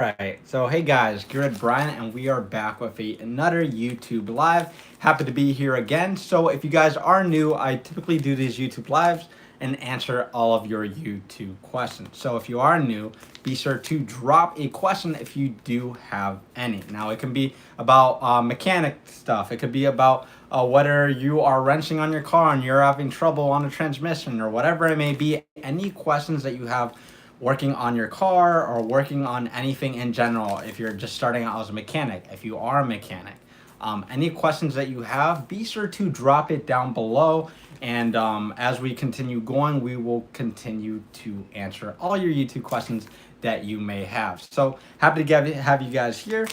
Alright, so hey guys, Gearheadbryan, and we are back with another YouTube live. Happy to be here again. So if you guys are new, I typically do these YouTube lives and answer all of your YouTube questions. So if you are new, be sure to drop a question if you do have any. Now it can be about mechanic stuff. It could be about whether you are wrenching on your car and you're having trouble on the transmission or whatever it may be. Any questions that you have working on your car or working on anything in general, if you're just starting out as a mechanic, if you are a mechanic, any questions that you have, be sure to drop it down below. And as we continue going, we will continue to answer all your YouTube questions that you may have. So happy to have you guys here.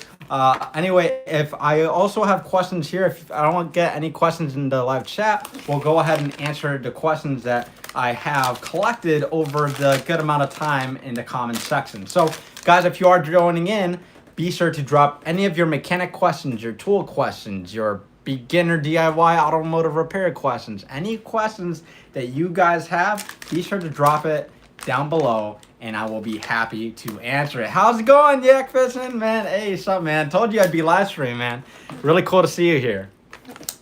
Anyway, if I also have questions here, if I don't get any questions in the live chat, we'll go ahead and answer the questions that I have collected over the good amount of time in the comment section. So guys, if you are joining in, be sure to drop any of your mechanic questions, your tool questions, your beginner DIY automotive repair questions, any questions that you guys have, be sure to drop it down below and I will be happy to answer it. How's it going, Yak Fishing, man? Hey, what's up, man? Told you I'd be live streaming, man. Really cool to see you here.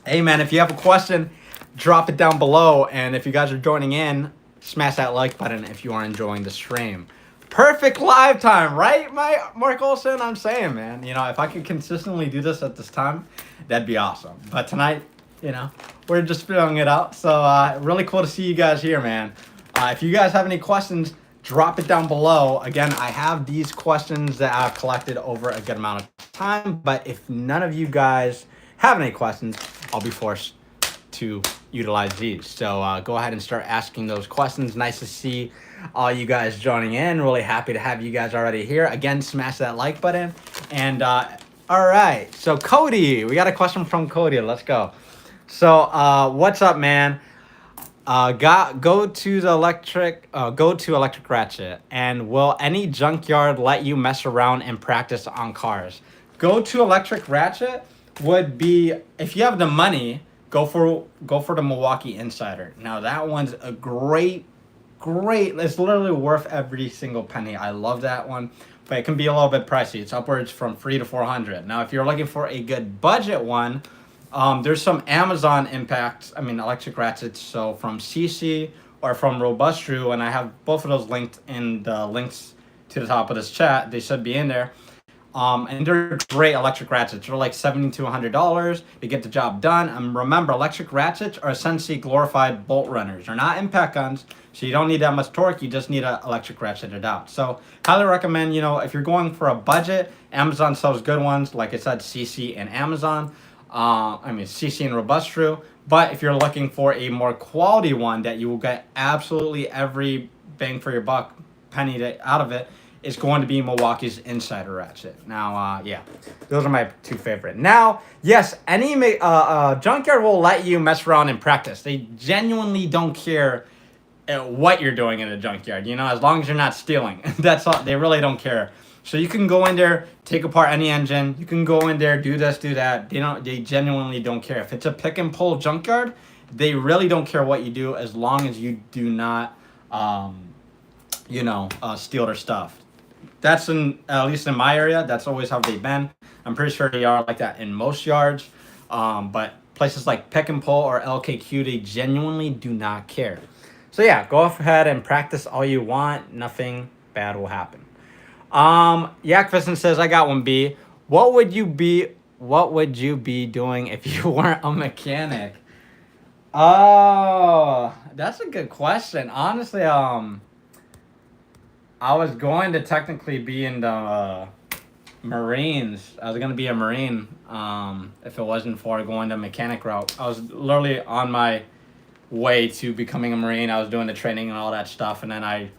Hey, man, if you have a question, drop it down below. And if you guys are joining in, smash that like button if you are enjoying the stream. Perfect live time, right, Mark Olson? I'm saying, man, you know, if I could consistently do this at this time, that'd be awesome. But tonight, you know, we're just filling it out. So really cool to see you guys here, man. If you guys have any questions, drop it down below. Again, I have these questions that I've collected over a good amount of time, but if none of you guys have any questions, I'll be forced to utilize these. So go ahead and start asking those questions. Nice to see all you guys joining in. Really happy to have you guys already here. Again, smash that like button. And all right, so Cody, we got a question from Cody. Let's go. So what's up, man? Go to Electric Ratchet, and will any junkyard let you mess around and practice on cars? Go to Electric Ratchet would be, if you have the money, go for the Milwaukee Insider. Now that one's a great, it's literally worth every single penny. I love that one, but it can be a little bit pricey. It's upwards from $300 to $400. Now if you're looking for a good budget one, there's some Amazon electric ratchets, so from CC or from Robustru, and I have both of those linked in the links to the top of this chat. They should be in there. And they're great electric ratchets. They're like $70 to $100. They get the job done. Remember, electric ratchets are essentially glorified bolt runners. They're not impact guns, so you don't need that much torque. You just need an electric ratcheted out. So highly recommend, you know, if you're going for a budget, Amazon sells good ones. Like I said, CC and Amazon. CC and Robustru. But if you're looking for a more quality one that you will get absolutely every bang for your buck penny out of it, is going to be Milwaukee's Insider Ratchet. Now, yeah, those are my two favorite. Now, yes, any junkyard will let you mess around and practice. They genuinely don't care what you're doing in a junkyard, you know, as long as you're not stealing. That's all. They really don't care. So you can go in there, take apart any engine. You can go in there, do this, do that. They genuinely don't care. If it's a pick and pull junkyard, they really don't care what you do as long as you do not, steal their stuff. That's at least in my area, that's always how they've been. I'm pretty sure they are like that in most yards. But places like Pick and Pull or LKQ, they genuinely do not care. So yeah, go ahead and practice all you want. Nothing bad will happen. Yak Fishing says, I got one, B. What would you be doing if you weren't a mechanic? Oh, that's a good question. Honestly, I was going to technically be in the Marines. I was going to be a Marine if it wasn't for going the mechanic route. I was literally on my way to becoming a Marine. I was doing the training and all that stuff, and then I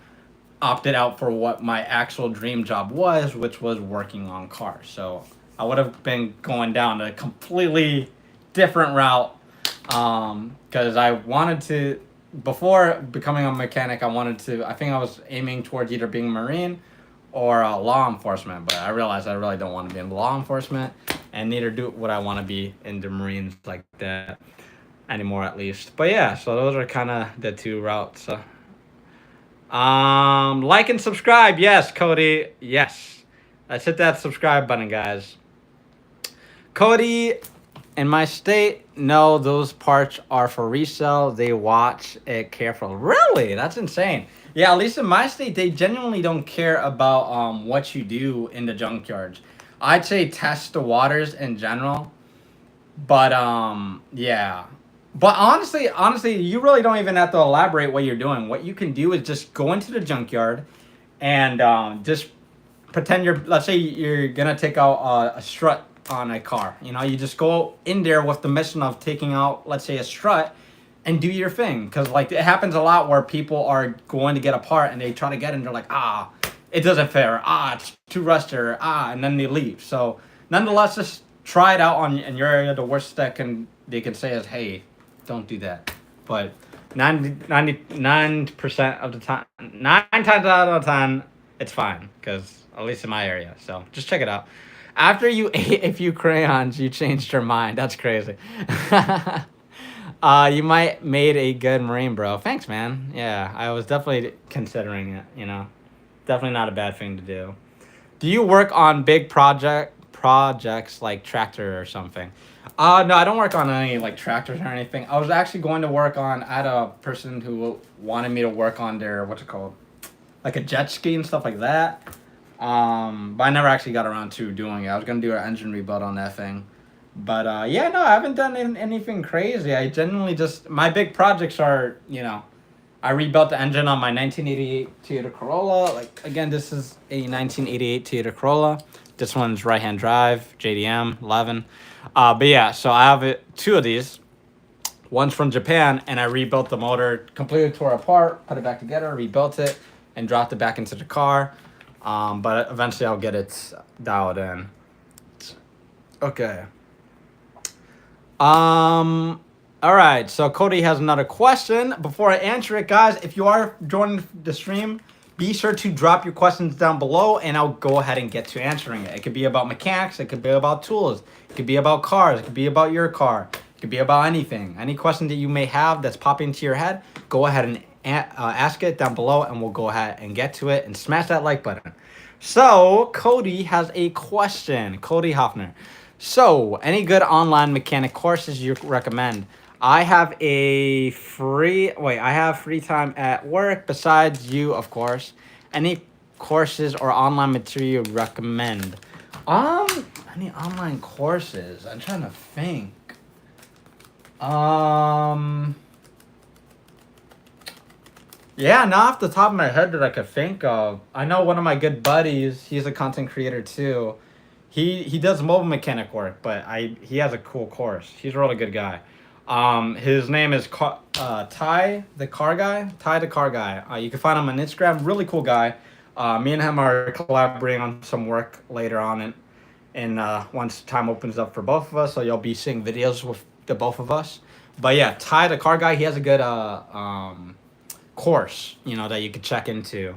opted out for what my actual dream job was, which was working on cars. So I would have been going down a completely different route because I wanted to, before becoming a mechanic, I think I was aiming towards either being Marine or law enforcement, but I realized I really don't want to be in law enforcement, and neither do what I want to be in the Marines like that anymore, at least. But yeah, so those are kind of the two routes. Like and subscribe. Yes, Cody. Yes. Let's hit that subscribe button, guys. Cody, in my state, no, those parts are for resale. They watch it careful. Really? That's insane. Yeah, at least in my state, they genuinely don't care about what you do in the junkyards. I'd say test the waters in general, but yeah. But honestly, you really don't even have to elaborate what you're doing. What you can do is just go into the junkyard and just pretend you're, let's say you're gonna take out a strut on a car. You know, you just go in there with the mission of taking out, let's say, a strut, and do your thing. Because like it happens a lot where people are going to get a part and they try to get in, they're like, it doesn't fit, or it's too rusty, or and then they leave. So nonetheless, just try it out on in your area. The worst that they can say is, hey, don't do that. But 99% of the time, 9 times out of 10, it's fine, because at least in my area. So just check it out. After you ate a few crayons, you changed your mind. That's crazy. You might made a good Marine, bro. Thanks, man. Yeah, I was definitely considering it. You know, definitely not a bad thing to do. Do you work on big projects like tractor or something? No, I don't work on any like tractors or anything. I was actually going to work on. I had a person who wanted me to work on their, what's it called, like a jet ski and stuff like that. But I never actually got around to doing it. I was gonna do an engine rebuild on that thing. But yeah, no, I haven't done anything crazy. I genuinely just, my big projects are, you know, I rebuilt the engine on my 1988 Toyota Corolla. Like again, this is a 1988 Toyota Corolla. This one's right-hand drive, JDM 11. But yeah, so I have two of these. One's from Japan, and I rebuilt the motor, completely tore it apart, put it back together, rebuilt it, and dropped it back into the car. But eventually I'll get it dialed in. Okay. All right. So Cody has another question. Before I answer it, guys, if you are joining the stream, be sure to drop your questions down below, and I'll go ahead and get to answering it. It could be about mechanics. It could be about tools. It could be about cars. It could be about your car. It could be about anything. Any question that you may have that's popping into your head, go ahead and ask it down below, and we'll go ahead and get to it, and smash that like button. So Cody has a question. Cody Hoffner. So any good online mechanic courses you recommend? I have free time at work besides you, of course. Any courses or online material you recommend? Any online courses? I'm trying to think. Yeah, not off the top of my head that I could think of. I know one of my good buddies, he's a content creator too. He does mobile mechanic work, but he has a cool course. He's a really good guy. His name is Ty the Car Guy. Ty the Car Guy. You can find him on Instagram. Really cool guy. Me and him are collaborating on some work later on, and once time opens up for both of us, so you'll be seeing videos with the both of us. But yeah, Ty the Car Guy. He has a good course, you know, that you could check into.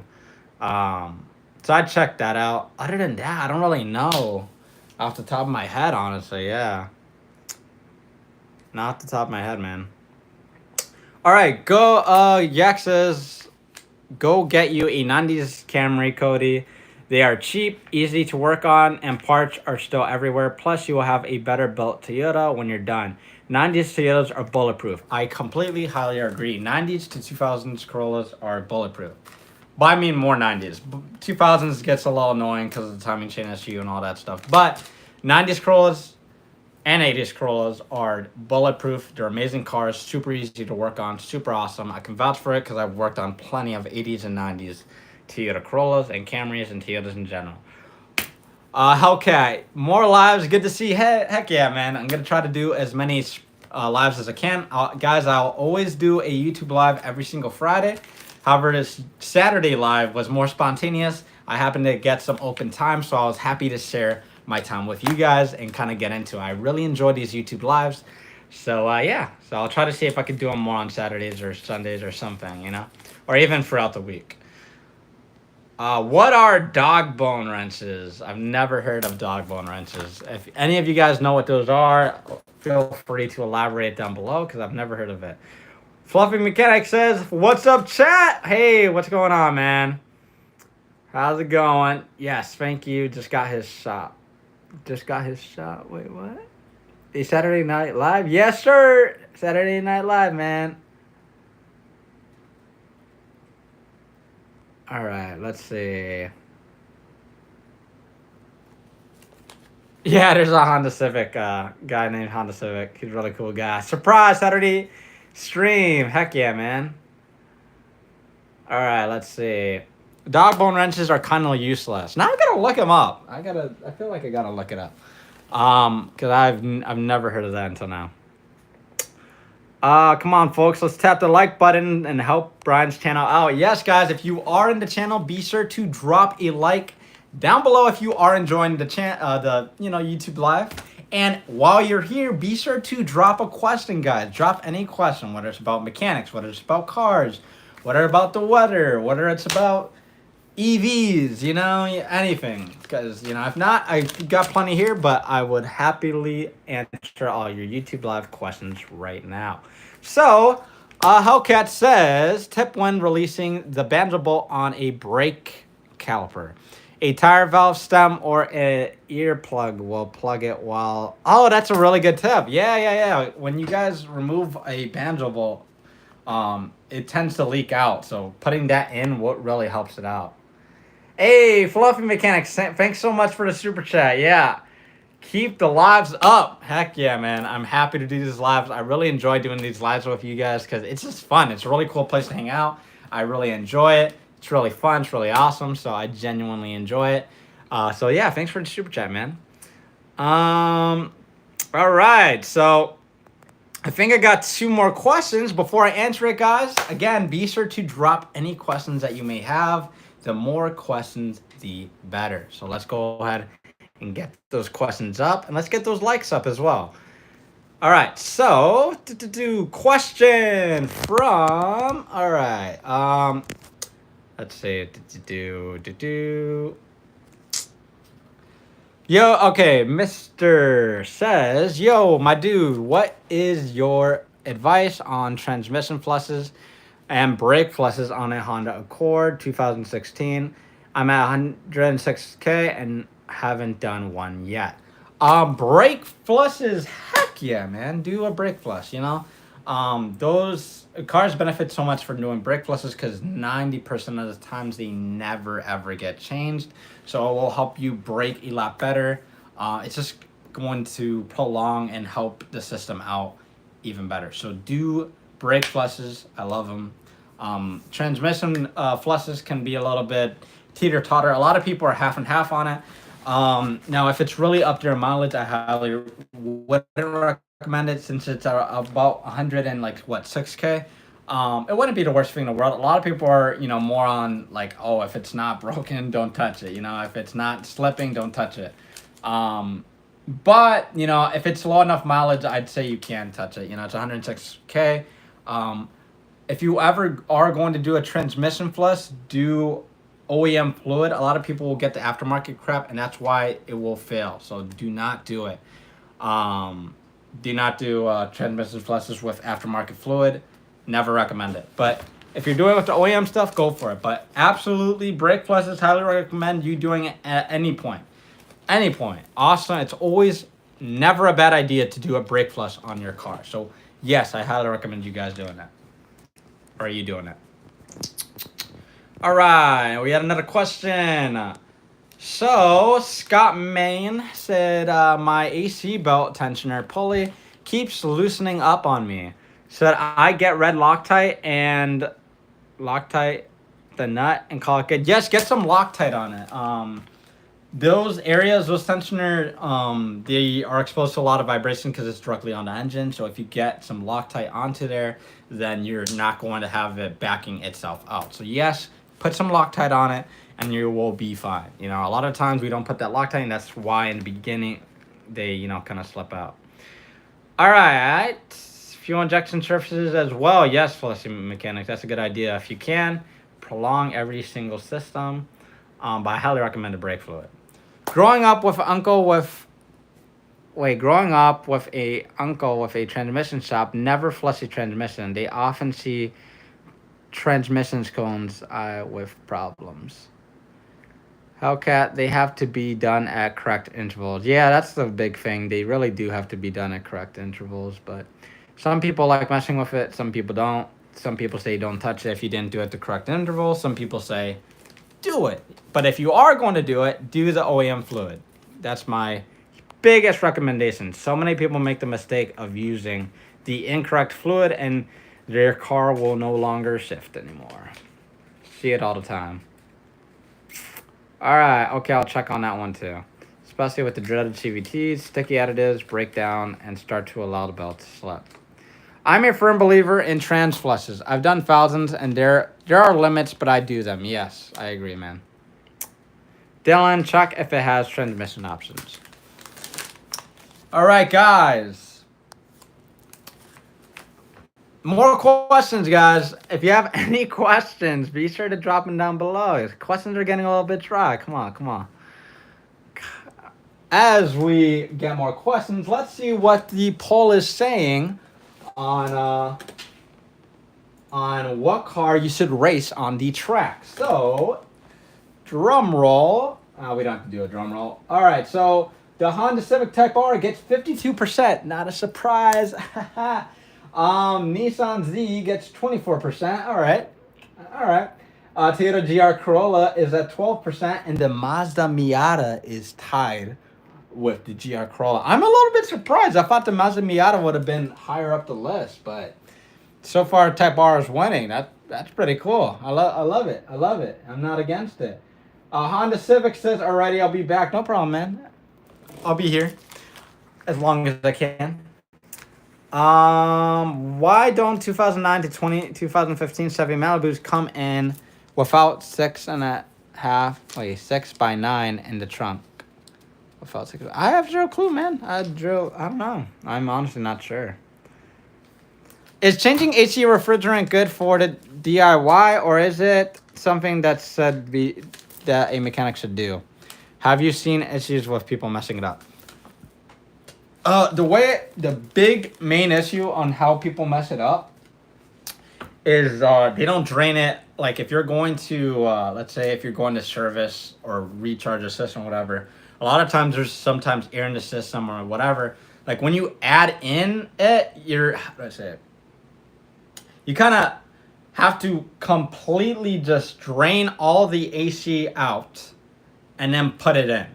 So I'd check that out. Other than that, I don't really know off the top of my head, honestly. Yeah. Not off the top of my head, man. All right, Yak says, go get you a 90s Camry, Cody. They are cheap, easy to work on, and parts are still everywhere. Plus, you will have a better built Toyota when you're done. 90s Toyotas are bulletproof. I completely, highly agree. 90s to 2000s Corollas are bulletproof. But I mean more 90s. 2000s gets a little annoying because of the timing chain SU and all that stuff. But 90s Corollas and 80s Corollas are bulletproof. They're amazing cars, super easy to work on, super awesome. I can vouch for it because I've worked on plenty of 80s and 90s Toyota Corollas and Camrys and Toyotas in general. Hellcat, more lives. Good to see. Heck yeah, man. I'm going to try to do as many lives as I can. Guys, I'll always do a YouTube live every single Friday. However, this Saturday live was more spontaneous. I happened to get some open time, so I was happy to share my time with you guys and kind of get into it. I really enjoy these YouTube lives. So, yeah. So I'll try to see if I can do them more on Saturdays or Sundays or something, you know? Or even throughout the week. What are dog bone wrenches? I've never heard of dog bone wrenches. If any of you guys know what those are, feel free to elaborate down below because I've never heard of it. Fluffy Mechanic says, what's up, chat? Hey, what's going on, man? How's it going? Yes, thank you. Just got his shot. Just got his shot. Wait, what? The Saturday Night Live? Yes, sir. Saturday Night Live, man. All right, let's see. Yeah, there's a Honda Civic guy named Honda Civic. He's a really cool guy. Surprise Saturday stream. Heck yeah, man. All right, let's see. Dog bone wrenches are kind of useless. Now I gotta look them up. I feel like I gotta look it up. Cause I've never heard of that until now. Come on, folks. Let's tap the like button and help Brian's channel out. Yes, guys, if you are in the channel, be sure to drop a like down below if you are enjoying the YouTube live. And while you're here, be sure to drop a question, guys. Drop any question, whether it's about mechanics, whether it's about cars, whether about the weather, whether it's about EVs, anything. Because, if not, I got plenty here, but I would happily answer all your YouTube live questions right now. So, Hellcat says, tip when releasing the banjo bolt on a brake caliper. A tire valve stem or an earplug will plug it while... Oh, that's a really good tip. Yeah. When you guys remove a banjo bolt, it tends to leak out. So putting that in what really helps it out. Hey, Fluffy Mechanics, thanks so much for the super chat. Yeah, keep the lives up. Heck yeah, man. I'm happy to do these lives. I really enjoy doing these lives with you guys because it's just fun. It's a really cool place to hang out. I really enjoy it. It's really fun. It's really awesome. So I genuinely enjoy it. So yeah, thanks for the super chat, man. All right. So I think I got 2 more questions before I answer it, guys. Again, be sure to drop any questions that you may have. The more questions, the better. So let's go ahead and get those questions up. And let's get those likes up as well. All right. So, question from... All right. Let's see. Yo, okay. Mr. says, yo, my dude, what is your advice on transmission flushes and brake flushes on a Honda Accord 2016? I'm at 106K and haven't done one yet. Brake flushes, heck yeah, man. Do a brake flush, Those cars benefit so much for doing brake flushes because 90% of the times they never ever get changed. So it will help you brake a lot better. It's just going to prolong and help the system out even better. So do brake flushes. I love them. Transmission flushes can be a little bit teeter-totter. A lot of people are half and half on it. Now, if it's really up there mileage, I highly wouldn't recommend it since it's about 100 and 6K. It wouldn't be the worst thing in the world. A lot of people are, more on if it's not broken, don't touch it. If it's not slipping, don't touch it. But, if it's low enough mileage, I'd say you can touch it. It's 106K. If you ever are going to do a transmission flush, do OEM fluid. A lot of people will get the aftermarket crap, and that's why it will fail. So do not do it. Do not do transmission flushes with aftermarket fluid. Never recommend it. But if you're doing it with the OEM stuff, go for it. But absolutely, brake flushes, highly recommend you doing it at any point. Any point. Awesome. It's always never a bad idea to do a brake flush on your car. So yes, I highly recommend you guys doing that. Or are you doing it? All right, we had another question. So, Scott Main said, my AC belt tensioner pulley keeps loosening up on me. Said I get red Loctite and Loctite the nut and call it good. Yes, get some Loctite on it. Those areas, those tensioner, they are exposed to a lot of vibration because it's directly on the engine. So if you get some Loctite onto there, then you're not going to have it backing itself out. So yes, put some Loctite on it and you will be fine. A lot of times we don't put that Loctite, and that's why in the beginning they, kind of slip out. All right. Fuel injection surfaces as well. Yes, Felicity Mechanics, that's a good idea. If you can, prolong every single system. But I highly recommend the brake fluid. Growing up with a uncle with a transmission shop, never flush a transmission. They often see transmission cones with problems. Hellcat, they have to be done at correct intervals. Yeah, that's the big thing. They really do have to be done at correct intervals, but some people like messing with it, some people don't. Some people say don't touch it if you didn't do it at the correct interval. Some people say do it. But if you are going to do it, do the OEM fluid. That's my biggest recommendation. So many people make the mistake of using the incorrect fluid and their car will no longer shift anymore. See it all the time. All right, okay, I'll check on that one too. Especially with the dreaded CVTs, sticky additives break down and start to allow the belt to slip. I'm a firm believer in trans flushes. I've done thousands, and there are limits, but I do them. Yes, I agree, man. Dylan, check if it has transmission options. All right, guys. More questions, guys. If you have any questions, be sure to drop them down below. Questions are getting a little bit dry. Come on, come on. As we get more questions, let's see what the poll is saying on what car you should race on the track. So, drum roll. We don't have to do a drum roll. All right, so the Honda Civic Type R gets 52%. Not a surprise. Nissan Z gets 24%. All right. Toyota GR Corolla is at 12%, and the Mazda Miata is tied with the GR Corolla. I'm a little bit surprised. I thought the Mazda Miata would have been higher up the list, but so far Type R is winning. That's pretty cool. I love it. I love it. I'm not against it. Honda Civic says, "Alrighty, I'll be back." No problem, man. I'll be here as long as I can. Why don't 2009 to 2015 Chevy Malibus come in without 6.5, 6x9 in the trunk? Without 6, I have zero clue, man. I don't know. I'm honestly not sure. Is changing AC refrigerant good for the DIY, or is it something that that a mechanic should do? Have you seen issues with people messing it up? The big main issue on how people mess it up is they don't drain it. Like if you're going to, let's say if you're going to service or recharge a system, whatever, a lot of times there's sometimes air in the system or whatever. Like when you add in it, how do I say it? You kind of have to completely just drain all the AC out and then put it in.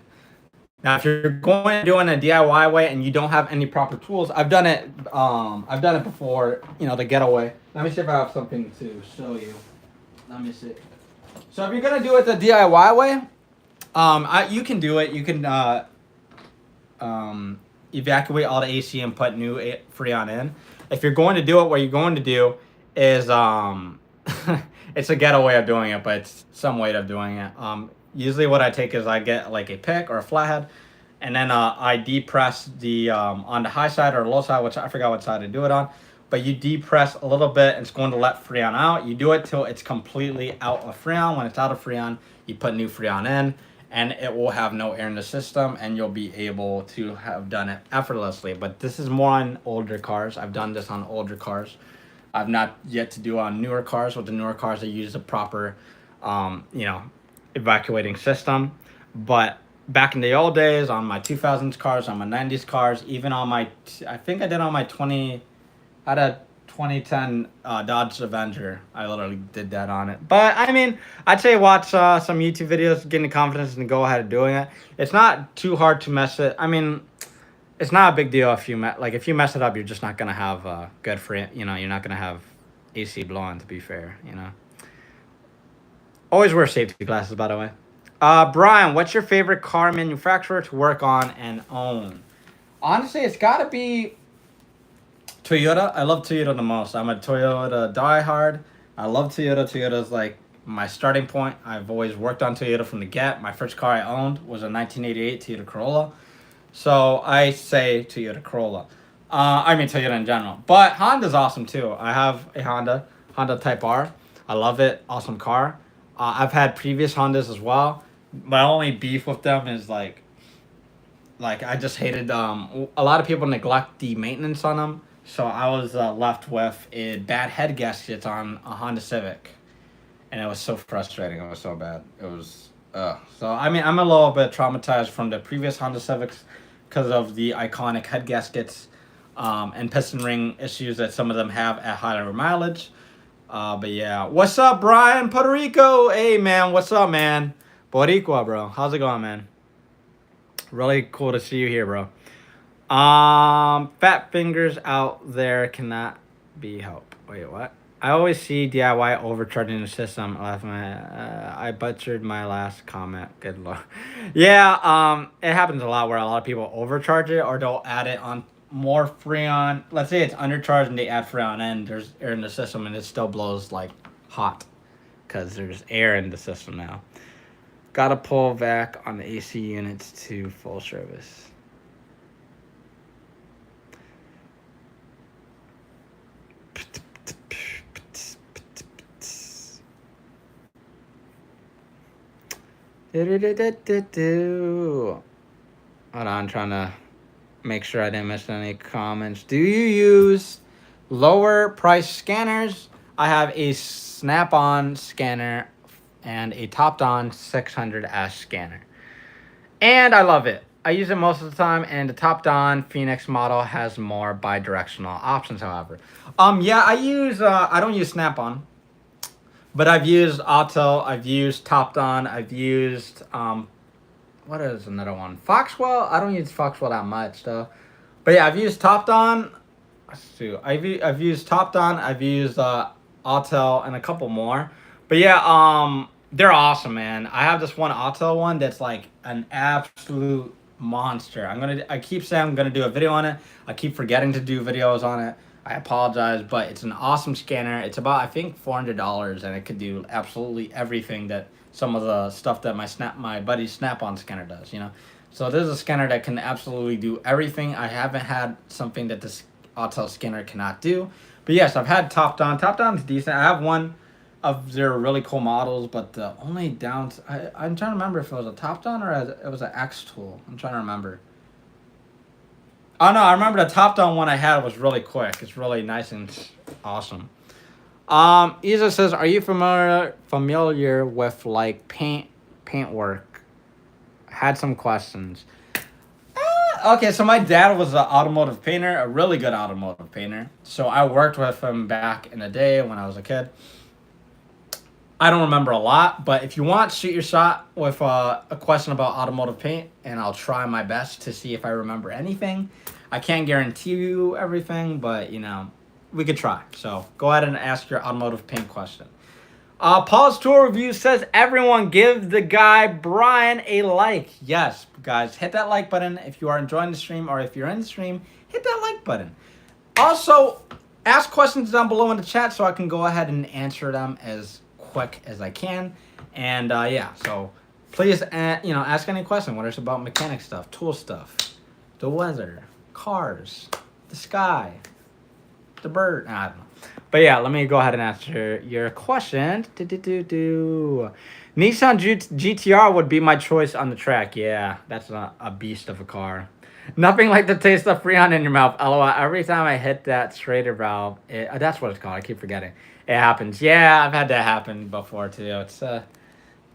Now, if you're going to do it in a DIY way and you don't have any proper tools, I've done it. I've done it before. You know, the getaway. Let me see if I have something to show you. Let me see. So if you're gonna do it the DIY way, you can do it. You can evacuate all the AC and put new Freon in. If you're going to do it, what you're going to do is it's a ghetto way of doing it, but it's some way of doing it. Usually what I take is I get like a pick or a flathead, and then I depress the on the high side or low side, which I forgot what side to do it on. But you depress a little bit, and it's going to let Freon out. You do it till it's completely out of Freon. When it's out of Freon, you put new Freon in, and it will have no air in the system, and you'll be able to have done it effortlessly. But this is more on older cars. I've done this on older cars. I've not yet to do on newer cars. With the newer cars, I use the proper, evacuating system. But back in the old days, on my 2000s cars, on my 90s cars, even on my, I think I did on my 2010 Dodge Avenger. I literally did that on it. But I mean, I'd say watch some YouTube videos, getting the confidence and go ahead of doing it. It's not too hard to mess it. I mean, it's not a big deal if you if you mess it up, you're just not gonna have good free. You're not gonna have AC blowing. To be fair, Always wear safety glasses, by the way. Brian, what's your favorite car manufacturer to work on and own? Honestly, it's got to be Toyota. I love Toyota the most. I'm a Toyota diehard. I love Toyota. Toyota's like my starting point. I've always worked on Toyota from the get. My first car I owned was a 1988 Toyota Corolla. So I say Toyota Corolla. Toyota in general. But Honda's awesome too. I have a Honda Type R. I love it. Awesome car. I've had previous Hondas as well. My only beef with them is like I just hated a lot of people neglect the maintenance on them. So I was left with a bad head gaskets on a Honda Civic, and it was so frustrating. It was so bad. It was So I mean, I'm a little bit traumatized from the previous Honda Civics because of the iconic head gaskets and piston ring issues that some of them have at higher mileage. But yeah, what's up, Brian? Puerto Rico. Hey, man, what's up, man? Boricua, bro. How's it going, man? Really cool to see you here, bro. Fat fingers out there cannot be helped. Wait, what? I always see DIY overcharging the system. I butchered my last comment. Good luck. Yeah, it happens a lot where a lot of people overcharge it or they'll add it on more Freon. Let's say it's undercharged and they add Freon and there's air in the system and it still blows like hot because there's air in the system now. Gotta pull back on the AC units to full service. Hold on, I'm trying to make sure I didn't miss any comments. Do you use lower price scanners? I have a Snap-on scanner and a Topdon 600S scanner. And I love it. I use it most of the time, and the Topdon Phoenix model has more bi-directional options, however. Yeah, I don't use Snap-on. But I've used Auto, I've used Topdon, I've used, what is another one? Foxwell? I don't use Foxwell that much, though. But yeah, I've used Topdon. I've used Topdon, I've used Auto, and a couple more. But yeah, they're awesome, man. I have this one Auto one that's like an absolute monster. I keep saying I'm gonna do a video on it. I keep forgetting to do videos on it. I apologize, but it's an awesome scanner. It's about, I think, $400, and it could do absolutely everything that some of the stuff that my buddy's Snap-on scanner does, you know? So this is a scanner that can absolutely do everything. I haven't had something that this Auto scanner cannot do. But yes, I've had Topdon. Topdon's decent. I have one of their really cool models, but the only I'm trying to remember if it was a Topdon or it was an X-Tool. I'm trying to remember. Oh no, I remember the Topdon one I had was really quick. It's really nice and awesome. Isa says, are you familiar with like paint work? Had some questions. Okay, so my dad was an automotive painter, a really good automotive painter. So I worked with him back in the day when I was a kid. I don't remember a lot, but if you want, shoot your shot with a question about automotive paint, and I'll try my best to see if I remember anything. I can't guarantee you everything, but, you know, we could try. So go ahead and ask your automotive paint question. Paul's Tour Review says, everyone give the guy Brian a like. Yes, guys, hit that like button if you are enjoying the stream, or if you're in the stream, hit that like button. Also, ask questions down below in the chat so I can go ahead and answer them as quick as I can. And yeah, so please ask any question, whether it's about mechanic stuff, tool stuff, the weather, cars, the sky, the bird, I don't know. But yeah, let me go ahead and answer your question. Nissan GTR would be my choice on the track. Yeah, that's a beast of a car. Nothing like the taste of Freon in your mouth. LOL. Every time I hit that Schrader valve, that's what it's called. I keep forgetting. It happens. Yeah, I've had that happen before too.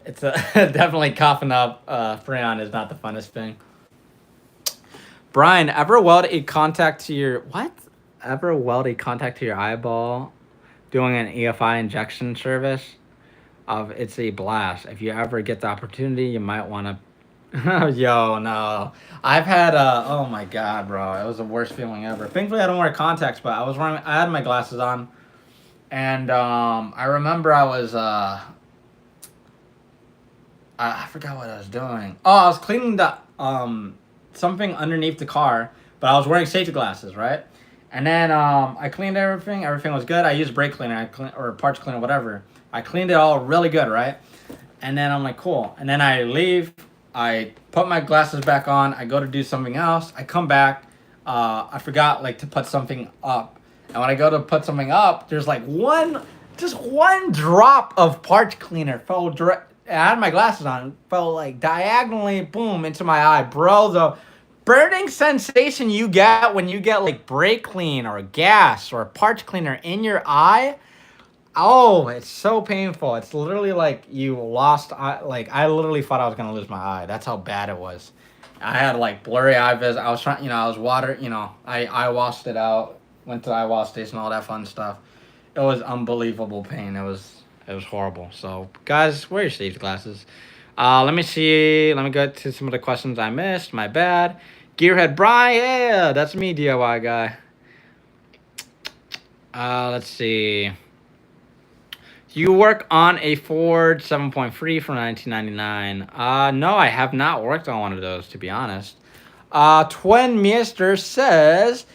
It's definitely coughing up. Freon is not the funnest thing. Brian, ever weld a contact to your eyeball doing an EFI injection service? It's a blast. If you ever get the opportunity, you might want to. Yo, no. I've had oh my god, bro. It was the worst feeling ever. Thankfully I don't wear contacts, but I had my glasses on. And I remember I was I forgot what I was doing. Oh, I was cleaning the something underneath the car, but I was wearing safety glasses, right? And then I cleaned everything. Everything was good. I used brake cleaner or parts cleaner, whatever. I cleaned it all really good, right? And then I'm like, cool. And then I leave. I put my glasses back on. I go to do something else. I come back. I forgot to put something up. And when I go to put something up, there's like just one drop of parts cleaner fell direct. I had my glasses on. Fell like diagonally, boom, into my eye, bro. The burning sensation you get when you get like brake clean or gas or parts cleaner in your eye. Oh, it's so painful. It's literally like you lost like I literally thought I was gonna lose my eye. That's how bad it was. I had like blurry eye vision. I was trying, I was water, I washed it out, went to the eye wash station, all that fun stuff. It was unbelievable pain. It was horrible. So guys, wear your safety glasses. Let me see. Let me go to some of the questions I missed. My bad. Gearheadbryan, yeah, that's me, DIY guy. Let's see. You work on a Ford 7.3 from 1999. No, I have not worked on one of those, to be honest. Twin Mister says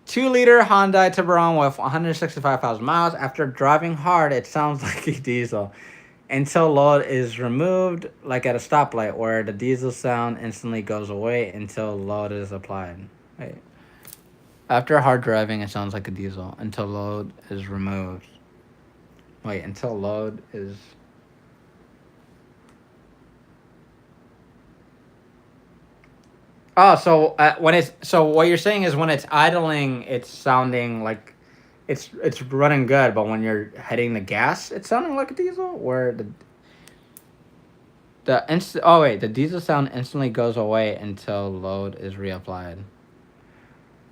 2-liter Hyundai Tiburon with 165,000 miles. After driving hard, it sounds like a diesel until load is removed, like at a stoplight, where the diesel sound instantly goes away until load is applied. Wait. After hard driving, it sounds like a diesel until load is removed. Wait, until load is... Oh, so what you're saying is when it's idling, it's sounding like it's running good, but when you're hitting the gas, it's sounding like a diesel. Where the diesel sound instantly goes away until load is reapplied.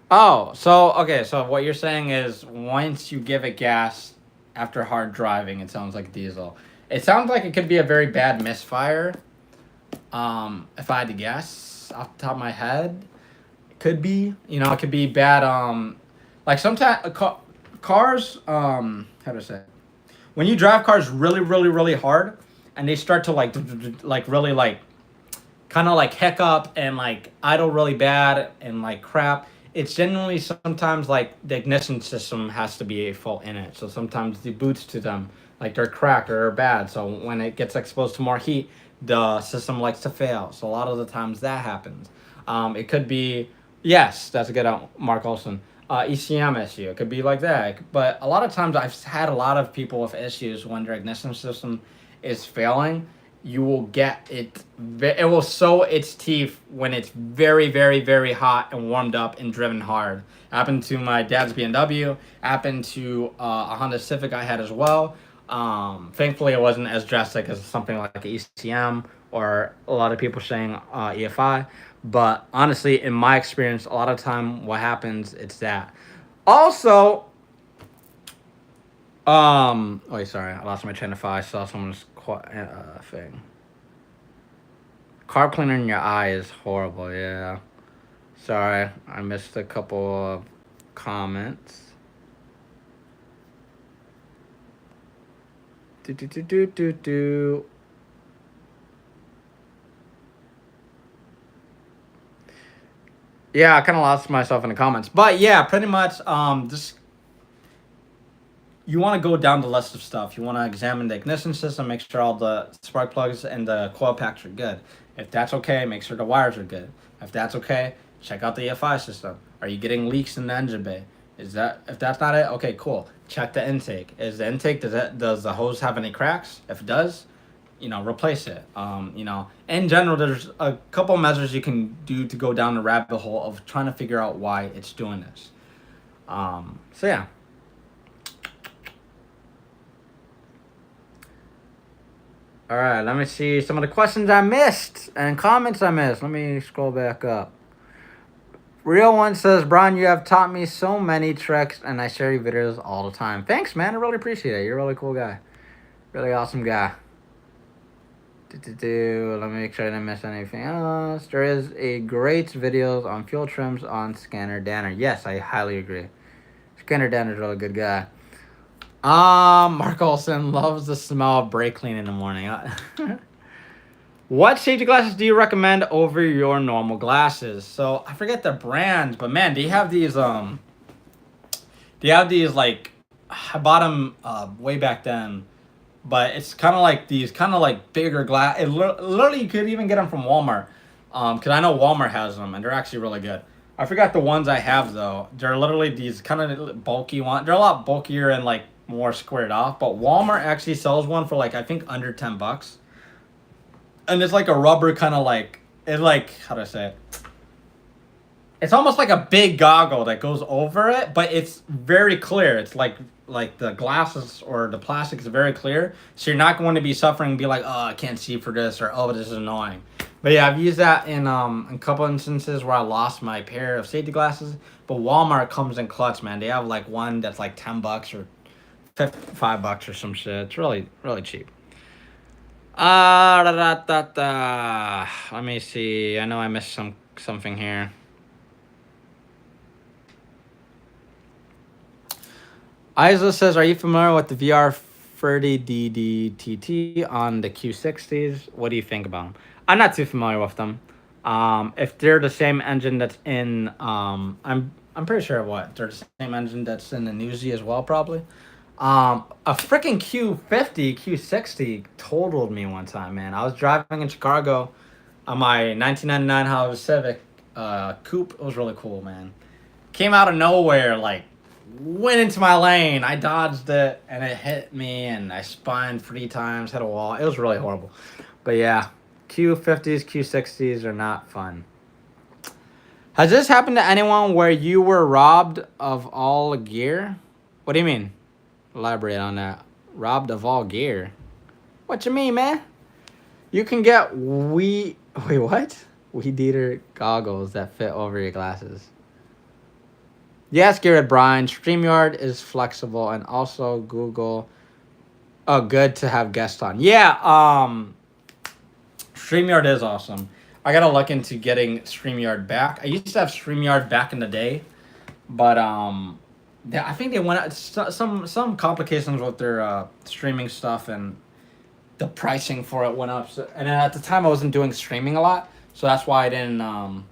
Oh, so okay, so what you're saying is once you give it gas after hard driving, it sounds like a diesel. It sounds like it could be a very bad misfire. If I had to guess off the top of my head, it could be. It could be bad. Like sometimes cars. How to say? When you drive cars really, really, really hard, and they start to like really like, kind of like hiccup and like idle really bad and like crap. It's genuinely sometimes like the ignition system has to be full in it. So sometimes the boots to them, like they're cracked or bad. So when it gets exposed to more heat, the system likes to fail. So a lot of the times that happens. It could be, yes, that's a good Mark Olson. ECM issue. It could be like that. But a lot of times I've had a lot of people with issues when their ignition system is failing. You will get it. It will show its teeth when it's very, very, very hot and warmed up and driven hard. Happened to my dad's BMW. Happened to a Honda Civic I had as well. Thankfully, it wasn't as drastic as something like ECM or a lot of people saying EFI. But honestly, in my experience, a lot of time what happens, it's that. Also, wait, sorry, I lost my train of thought. I saw someone's thing. Carb cleaner in your eye is horrible, yeah. Sorry, I missed a couple of comments. Do. Yeah, I kind of lost myself in the comments. But yeah, pretty much, just you want to go down the list of stuff. You want to examine the ignition system, make sure all the spark plugs and the coil packs are good. If that's okay, make sure the wires are good. If that's okay, check out the EFI system. Are you getting leaks in the engine bay? If that's not it, okay, cool. Check the intake. Is the intake, does the hose have any cracks? If it does, replace it. In general, there's a couple measures you can do to go down the rabbit hole of trying to figure out why it's doing this. So yeah. All right, let me see some of the questions I missed and comments I missed. Let me scroll back up. Real One says, Brian, you have taught me so many tricks, and I share your videos all the time. Thanks, man. I really appreciate it. You're a really cool guy. Really awesome guy. Let me make sure I didn't miss anything else. There is a great videos on fuel trims on Scanner Danner. Yes, I highly agree. Scanner Danner's a really good guy. Mark Olson loves the smell of brake clean in the morning. What safety glasses do you recommend over your normal glasses? So I forget the brands, but man, they have these like, I bought them way back then, but it's kind of like these bigger glass. Literally you could even get them from Walmart, because I know Walmart has them and they're actually really good. I forgot the ones I have though. They're literally these kind of bulky ones. They're a lot bulkier and like more squared off, but Walmart actually sells one for like I think under $10, and it's like a rubber kind of like, it like, how do I say it? It's almost like a big goggle that goes over it, but it's very clear. It's like the glasses or the plastic is very clear, so you're not going to be suffering and be like, oh, I can't see for this, or oh, this is annoying. But yeah, I've used that in a couple instances where I lost my pair of safety glasses. But Walmart comes in clutch, man. They have like one that's like $10 or $5 or some shit. It's really really cheap. Da, da, da, da. Let me see. I know I missed something here. Isla says, are you familiar with the VR 30DDTT on the Q60s? What do you think about them? I'm not too familiar with them. If they're the same engine that's in, I'm pretty sure what they're the same engine that's in the Newsy as well, probably. A freaking Q50, Q60 totaled me one time, man. I was driving in Chicago on my 1999 Honda Civic coupe. It was really cool, man. Came out of nowhere, like went into my lane. I dodged it, and it hit me, and I spun 3 times, hit a wall. It was really horrible. But yeah, Q50s, Q60s are not fun. Has this happened to anyone where you were robbed of all gear? What do you mean? Elaborate on that. Robbed of all gear? What you mean, man? You can get wait, what? Weed eater goggles that fit over your glasses. Yes, Gearheadbryan. StreamYard is flexible, and also Google. Oh, good to have guests on. Yeah, StreamYard is awesome. I gotta look into getting StreamYard back. I used to have StreamYard back in the day, but I think they went some complications with their streaming stuff, and the pricing for it went up. So, and at the time, I wasn't doing streaming a lot, so that's why I didn't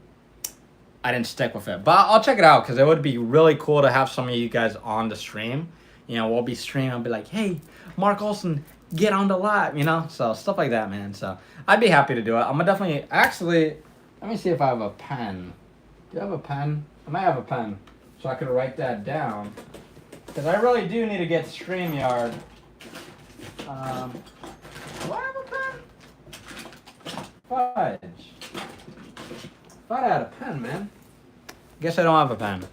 stick with it. But I'll check it out because it would be really cool to have some of you guys on the stream. You know, we'll be streaming. I'll be like, hey, Mark Olson, get on the live, you know? So stuff like that, man. So I'd be happy to do it. I'm going to definitely, actually, let me see if I have a pen. Do you have a pen? I might have a pen so I could write that down. Because I really do need to get StreamYard. Do I have a pen? Fudge. Thought I had a pen, man. Guess I don't have a pen.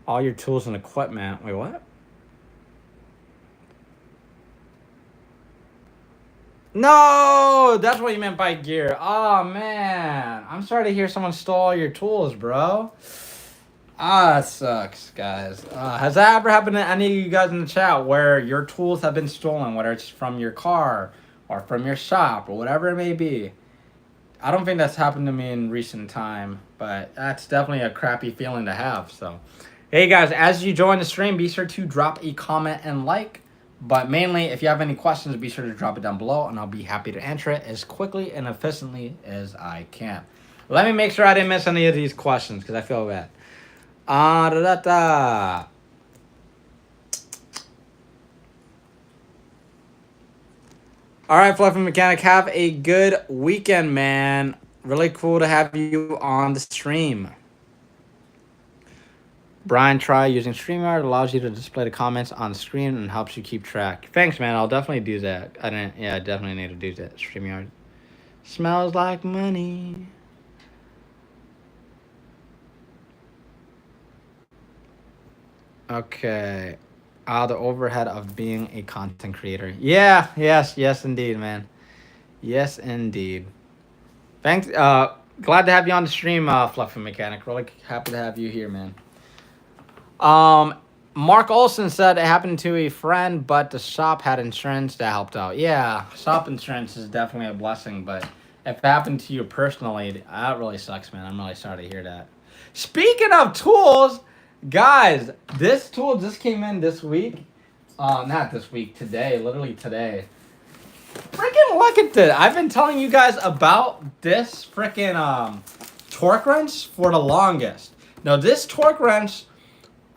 All your tools and equipment. Wait, what? No, that's what you meant by gear. Oh, man. I'm sorry to hear someone stole all your tools, bro. That sucks, guys. Has that ever happened to any of you guys in the chat where your tools have been stolen, whether it's from your car or from your shop or whatever it may be? I don't think that's happened to me in recent time, but that's definitely a crappy feeling to have. So, hey guys, as you join the stream, be sure to drop a comment and like. But mainly, if you have any questions, be sure to drop it down below, and I'll be happy to answer it as quickly and efficiently as I can. Let me make sure I didn't miss any of these questions, because I feel bad. All right, Fluffy Mechanic, have a good weekend, man. Really cool to have you on the stream. Brian, try using StreamYard. It allows you to display the comments on the screen and helps you keep track. Thanks, man. I'll definitely do that. I definitely need to do that. StreamYard. Smells like money. Okay. The overhead of being a content creator. Yeah, yes, indeed, man. Yes, indeed. Thanks. Glad to have you on the stream, Fluffy Mechanic. Really happy to have you here, man. Mark Olson said it happened to a friend, but the shop had insurance that helped out. Yeah, shop insurance is definitely a blessing, but if it happened to you personally, that really sucks, man. I'm really sorry to hear that. Speaking of tools, guys, this tool just came in this week. Not this week, today, literally today. Freaking look at this. I've been telling you guys about this freaking torque wrench for the longest. Now, this torque wrench,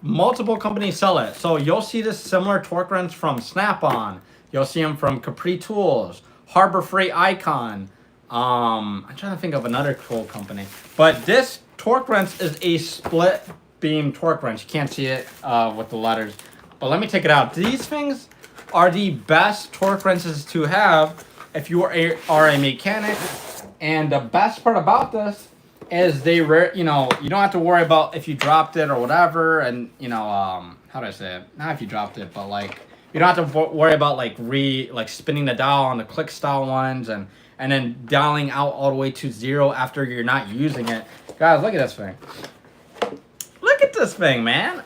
multiple companies sell it. So you'll see this similar torque wrench from Snap-on. You'll see them from Capri Tools, Harbor Freight Icon. I'm trying to think of another tool company. But this torque wrench is a split beam torque wrench. You can't see it with the letters. But let me take it out. These things are the best torque wrenches to have if you are a mechanic. And the best part about this is they you know, you don't have to worry about if you dropped it or whatever, and you know, how do I say it? Not if you dropped it, but like you don't have to worry about like spinning the dial on the click style ones and then dialing out all the way to 0 after you're not using it. Guys, look at this thing. Look at this thing, man.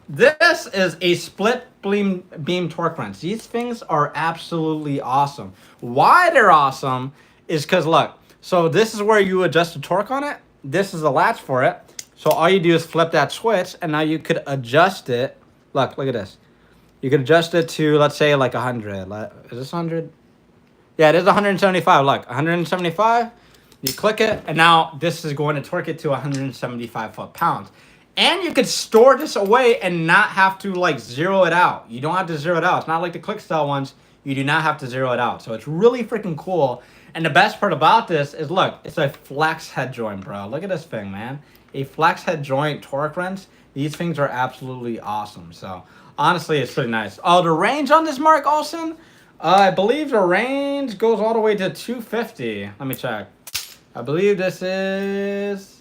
This is a split beam torque wrench. These things are absolutely awesome. Why they're awesome is because look, so this is where you adjust the torque on it. This is a latch for it. So all you do is flip that switch, and now you could adjust it. Look at this. You could adjust it to, let's say, like 100. Is this 100? Yeah, it is 175. Look, 175. You click it, and now this is going to torque it to 175 foot-pounds. And you could store this away and not have to like zero it out. You don't have to zero it out. It's not like the click style ones. You do not have to zero it out. So it's really freaking cool. And the best part about this is, look, it's a flex head joint, bro. Look at this thing, man. A flex head joint torque wrench. These things are absolutely awesome. So honestly, it's pretty nice. Oh, the range on this, Mark Olson? I believe the range goes all the way to 250. Let me check. I believe this is...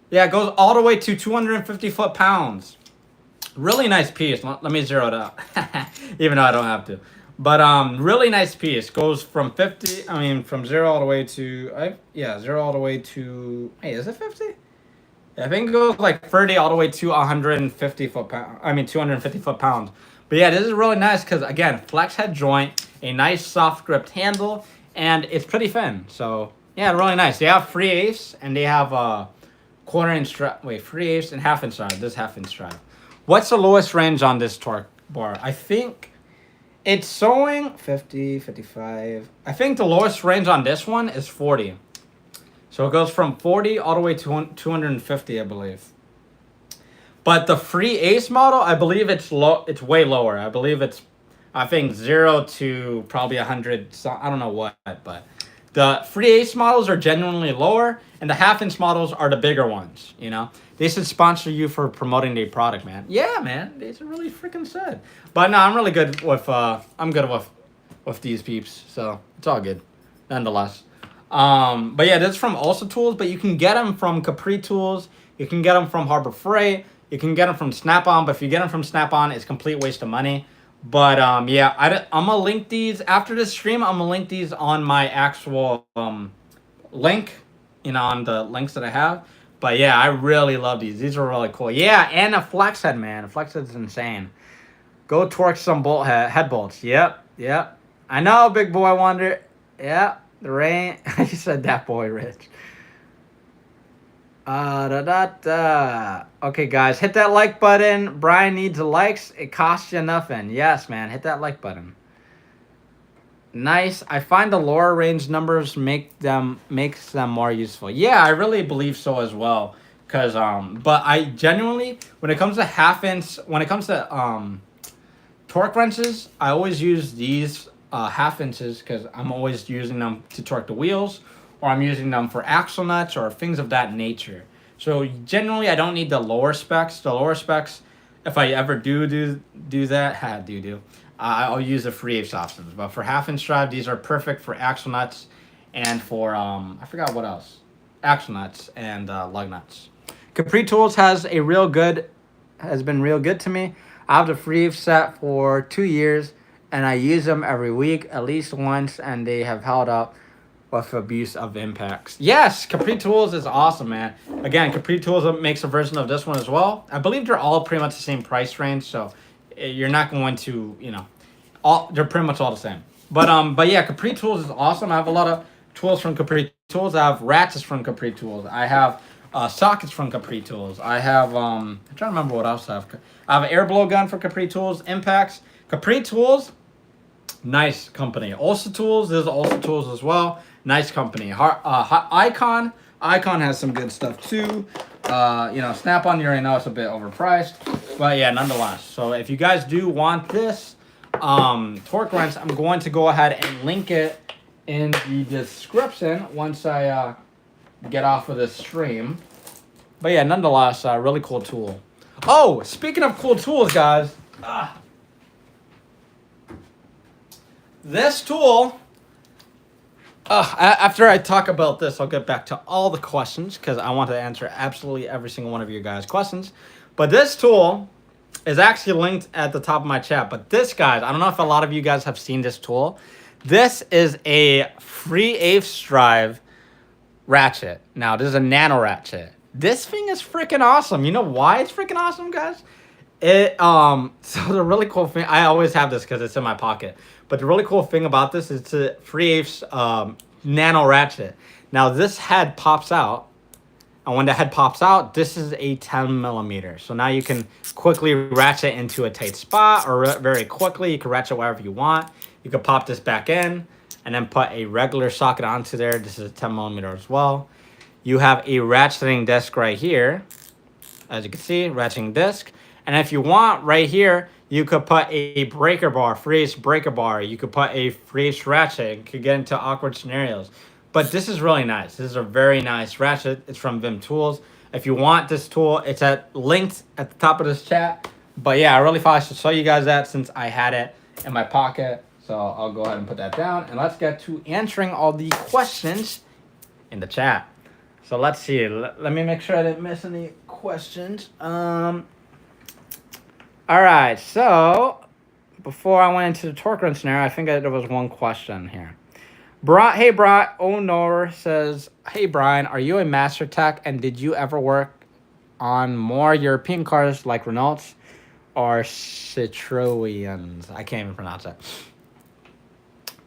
Yeah, it goes all the way to 250 foot-pounds. Really nice piece. Let me zero it out. Even though I don't have to. But really nice piece. Goes from 50, I mean, from 0 all the way to, 0 all the way to, hey, is it 50? I think it goes like 30 all the way to 150 foot-pounds. I mean, 250 foot-pounds. But yeah, this is really nice because, again, flex head joint, a nice soft gripped handle, and it's pretty thin. So, yeah, really nice. They have 3/8, and they have, quarter-inch drive. Wait, 3/8 and half-inch drive. This half-inch drive. What's the lowest range on this torque bar? I think it's showing 50, 55. I think the lowest range on this one is 40. So it goes from 40 all the way to 250, I believe. But the 3/8 model, I believe it's low. It's way lower. I believe it's, I think 0 to probably 100. So I don't know what, but. The 3/8 models are genuinely lower, and the half-inch models are the bigger ones, you know? They should sponsor you for promoting their product, man. Yeah, man. These are really freaking sad. But no, I'm really good with, I'm good with these peeps, so it's all good, nonetheless. But yeah, this is from Ulsa Tools, but you can get them from Capri Tools. You can get them from Harbor Freight. You can get them from Snap-on, but if you get them from Snap-on, it's a complete waste of money. But yeah, I'm gonna link these after this stream. I'm gonna link these on my actual link, you know, on the links that I have. But yeah, I really love these. These are really cool. Yeah, and a flex head, man. A flex head's insane. Go torque some head bolts. Yep. I know, big boy wonder. Yeah, the rain. You said that, boy, Rich. Okay, guys, hit that like button. Brian needs the likes. It costs you nothing. Yes, man, hit that like button. Nice. I find the lower range numbers makes them more useful. Yeah, I really believe so as well. Cause but I genuinely, when it comes to half-inch, when it comes to torque wrenches, I always use these half inches because I'm always using them to torque the wheels, or I'm using them for axle nuts or things of that nature. So generally, I don't need the lower specs. The lower specs, if I ever do that, I'll use the 3/8 options. But for half-inch drive, these are perfect for axle nuts and for, I forgot what else. Axle nuts and lug nuts. Capri Tools has been real good to me. I have the 3/8 set for 2 years, and I use them every week, at least once, and they have held up with abuse of impacts. Yes, Capri Tools is awesome, man. Again, Capri Tools makes a version of this one as well. I believe they're all pretty much the same price range, so you're not going to, they're pretty much all the same. But yeah, Capri Tools is awesome. I have a lot of tools from Capri Tools. I have ratchets from Capri Tools. I have sockets from Capri Tools. I have, I'm trying to remember what else I have. I have an air blow gun for Capri Tools, impacts. Capri Tools, nice company. Ulsa Tools, there's Ulsa Tools as well. Nice company. Icon has some good stuff too. Snap-on, you already know it's a bit overpriced. But yeah, nonetheless. So if you guys do want this torque wrench, I'm going to go ahead and link it in the description once I get off of this stream. But yeah, nonetheless, really cool tool. Oh, speaking of cool tools, guys. This tool After I talk about this, I'll get back to all the questions because I want to answer absolutely every single one of your guys' questions. But this tool is actually linked at the top of my chat. But this, guys, I don't know if a lot of you guys have seen this tool. This is a free eighths drive ratchet. Now, this is a nano ratchet. This thing is freaking awesome. You know why it's freaking awesome, guys? So the really cool thing, I always have this because it's in my pocket. But the really cool thing about this is it's a 3/8 nano ratchet. Now this head pops out, and when the head pops out, this is a 10 millimeter. So now you can quickly ratchet into a tight spot, or very quickly you can ratchet wherever you want. You can pop this back in, and then put a regular socket onto there. This is a 10 millimeter as well. You have a ratcheting disc right here, as you can see, ratcheting disc. And if you want, right here, you could put a breaker bar, free breaker bar. You could put a free ratchet. You could get into awkward scenarios. But this is really nice. This is a very nice ratchet. It's from Vim Tools. If you want this tool, it's linked at the top of this chat. But yeah, I really thought I should show you guys that since I had it in my pocket. So I'll go ahead and put that down. And let's get to answering all the questions in the chat. So let's see. Let me make sure I didn't miss any questions. All right, so before I went into the torque wrench scenario, I think there was one question here. Hey, Brian. Honor says, hey, Brian, are you a master tech, and did you ever work on more European cars like Renaults or Citroëns? I can't even pronounce that.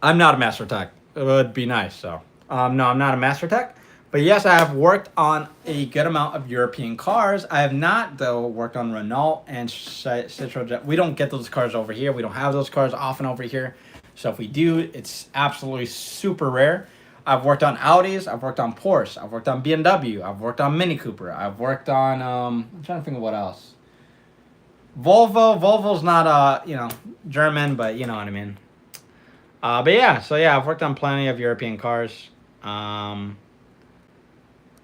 I'm not a master tech. It would be nice, so. No, I'm not a master tech. But yes, I have worked on a good amount of European cars. I have not, though, worked on Renault and Citroën. We don't get those cars over here. We don't have those cars often over here. So if we do, it's absolutely super rare. I've worked on Audis. I've worked on Porsche. I've worked on BMW. I've worked on Mini Cooper. I've worked on, I'm trying to think of what else. Volvo. Volvo's not, German, but you know what I mean. But yeah, so yeah, I've worked on plenty of European cars.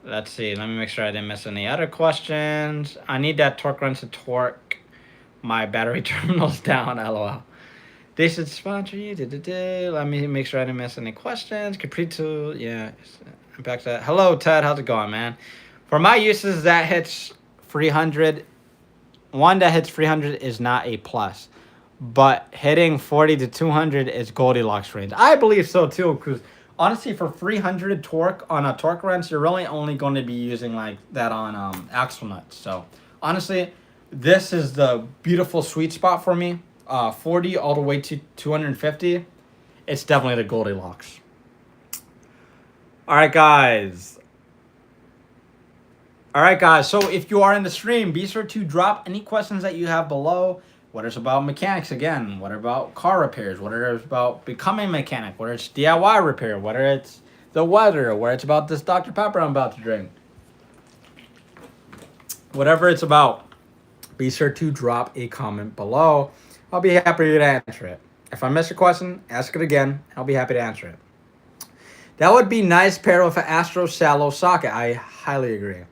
Let's see. Let me make sure I didn't miss any other questions. I need that torque wrench to torque my battery terminals down. LOL. They should sponsor you. Let me make sure I didn't miss any questions. Caprito. Yeah. Back to that. Hello, Ted. How's it going, man? For my uses, that hits 300. One that hits 300 is not a plus. But hitting 40 to 200 is Goldilocks range. I believe so, too, because honestly, for 300 torque on a torque wrench, you're really only going to be using like that on axle nuts. So honestly, this is the beautiful sweet spot for me. 40 all the way to 250. It's definitely the Goldilocks. All right, guys. So if you are in the stream, be sure to drop any questions that you have below. Whether it's about mechanics again, whether about car repairs, whether it's about becoming a mechanic, whether it's DIY repair, whether it's the weather, whether it's about this Dr. Pepper I'm about to drink. Whatever it's about, be sure to drop a comment below. I'll be happy to answer it. If I miss a question, ask it again. I'll be happy to answer it. That would be nice paired with an Astro Shallow socket. I highly agree.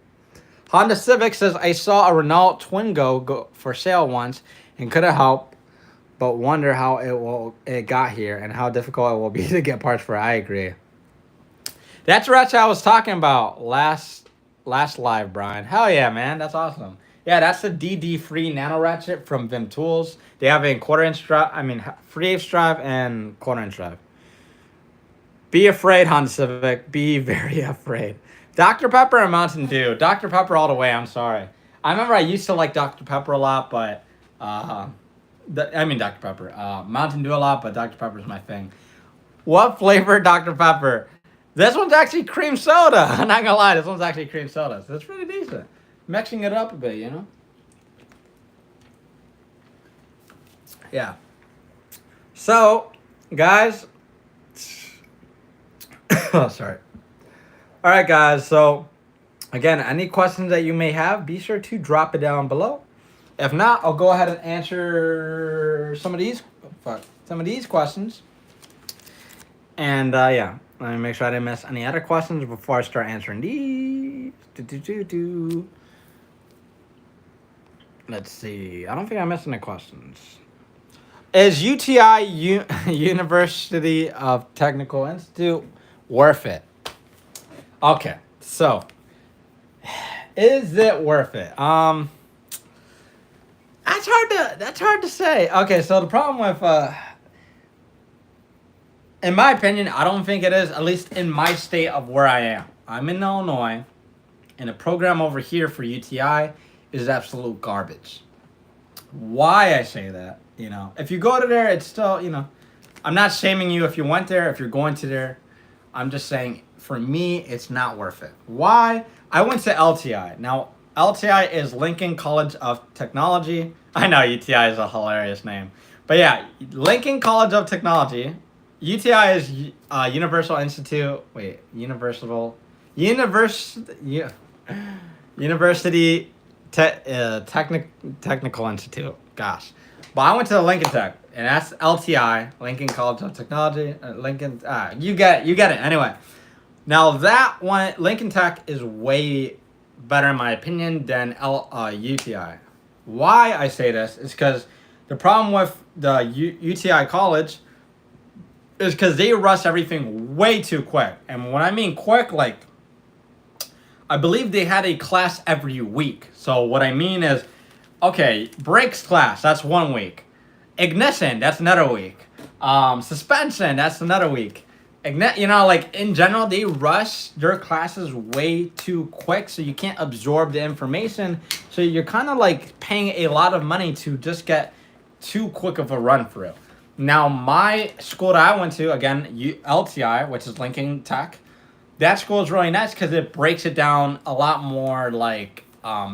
Honda Civic says, I saw a Renault Twingo go for sale once and couldn't help but wonder how it got here and how difficult it will be to get parts for. I agree. That's the ratchet I was talking about last live, Brian. Hell yeah, man. That's awesome. Yeah, that's the DD free nano ratchet from Vim Tools. They have a 1/4-inch drive, 3/8 drive and 1/4-inch drive. Be afraid, Honda Civic. Be very afraid. Dr. Pepper and Mountain Dew. Dr. Pepper all the way. I'm sorry. I remember I used to like Dr. Pepper a lot, but Dr. Pepper. Mountain Dew a lot, but Dr. Pepper is my thing. What flavor Dr. Pepper? This one's actually cream soda. I'm not gonna lie, this one's actually cream soda. So it's pretty decent. Mixing it up a bit, you know? Yeah. So, guys. Oh, sorry. All right, guys. So, again, any questions that you may have, be sure to drop it down below. If not, I'll go ahead and answer some of these questions. And yeah, let me make sure I didn't miss any other questions before I start answering these. Let's see. I don't think I missed any questions. Is UTI University of Technical Institute worth it? Okay, so is it worth it? That's hard to say. Okay, so the problem with in my opinion, I don't think it is, at least in my state of where I am. I'm in Illinois, and the program over here for UTI is absolute garbage. Why I say that, if you go to there, it's still, I'm not shaming you if you went there, if you're going to there. I'm just saying, for me, it's not worth it. Why? I went to LTI. Now, LTI is Lincoln College of Technology. I know UTI is a hilarious name. But yeah, Lincoln College of Technology. UTI is Universal Institute. Wait, Universal. University Technical Institute. Gosh. But I went to the Lincoln Tech, and that's LTI, Lincoln College of Technology. Lincoln, you get it. Anyway, now that one, Lincoln Tech is way better in my opinion than UTI. Why I say this is because the problem with the UTI college is because they rush everything way too quick. And when I mean quick, like, I believe they had a class every week. So what I mean is, okay, brakes class, that's 1 week. Ignition, that's another week. Suspension, that's another week. Like in general, they rush their classes way too quick, so you can't absorb the information. So you're kind of like paying a lot of money to just get too quick of a run through. Now, my school that I went to, again, LTI, which is Lincoln Tech, that school is really nice because it breaks it down a lot more like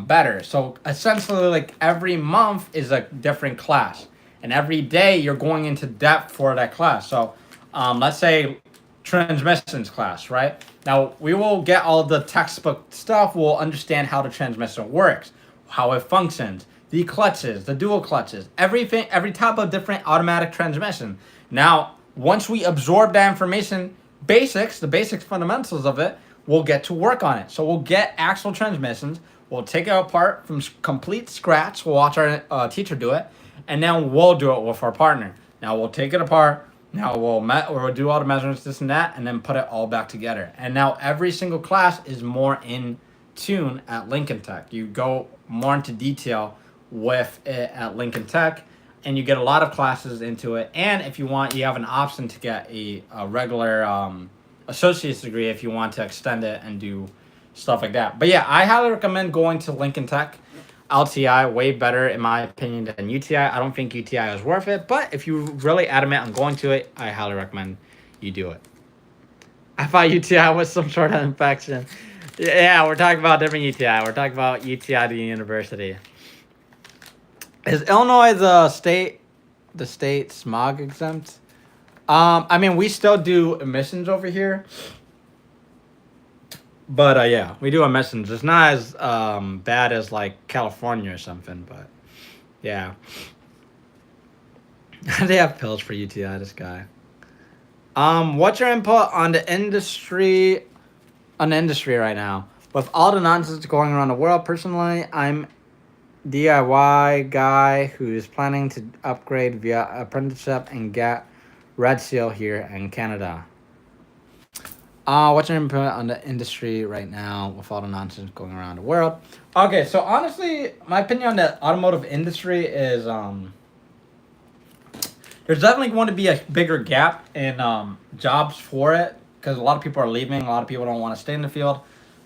better. So essentially, like every month is a different class, and every day you're going into depth for that class. So let's say transmissions class, right? Now we will get all the textbook stuff. We'll understand how the transmission works, how it functions, the clutches, the dual clutches, everything, every type of different automatic transmission. Now, once we absorb that information, the basic fundamentals of it, we'll get to work on it. So we'll get actual transmissions. We'll take it apart from complete scratch. We'll watch our teacher do it, and then we'll do it with our partner. Now we'll take it apart. Now we'll do all the measurements, this and that, and then put it all back together. And now every single class is more in tune at Lincoln Tech. You go more into detail with it at Lincoln Tech, and you get a lot of classes into it. And if you want, you have an option to get a regular associate's degree if you want to extend it and do stuff like that. But yeah, I highly recommend going to Lincoln Tech. LTI, way better in my opinion than UTI. I don't think UTI is worth it, but if you're really adamant on going to it, I highly recommend you do it. I thought UTI was some sort of infection. Yeah, we're talking about different UTI. We're talking about UTI, the university. Is Illinois the state smog exempt? I mean, we still do emissions over here. But yeah, we do emissions. It's not as bad as like California or something, but yeah. They have pills for UTI, this guy. What's your input on the industry right now? With all the nonsense going around the world, personally, I'm DIY guy who's planning to upgrade via apprenticeship and get Red Seal here in Canada. What's your input on the industry right now with all the nonsense going around the world? Okay, so honestly, my opinion on the automotive industry is there's definitely going to be a bigger gap in jobs for it because a lot of people are leaving. A lot of people don't want to stay in the field,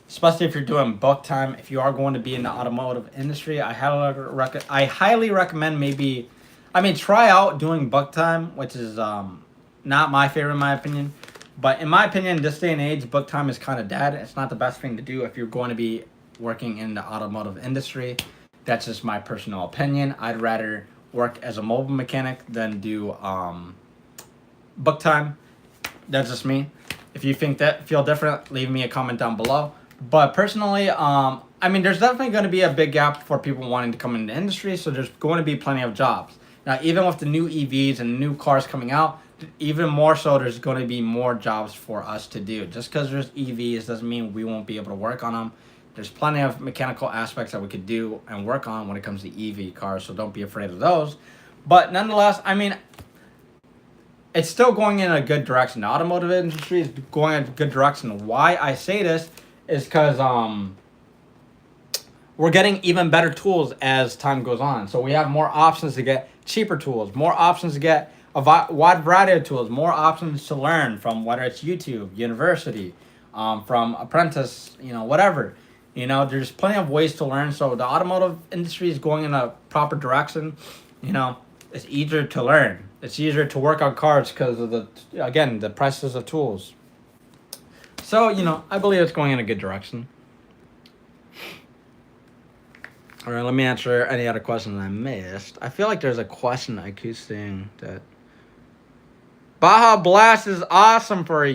especially if you're doing book time. If you are going to be in the automotive industry, I highly recommend try out doing book time, which is not my favorite in my opinion. But in my opinion, this day and age, book time is kind of dead. It's not the best thing to do if you're going to be working in the automotive industry. That's just my personal opinion. I'd rather work as a mobile mechanic than do book time. That's just me. If you feel different, leave me a comment down below. But personally, there's definitely going to be a big gap for people wanting to come into the industry. So there's going to be plenty of jobs. Now, even with the new EVs and new cars coming out, even more so, there's going to be more jobs for us to do. Just because there's EVs doesn't mean we won't be able to work on them. There's plenty of mechanical aspects that we could do and work on when it comes to EV cars, so don't be afraid of those. But nonetheless, it's still going in a good direction. The automotive industry is going in a good direction. Why I say this is because we're getting even better tools as time goes on. So we have more options to get cheaper tools, more options to get a wide variety of tools, more options to learn from, whether it's YouTube, university, from apprentice, whatever. There's plenty of ways to learn. So the automotive industry is going in a proper direction. It's easier to learn. It's easier to work on cars because of the prices of tools. So, I believe it's going in a good direction. All right, let me answer any other questions I missed. I feel like there's a question I keep seeing that. Baja Blast is awesome for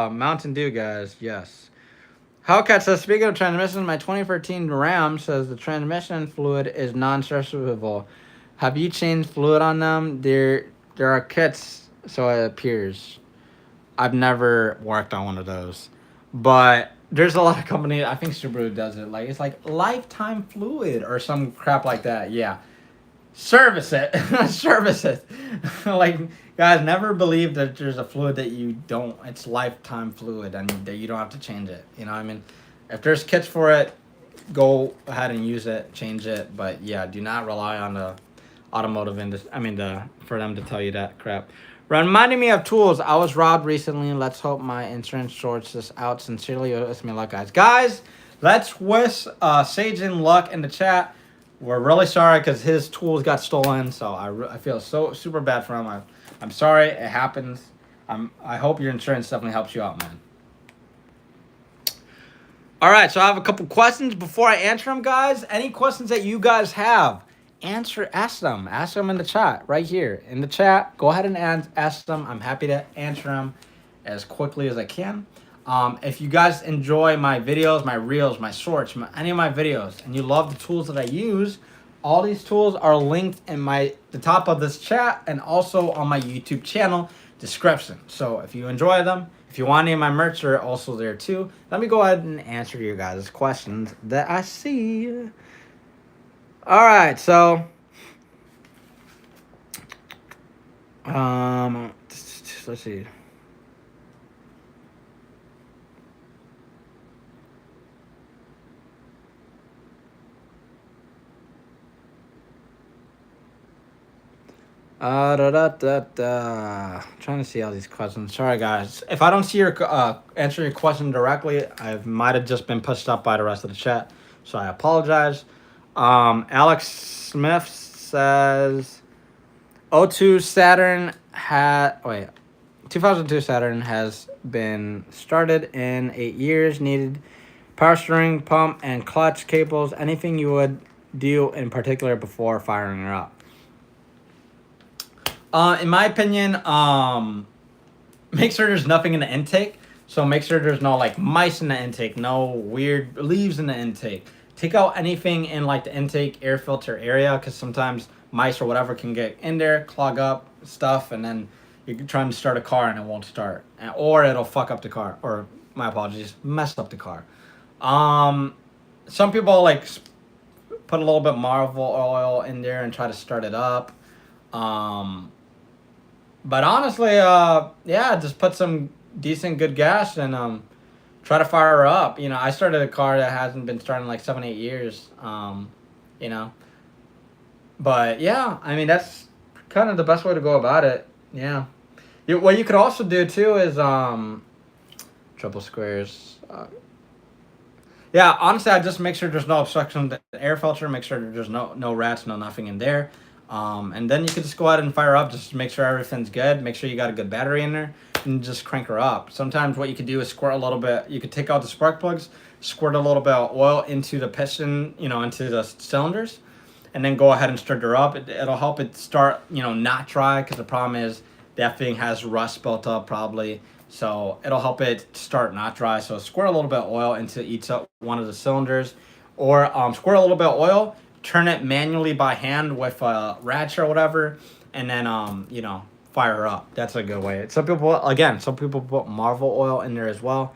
Mountain Dew, guys. Yes. Hellcat says, speaking of transmission, my 2013 Ram says the transmission fluid is non-serviceable. Have you changed fluid on them? There are kits, so it appears. I've never worked on one of those. But there's a lot of companies, I think Subaru does it. It's like lifetime fluid or some crap like that. Yeah. Service it. Service it. Guys, never believe that there's a fluid that it's lifetime fluid and that you don't have to change it. If there's kits for it, go ahead and use it, change it. But yeah, do not rely on the automotive industry. For them to tell you that crap. Reminding me of tools. I was robbed recently. Let's hope my insurance sorts this out. Sincerely, wish me luck, guys. Guys, let's wish Sage in luck in the chat. We're really sorry because his tools got stolen. So I feel so super bad for him. I'm sorry. It happens. I hope your insurance definitely helps you out, man. All right. So I have a couple questions before I answer them, guys. Any questions that you guys have? Ask them in the chat right here in the chat. Go ahead and ask them. I'm happy to answer them as quickly as I can. If you guys enjoy my videos, my reels, my shorts, any of my videos, and you love the tools that I use, all these tools are linked in the top of this chat and also on my YouTube channel description. So if you enjoy them, if you want any of my merch, they're also there too. Let me go ahead and answer your guys' questions that I see. All right, so let's see. Trying to see all these questions. Sorry, guys. If I don't see answer your question directly, I might have just been pushed up by the rest of the chat, so I apologize. Alex Smith says 2002 Saturn has been started in 8 years. Needed power steering, pump, and clutch cables. Anything you would do in particular before firing her up? In my opinion, make sure there's nothing in the intake. So make sure there's no mice in the intake, no weird leaves in the intake. Take out anything in the intake air filter area, because sometimes mice or whatever can get in there, clog up stuff, and then you're trying to start a car and it won't start, or it'll fuck up the car, or my apologies, mess up the car. Some people put a little bit Marvel oil in there and try to start it up. But honestly, just put some decent good gas and try to fire her up. I started a car that hasn't been starting 7-8 years. But yeah, that's kind of the best way to go about it. Yeah. What you could also do too is triple squares. Yeah, honestly, I just make sure there's no obstruction to the air filter. Make sure there's no rats, nothing in there. And then you can just go ahead and fire up. Just make sure everything's good. Make sure you got a good battery in there. And just crank her up. Sometimes what you could do is squirt a little bit. You could take out the spark plugs, squirt a little bit of oil into the piston, into the cylinders, and then go ahead and stir her up. It'll help it start, not dry, because the problem is that thing has rust built up probably. So it'll help it start not dry. So squirt a little bit of oil into each one of the cylinders, or squirt a little bit of oil, turn it manually by hand with a ratchet or whatever, and then fire her up. That's a good way. Some people put Marvel oil in there as well.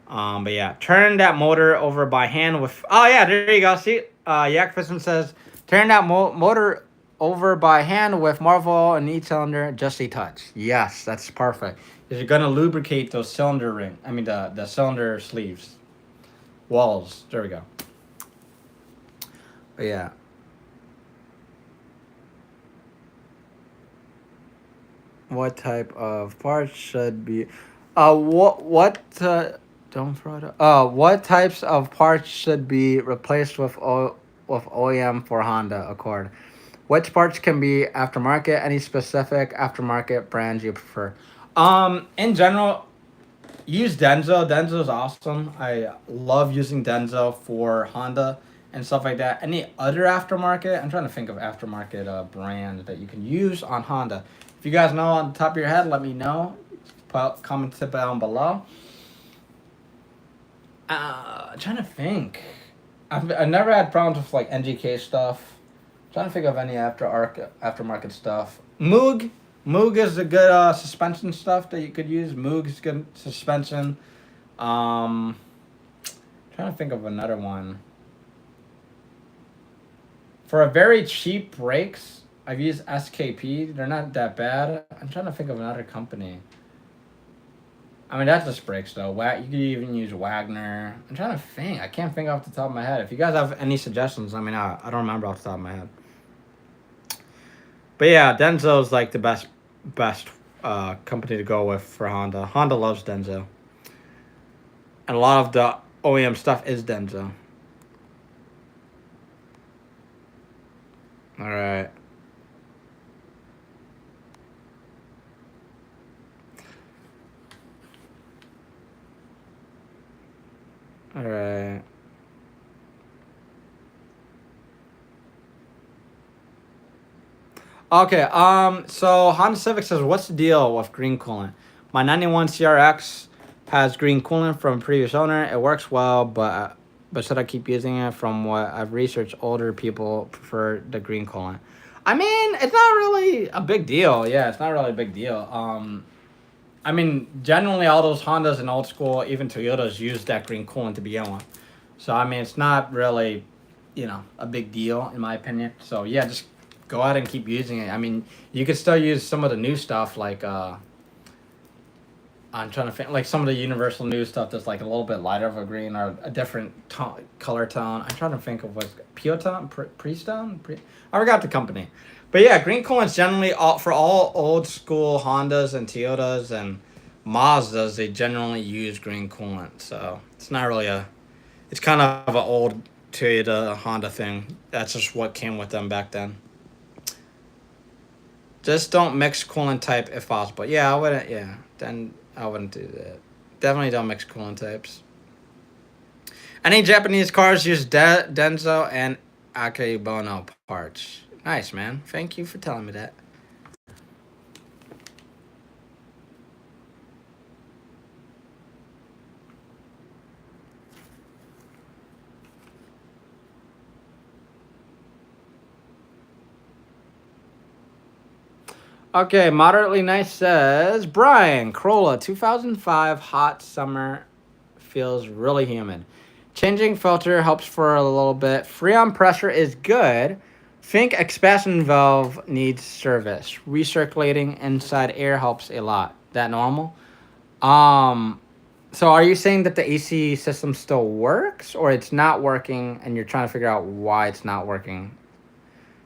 But yeah, turn that motor over by hand with. Oh yeah, there you go. See, Yak Piston says turn that motor over by hand with Marvel and each cylinder, just a touch. Yes, that's perfect. Because you're gonna lubricate those cylinder ring. I mean the cylinder sleeves, walls. There we go. But yeah. What type of parts should be? Don't throw it. What types of parts should be replaced with OEM for Honda Accord? Which parts can be aftermarket? Any specific aftermarket brands you prefer? In general, use Denso. Denso's awesome. I love using Denso for Honda and stuff like that. Any other aftermarket? I'm trying to think of aftermarket brands that you can use on Honda. If you guys know on the top of your head, let me know. Comment down below. Trying to think. I've never had problems with like NGK stuff. Trying to think of any aftermarket stuff. Moog is a good suspension stuff that you could use. Moog is good suspension. Trying to think of another one. For a very cheap brakes, I've used SKP. They're not that bad. I'm trying to think of another company. I mean, that's just brakes though. You could even use Wagner. I'm trying to think. I can't think off the top of my head. If you guys have any suggestions, let me know. I don't remember off the top of my head. But yeah, Denso's like the best company to go with for Honda. Honda loves Denso. And a lot of the OEM stuff is Denso. All right. All right. Okay, so Honda Civic says, what's the deal with green coolant? My 91 CRX has green coolant from previous owner. It works well, but should I keep using it? From what I've researched, older people prefer the green coolant. I mean, it's not really a big deal. Yeah, it's not really a big deal. I mean, generally all those Hondas and old school, even Toyotas, use that green coolant to begin with. So, I mean, it's not really, a big deal in my opinion. So, yeah, just go ahead and keep using it. I mean, you could still use some of the new stuff like, I'm trying to think, like some of the universal new stuff that's like a little bit lighter of a green or a different color tone. I'm trying to think of what's Piotone, Prestone? I forgot the company. But yeah, green coolant's generally for all old school Hondas and Toyotas and Mazdas, they generally use green coolant. So it's not really it's kind of an old Toyota Honda thing. That's just what came with them back then. Just don't mix coolant type if possible. Yeah, I wouldn't, then I wouldn't do that. Definitely don't mix coolant types. Any Japanese cars use Denso and Akebono parts. Nice, man. Thank you for telling me that. Okay, Moderately Nice says, Brian, Corolla 2005 hot summer feels really humid. Changing filter helps for a little bit. Freon pressure is good. Think expansion valve needs service. Recirculating inside air helps a lot. That normal? So are you saying that the AC system still works or it's not working and you're trying to figure out why it's not working?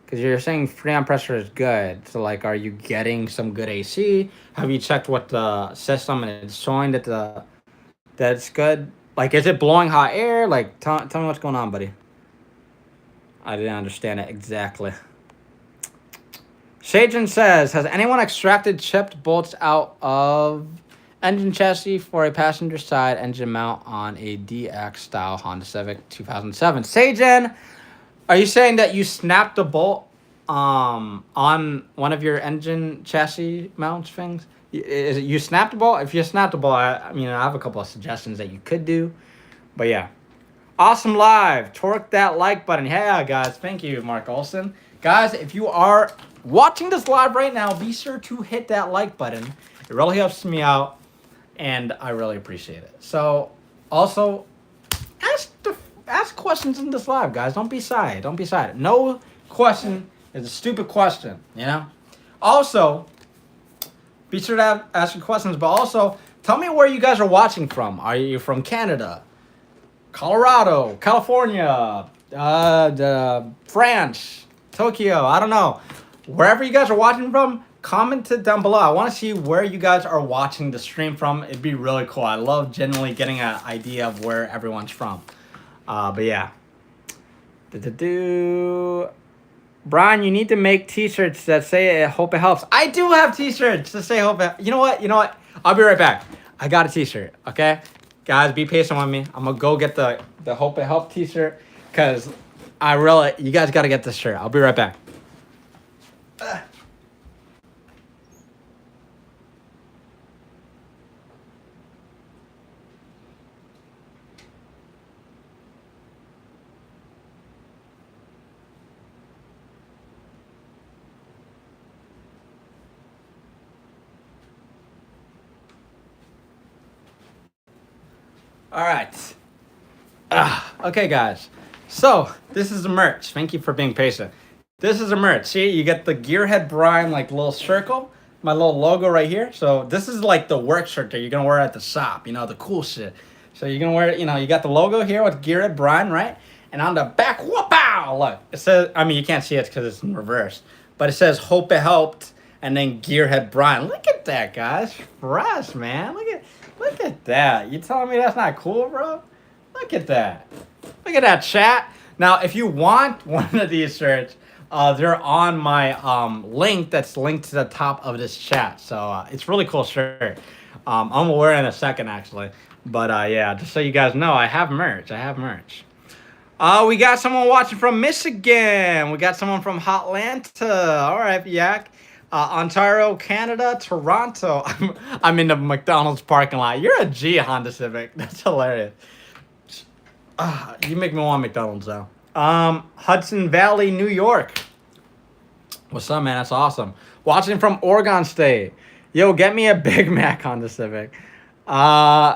Because you're saying freon pressure is good. So, like, are you getting some good AC? Have you checked what the system and it's showing that it's good? Like, is it blowing hot air? Like, tell me what's going on, buddy. I didn't understand it exactly. Shajan says, has anyone extracted chipped bolts out of engine chassis for a passenger side engine mount on a DX style Honda Civic 2007? Shajan, are you saying that you snapped the bolt on one of your engine chassis mounts things? Is it you snapped the bolt? If you snapped the bolt, I mean, I have a couple of suggestions that you could do. But yeah. Awesome live. Torque that like button. Yeah, guys. Thank you, Mark Olson. Guys, if you are watching this live right now, be sure to hit that like button. It really helps me out, and I really appreciate it. So, also, ask questions in this live, guys. Don't be shy. Don't be shy. No question It's a stupid question, you know? Also, be sure to ask your questions, but also tell me where you guys are watching from. Are you from Canada, Colorado, California, France, Tokyo? I don't know. Wherever you guys are watching from, comment it down below. I want to see where you guys are watching the stream from. It'd be really cool. I love genuinely getting an idea of where everyone's from. But yeah. Brian, you need to make t-shirts that say hope it helps. I do have t-shirts that say hope it helps. You know what? I'll be right back. I got a t-shirt, okay? Guys, be patient with me. I'm going to go get the hope it helps t-shirt because you guys got to get this shirt. I'll be right back. All right. Okay, guys. So this is the merch. Thank you for being patient. This is the merch. See, you get the Gearheadbryan like little circle, my little logo right here. So this is like the work shirt that you're gonna wear at the shop. You know, the cool shit. So you're gonna wear it. You know, you got the logo here with Gearheadbryan, right? And on the back, whoop-ow! Look, it says. I mean, you can't see it because it's in reverse, but it says "Hope it helped," and then Gearheadbryan. Look at that, guys. Fresh, man. Look at that. You telling me that's not cool, bro? Look at that. Look at that, chat. Now, if you want one of these shirts, they're on my link that's linked to the top of this chat. So it's really cool shirt. I'm going to wear it in a second, actually. But yeah, just so you guys know, I have merch. We got someone watching from Michigan. We got someone from Hotlanta. All right, Yak. Ontario, Canada, Toronto. I'm in the McDonald's parking lot. You're a G, Honda Civic. That's hilarious. You make me want McDonald's though. Hudson Valley, New York. What's up, man? That's awesome. Watching from Oregon State. Yo, get me a Big Mac, Honda Civic.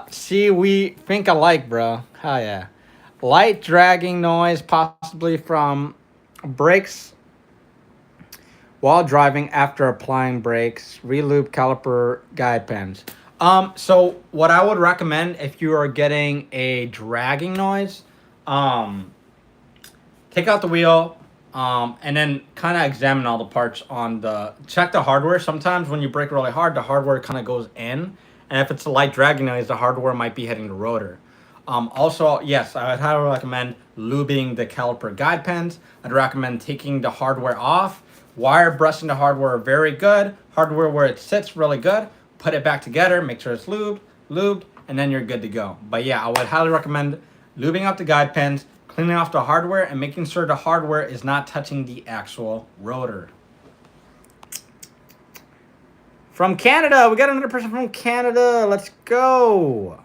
See, we think alike, bro. Hell yeah. Light dragging noise, possibly from brakes while driving after applying brakes, reloop caliper guide pens. So what I would recommend if you are getting a dragging noise, take out the wheel, and then kind of examine all the parts check the hardware. Sometimes when you brake really hard, the hardware kind of goes in, and if it's a light dragging noise, the hardware might be hitting the rotor. Also, yes, I would highly recommend lubing the caliper guide pens. I'd recommend taking the hardware off. Wire brushing the hardware very good. Hardware where it sits really good. Put it back together. Make sure it's lubed, and then you're good to go. But yeah, I would highly recommend lubing up the guide pens, cleaning off the hardware, and making sure the hardware is not touching the actual rotor. From Canada, we got another person from Canada. Let's go.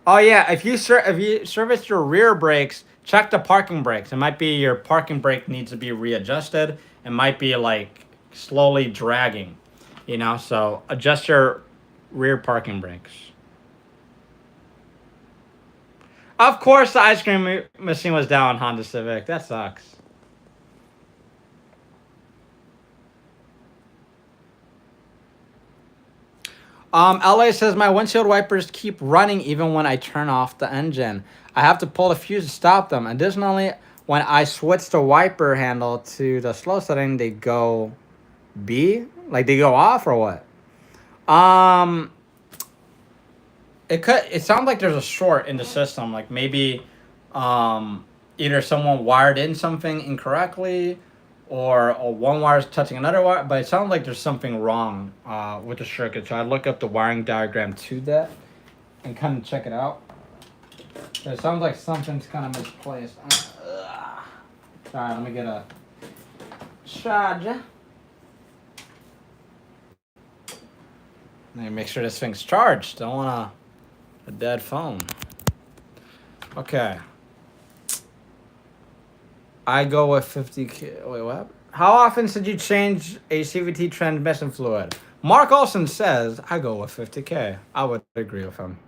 Oh yeah, if you service your rear brakes, check the parking brakes. It might be your parking brake needs to be readjusted. It might be like slowly dragging, you know, so adjust your rear parking brakes. Of course, the ice cream machine was down on Honda Civic. That sucks. LA says my windshield wipers keep running even when I turn off the engine. I have to pull the fuse to stop them. Additionally, when I switch the wiper handle to the slow setting, they go B? Like they go off or what? It sounds like there's a short in the system. Like maybe either someone wired in something incorrectly or one wire is touching another wire, but it sounds like there's something wrong with the circuit. So I look up the wiring diagram to that and kind of check it out. So it sounds like something's kind of misplaced. Sorry, let me get a charger. Let me make sure this thing's charged. Don't want a dead phone. Okay. I go with 50K. Wait, what? How often should you change a CVT transmission fluid? Mark Olson says I go with 50K. I would agree with him.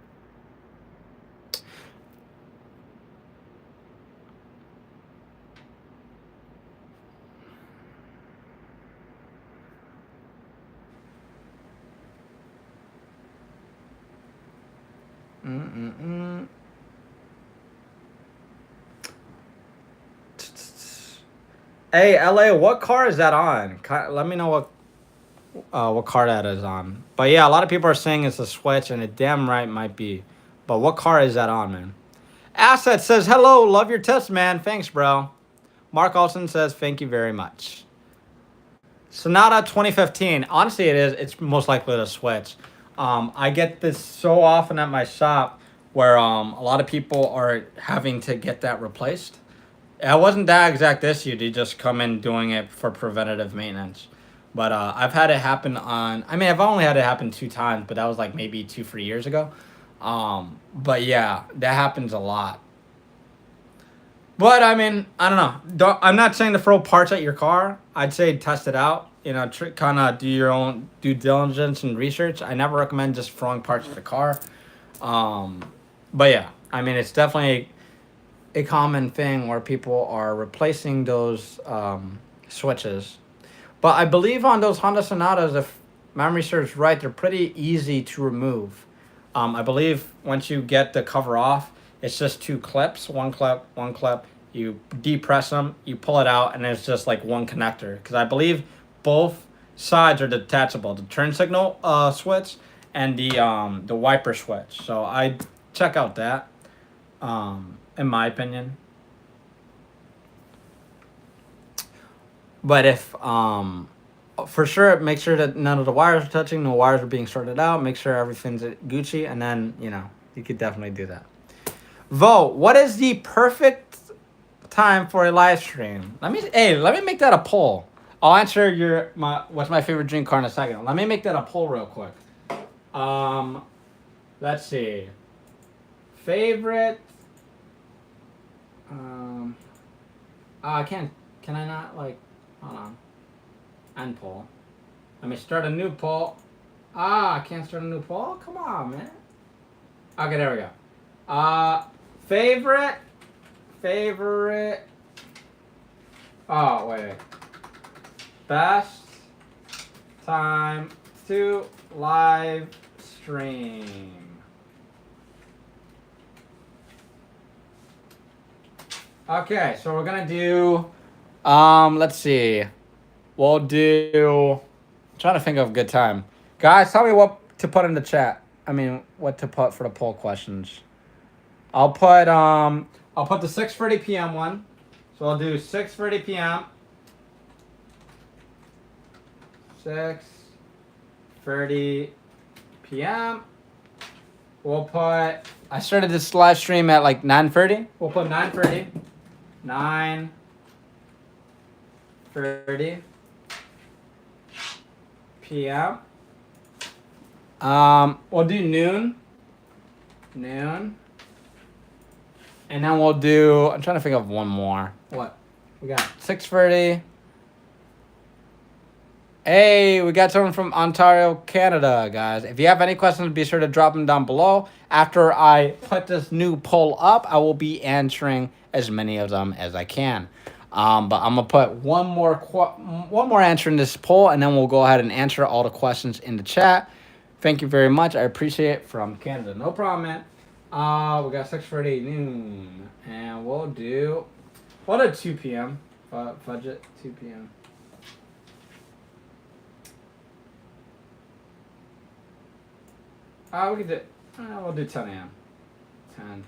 Hey, LA, what car is that on? Let me know what car that is on. But yeah, a lot of people are saying it's a Switch, and it damn right might be. But what car is that on, man? Asset says, hello, love your tips, man. Thanks, bro. Mark Olson says, thank you very much. Sonata 2015. Honestly, it is. It's most likely the Switch. I get this so often at my shop where a lot of people are having to get that replaced. It wasn't that exact issue. They just come in doing it for preventative maintenance. But I've had it happen on. I mean, I've only had it happen 2 times, but that was like maybe 2, 3 years ago. But yeah, that happens a lot. But I mean, I don't know. I'm not saying to throw parts at your car. I'd say test it out. You know, kind of do your own due diligence and research. I never recommend just throwing parts at the car. But yeah, I mean, it's definitely a common thing where people are replacing those switches. But I believe on those Honda Sonatas, if memory serves right, they're pretty easy to remove. I believe once you get the cover off, it's just 2 clips, one clip, one clip. You depress them, you pull it out, and it's just like one connector. Because I believe both sides are detachable, the turn signal switch and the wiper switch. So I check out that, in my opinion. But if for sure, make sure that none of the wires are touching, no wires are being sorted out. Make sure everything's Gucci, and then you could definitely do that. Vote. What is the perfect time for a live stream? Let me make that a poll. I'll answer what's my favorite dream car in a second. Let me make that a poll real quick. Let's see. Favorite. I can't. Can I not hold on. End poll. Let me start a new poll. I can't start a new poll. Come on, man. Okay, there we go. Favorite. Oh, wait. Best time to live stream. Okay, so we're gonna do. Let's see. We'll do. I'm trying to think of a good time. Guys, tell me what to put in the chat. I mean, what to put for the poll questions. I'll put the 6:30 p.m. one. So I'll do 6:30 p.m. 6:30 p.m. We'll put. I started this live stream at like 9:30. We'll put 9:30. 9:30 p.m. We'll do noon. And then we'll do. I'm trying to think of one more. What? We got 6:30. Hey, we got someone from Ontario, Canada, guys. If you have any questions, be sure to drop them down below. After I put this new poll up, I will be answering as many of them as I can. But I'm gonna put one more answer in this poll, and then we'll go ahead and answer all the questions in the chat. Thank you very much. I appreciate it, from Canada. No problem, man. We got 6:30 noon, and we'll do 2 p.m. Budget 2 p.m. We could do. We'll do 10 a.m. 10 a.m.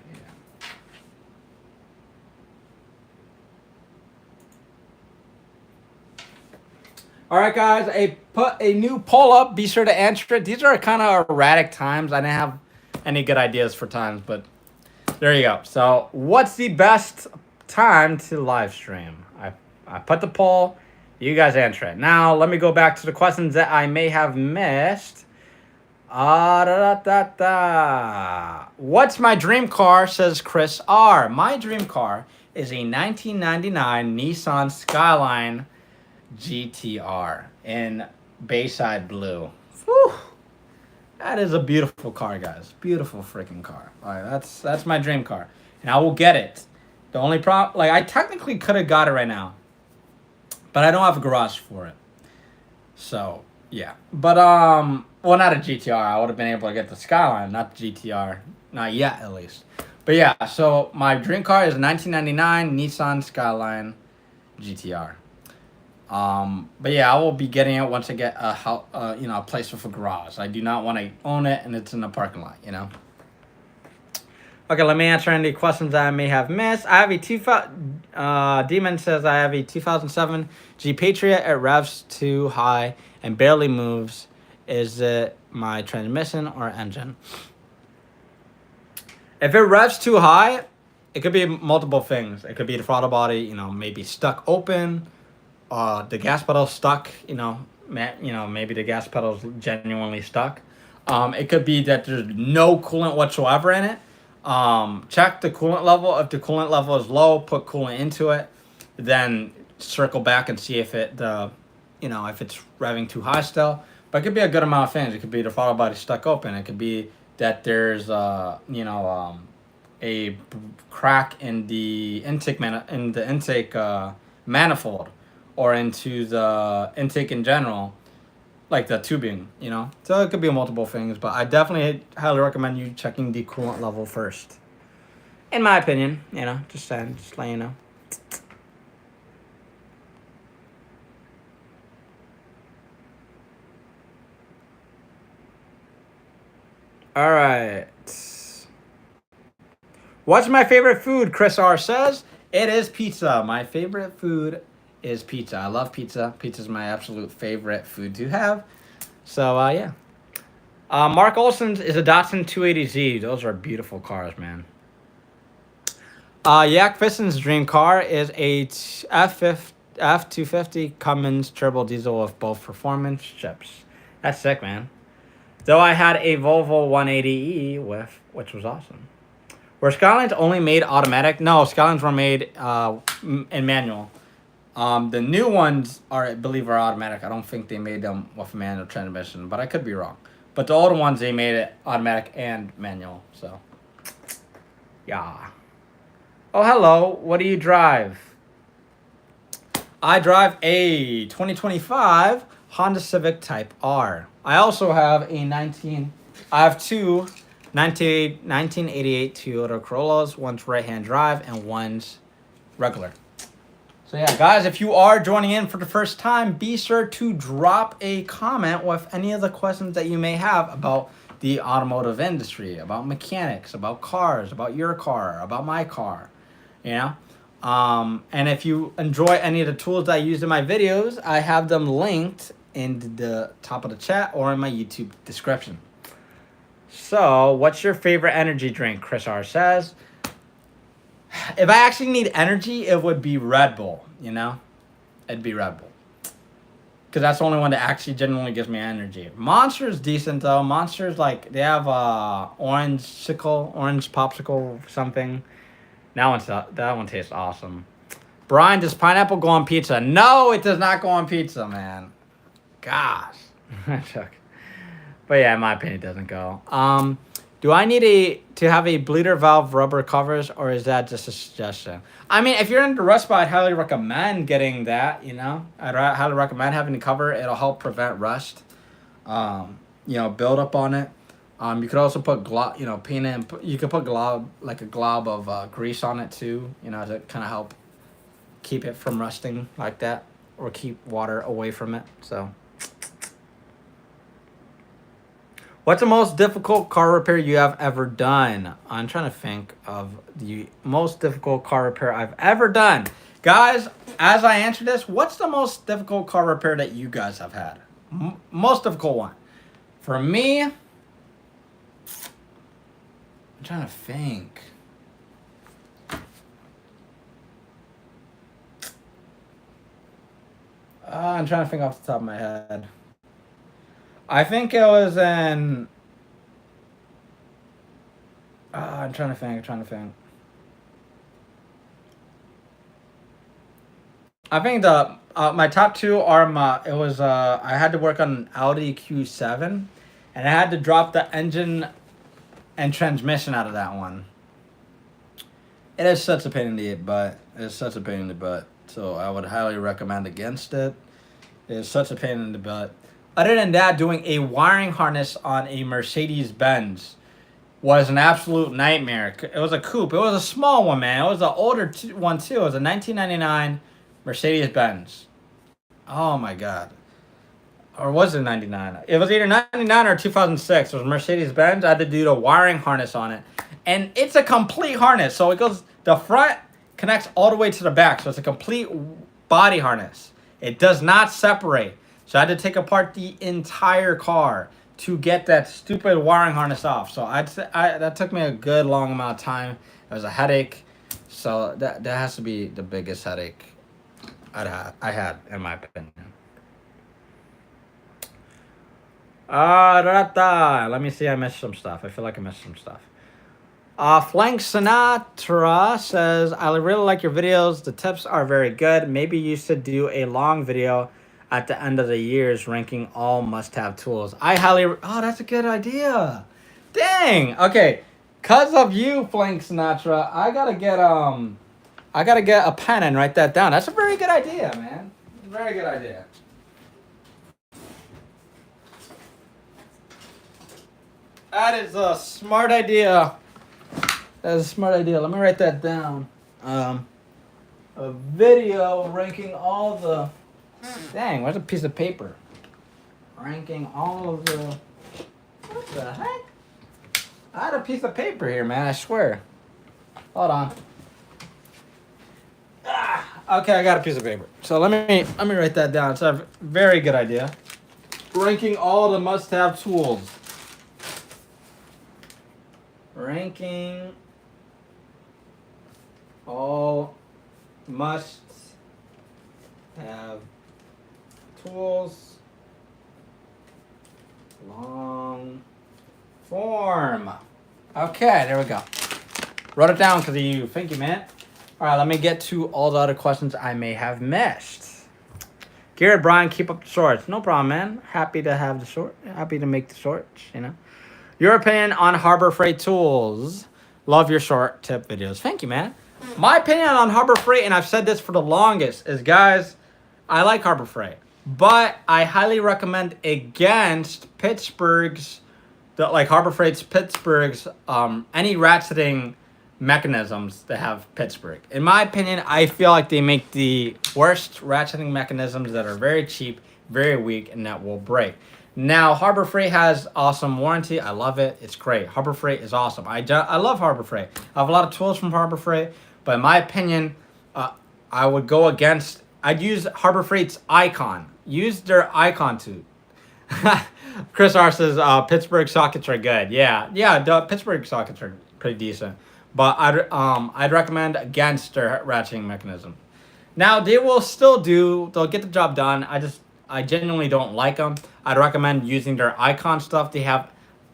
All right, guys. I put a new poll up. Be sure to answer it. These are kind of erratic times. I didn't have any good ideas for times, but there you go. So, what's the best time to live stream? I put the poll. You guys answer it. Now, let me go back to the questions that I may have missed. What's my dream car, says Chris R. My dream car is a 1999 Nissan Skyline GTR in Bayside Blue. Whew. That is a beautiful car, guys. Beautiful freaking car. All right, that's my dream car, and I will get it. The only problem, I technically could have got it right now, but I don't have a garage for it. So yeah, but well, not a GTR. I would have been able to get the Skyline, not the GTR. not yet at least. But yeah, so my dream car is a 1999 Nissan Skyline GTR. But yeah, I will be getting it once I get a house, a place with a garage. I do not want to own it and it's in the parking lot, you know. Okay, let me answer any questions that I may have missed. I have a Demon says I have a 2007 G Patriot. It revs too high and barely moves. Is it my transmission or engine? If it revs too high, it could be multiple things. It could be the throttle body, maybe stuck open, the gas pedal stuck, maybe the gas pedal's genuinely stuck. It could be that there's no coolant whatsoever in it. Check the coolant level. If the coolant level is low, put coolant into it. Then circle back and see if if it's revving too high still. But it could be a good amount of things. It could be the throttle body stuck open. It could be that there's a crack in the intake manifold, or into the intake in general, like the tubing, So it could be multiple things, but I definitely highly recommend you checking the coolant level first. In my opinion, just saying, just letting you know. All right. What's my favorite food? Chris R says it is pizza. My favorite food is pizza. I love pizza. Pizza is my absolute favorite food to have. So yeah. Mark Olson's is a Datsun 280Z. Those are beautiful cars, man. Yak Fiston's dream car is a F250 Cummins turbo diesel with both performance chips. That's sick, man. Though I had a Volvo 180E which was awesome. Were Skylines only made automatic? No, Skylines were made in manual. The new ones I believe are automatic. I don't think they made them with a manual transmission, but I could be wrong. But the older ones, they made it automatic and manual. So, yeah. Oh, hello. What do you drive? I drive a 2025 Honda Civic Type R. I also have two 1988 Toyota Corollas. One's right-hand drive and one's regular. So yeah, guys, if you are joining in for the first time, be sure to drop a comment with any of the questions that you may have about the automotive industry, about mechanics, about cars, about your car, about my car, And if you enjoy any of the tools that I use in my videos, I have them linked in the top of the chat or in my YouTube description. So, what's your favorite energy drink? Chris R says. If I actually need energy, it would be Red Bull, It'd be Red Bull. Because that's the only one that actually genuinely gives me energy. Monster's decent, though. Monster's they have orange popsicle, something. That one tastes awesome. Brian, does pineapple go on pizza? No, it does not go on pizza, man. Gosh. But yeah, in my opinion, it doesn't go. Do I need to have a bleeder valve rubber covers, or is that just a suggestion? I mean, if you're into rust spot, I'd highly recommend getting that, I'd highly recommend having the cover. It'll help prevent rust, build up on it. You could also put paint in. You could put a glob of grease on it too, to kind of help keep it from rusting like that, or keep water away from it. So, what's the most difficult car repair you have ever done? I'm trying to think of the most difficult car repair I've ever done. Guys, as I answer this, what's the most difficult car repair that you guys have had? Most difficult one. For me, I'm trying to think. I'm trying to think off the top of my head. I think it was in... I'm trying to think. I think my top two are I had to work on an Audi Q7, and I had to drop the engine and transmission out of that one. It is such a pain in the butt. So I would highly recommend against it. It is such a pain in the butt. Other than that, doing a wiring harness on a Mercedes-Benz was an absolute nightmare. It was a coupe. It was a small one, man. It was an older one too. It was a 1999 Mercedes Benz. Oh my god. Or was it 99? It was either 99 or 2006. It was Mercedes Benz. I had to do the wiring harness on it. And it's a complete harness. So it goes, the front connects all the way to the back. So it's a complete body harness. It does not separate. So I had to take apart the entire car to get that stupid wiring harness off. So that took me a good long amount of time. It was a headache. So that has to be the biggest headache I had, in my opinion. Let me see. I missed some stuff. I feel like I missed some stuff. Flank Sinatra says, I really like your videos. The tips are very good. Maybe you should do a long video at the end of the years ranking all must-have tools. Oh, that's a good idea. Dang. Okay. Cause of you, Flank Sinatra, I gotta get a pen and write that down. That's a very good idea, man. Very good idea. That is a smart idea. That is a smart idea. Let me write that down. A video ranking all the... Dang, where's a piece of paper? Ranking all of the... What the heck? I had a piece of paper here, man. I swear. Hold on. Okay, I got a piece of paper. So let me write that down. It's a very good idea. Ranking all the must-have tools. Ranking all must-have tools. Long form. Okay, there we go. Wrote it down because of you. Thank you, man. All right, let me get to all the other questions I may have missed. Gearheadbryan, keep up the shorts. No problem, man. Happy to have the short. Happy to make the shorts, you know. Your opinion on Harbor Freight tools. Love your short tip videos. Thank you, man. My opinion on Harbor Freight, and I've said this for the longest, is, guys, I like Harbor Freight, but I highly recommend against Pittsburgh's, like Harbor Freight's Pittsburgh's, any ratcheting mechanisms that have Pittsburgh. In my opinion, I feel like they make the worst ratcheting mechanisms that are very cheap, very weak, and that will break. Now, Harbor Freight has awesome warranty. I love it. It's great. Harbor Freight is awesome. I love Harbor Freight. I have a lot of tools from Harbor Freight, but in my opinion, I would go against... I'd use Harbor Freight's Icon. Use their Icon too. Chris R says Pittsburgh sockets are good. Yeah, the Pittsburgh sockets are pretty decent. But I'd recommend against their ratcheting mechanism. Now they'll get the job done. I genuinely don't like them. I'd recommend using their Icon stuff. They have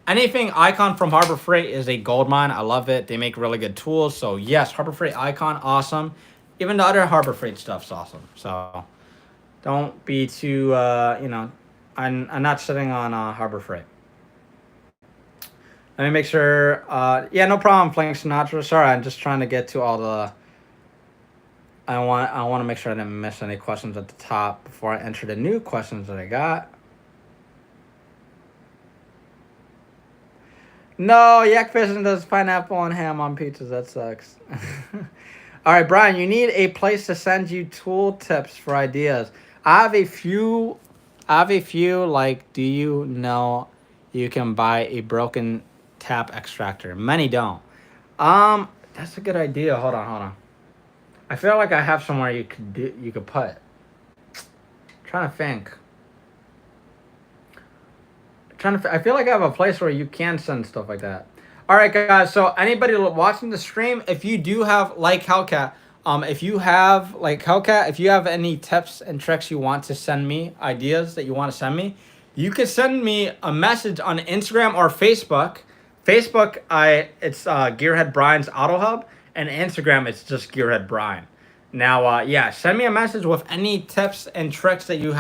anything Icon from Harbor Freight is a gold mine. I love it. They make really good tools. So yes, Harbor Freight Icon, awesome. Even the other Harbor Freight stuff's awesome. So don't be too, I'm not sitting on Harbor Freight. Let me make sure. Yeah, no problem, Flank Sinatra. Sorry, I'm just trying to get to all the... I want to make sure I didn't miss any questions at the top before I enter the new questions that I got. No, Yak Fishing does pineapple and ham on pizzas. That sucks. All right, Brian, you need a place to send you tool tips for ideas. I have a few. Like, do you know you can buy a broken tap extractor? Many don't. That's a good idea. Hold on. I feel like I have somewhere you could put it. Trying to think. I feel like I have a place where you can send stuff like that. All right, guys. So anybody watching the stream, if you do have like Hellcat, if you have any tips and tricks you want to send me, ideas that you want to send me, you could send me a message on Instagram or Facebook. Facebook, it's Gearheadbryan's Auto Hub, and Instagram, it's just Gearheadbryan. Now, yeah, send me a message with any tips and tricks that you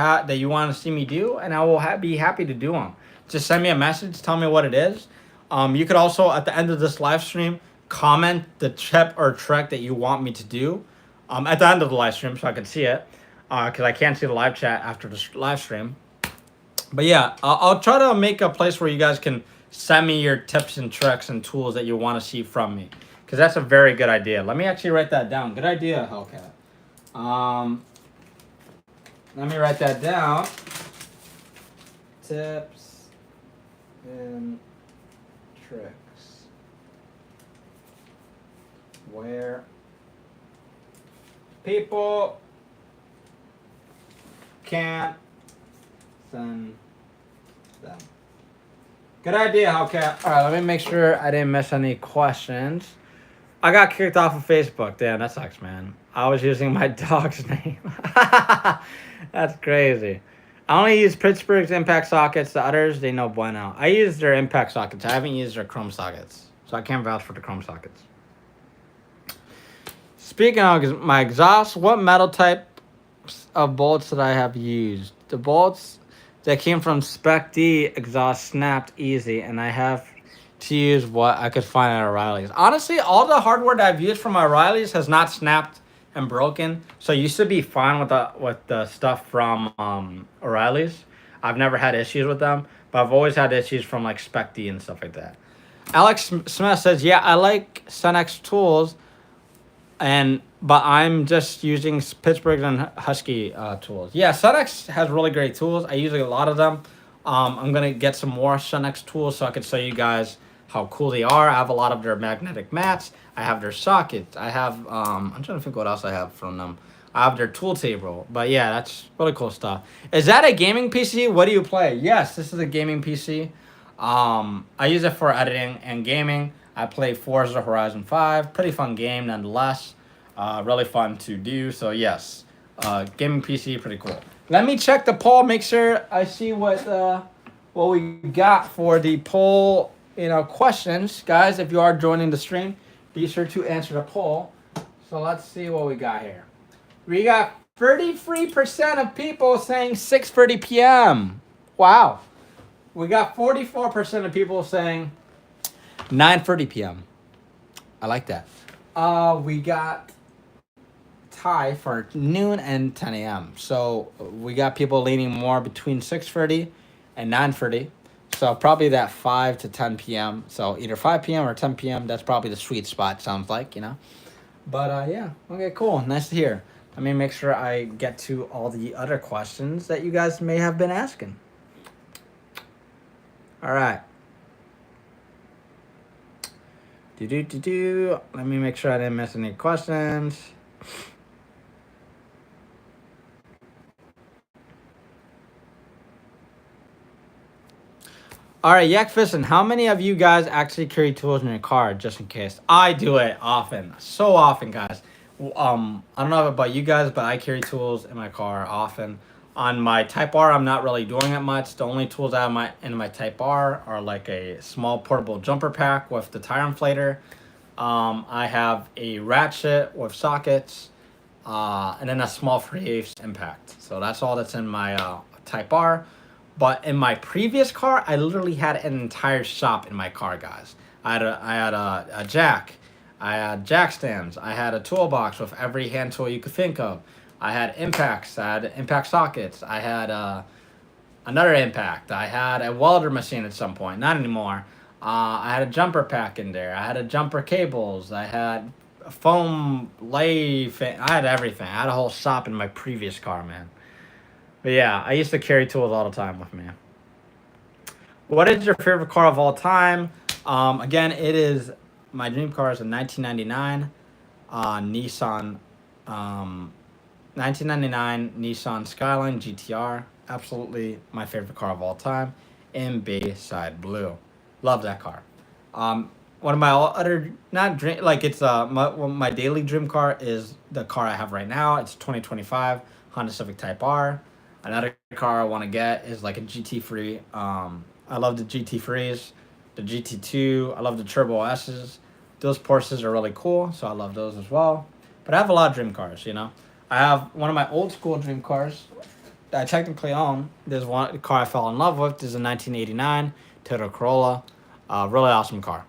want to see me do, and I will be happy to do them. Just send me a message, tell me what it is. You could also, at the end of this live stream, comment the tip or trick that you want me to do at the end of the live stream so I can see it, because I can't see the live chat after the live stream. But yeah, I'll try to make a place where you guys can send me your tips and tricks and tools that you want to see from me, because that's a very good idea. Let me actually write that down. Good idea, Hellcat. Let me write that down. Tips and tricks. Where people can't send them. Good idea, Hellcat. All right, let me make sure I didn't miss any questions. I got kicked off of Facebook. Damn, that sucks, man. I was using my dog's name. That's crazy. I only use Pittsburgh's impact sockets. The others, they know bueno. I use their impact sockets. I haven't used their chrome sockets. So I can't vouch for the chrome sockets. Speaking of my exhaust, what metal type of bolts that I have used? The bolts that came from Spec D exhaust snapped easy, and I have to use what I could find at O'Reilly's. Honestly, all the hardware that I've used from O'Reilly's has not snapped and broken, so you should be fine with the stuff from O'Reilly's. I've never had issues with them, but I've always had issues from like Spec D and stuff like that. Alex Smith says, "Yeah, I like Cenex tools, but I'm just using Pittsburgh and Husky tools." Yeah, Cenex has really great tools. I use a lot of them. I'm gonna get some more Cenex tools so I can show you guys how cool they are. I have a lot of their magnetic mats. I have their sockets. I have, I'm trying to think what else I have from them. I have their tool table. But yeah, that's really cool stuff. Is that a gaming PC? What do you play? Yes, this is a gaming PC. I use it for editing and gaming. I play Forza Horizon 5. Pretty fun game nonetheless. Really fun to do. So yes, gaming PC, pretty cool. Let me check the poll. Make sure I see what we got for the poll. Questions, guys. If you are joining the stream, be sure to answer the poll. So let's see what we got here. We got 33% of people saying 6:30 p.m. Wow. We got 44% of people saying 9:30 p.m. I like that. We got tie for noon and 10 a.m. So we got people leaning more between 6:30 and 9:30. So probably that 5 to 10 p.m. So either 5 p.m. or 10 p.m. That's probably the sweet spot, sounds like, But yeah, okay, cool. Nice to hear. Let me make sure I get to all the other questions that you guys may have been asking. All right. Let me make sure I didn't miss any questions. All right, Yak Fissin, how many of you guys actually carry tools in your car just in case? I do it often, so often, guys. I don't know about you guys, but I carry tools in my car often. On my Type R, I'm not really doing it much. The only tools I have in my Type R are like a small portable jumper pack with the tire inflator. I have a ratchet with sockets, and then a small 3/8 impact. So that's all that's in my Type R. But in my previous car, I literally had an entire shop in my car, guys. I had a jack. I had jack stands. I had a toolbox with every hand tool you could think of. I had impacts. I had impact sockets. I had another impact. I had a welder machine at some point. Not anymore. I had a jumper pack in there. I had a jumper cables. I had a foam lathe. I had everything. I had a whole shop in my previous car, man. But yeah, I used to carry tools all the time with me. What is your favorite car of all time? Again, it is, my dream car is a 1999 Nissan 1999 Nissan Skyline GTR. Absolutely my favorite car of all time in Bayside Blue. Love that car. One of my other, not dream, like it's my daily dream car is the car I have right now. It's 2025 Honda Civic Type R. Another car I want to get is like a GT3. I love the GT3s, the GT2. I love the Turbo S's. Those Porsches are really cool, so I love those as well. But I have a lot of dream cars, I have one of my old school dream cars that I technically own. There's one car I fell in love with. This is a 1989 Toyota Corolla. Really awesome car.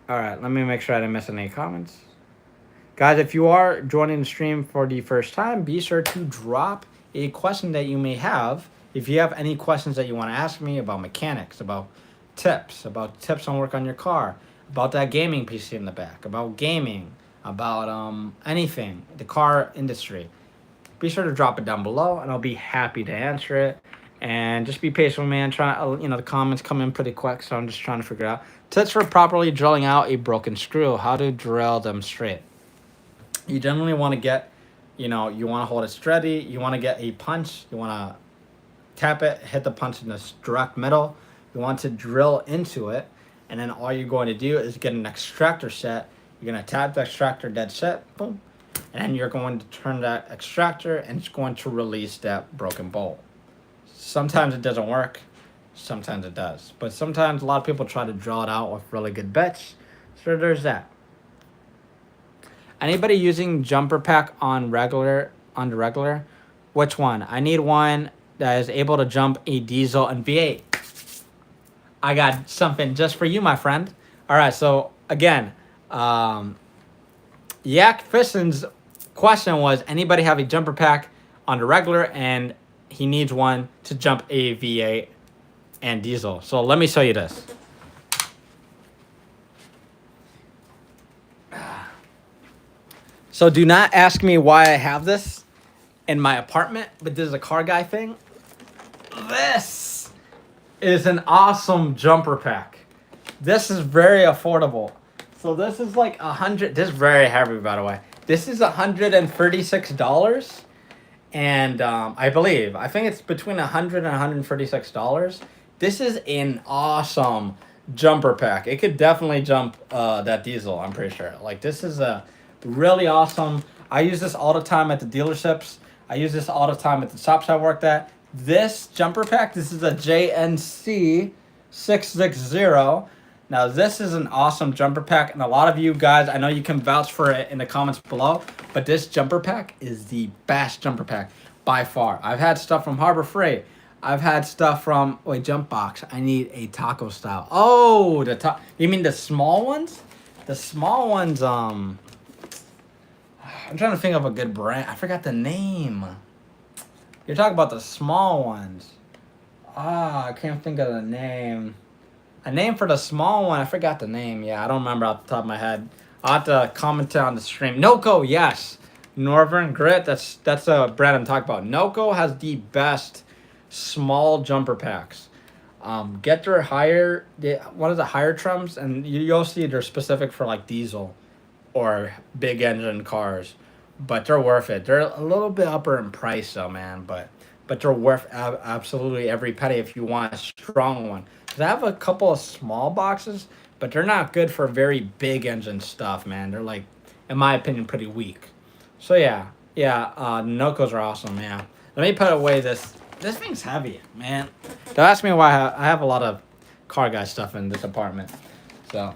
All right, let me make sure I didn't miss any comments. Guys, if you are joining the stream for the first time, be sure to drop a question that you may have If you have any questions that you want to ask me about mechanics, about tips on work on your car, about that gaming PC in the back, about gaming, about anything, the car industry, be sure to drop it down below, and I'll be happy to answer it. And just be patient with me. And the comments come in pretty quick, so I'm just trying to figure out tips for properly drilling out a broken screw. How to drill them straight. You generally want to get, you want to hold it steady. You want to get a punch. You want to tap it, hit the punch in the direct middle. You want to drill into it, and then all you're going to do is get an extractor set. You're going to tap the extractor dead set, boom, and then you're going to turn that extractor, and it's going to release that broken bolt. Sometimes it doesn't work, sometimes it does. But sometimes a lot of people try to draw it out with really good bits. So there's that. Anybody using jumper pack on the regular? Which one? I need one that is able to jump a diesel and V8. I got something just for you, my friend. All right, so again, Yak Fiston's question was, anybody have a jumper pack on the regular, and he needs one to jump a V8 and diesel. So let me show you this. So do not ask me why I have this in my apartment, but this is a car guy thing. This is an awesome jumper pack. This is very affordable. So this is like this is very heavy, by the way. This is $136. And I think it's between $100 and $136. This is an awesome jumper pack. It could definitely jump that diesel, I'm pretty sure. Like, this is a really awesome. I use this all the time at the dealerships. I use this all the time at the shops I worked at. This jumper pack, this is a JNC 660. Now, this is an awesome jumper pack, and a lot of you guys, I know you can vouch for it in the comments below, but this jumper pack is the best jumper pack by far. I've had stuff from Harbor Freight. I've had stuff from, Jump Box. I need a taco style. Oh, you mean the small ones? The small ones, I'm trying to think of a good brand. I forgot the name. You're talking about the small ones. I can't think of the name. A name for the small one. I forgot the name. Yeah, I don't remember off the top of my head. I'll have to comment on the stream. Noco, yes. Northern Grit. That's a brand I'm talking about. Noco has the best small jumper packs. Get their higher trims, and you'll see they're specific for like diesel or big engine cars. But they're worth it. They're a little bit upper in price though, man. But they're worth absolutely every penny if you want a strong one. I have a couple of small boxes, but they're not good for very big engine stuff, man. They're, like, in my opinion, pretty weak. So yeah, Nocos are awesome, yeah. Let me put away this. This thing's heavy, man. Don't ask me why I have a lot of car guy stuff in this apartment. So,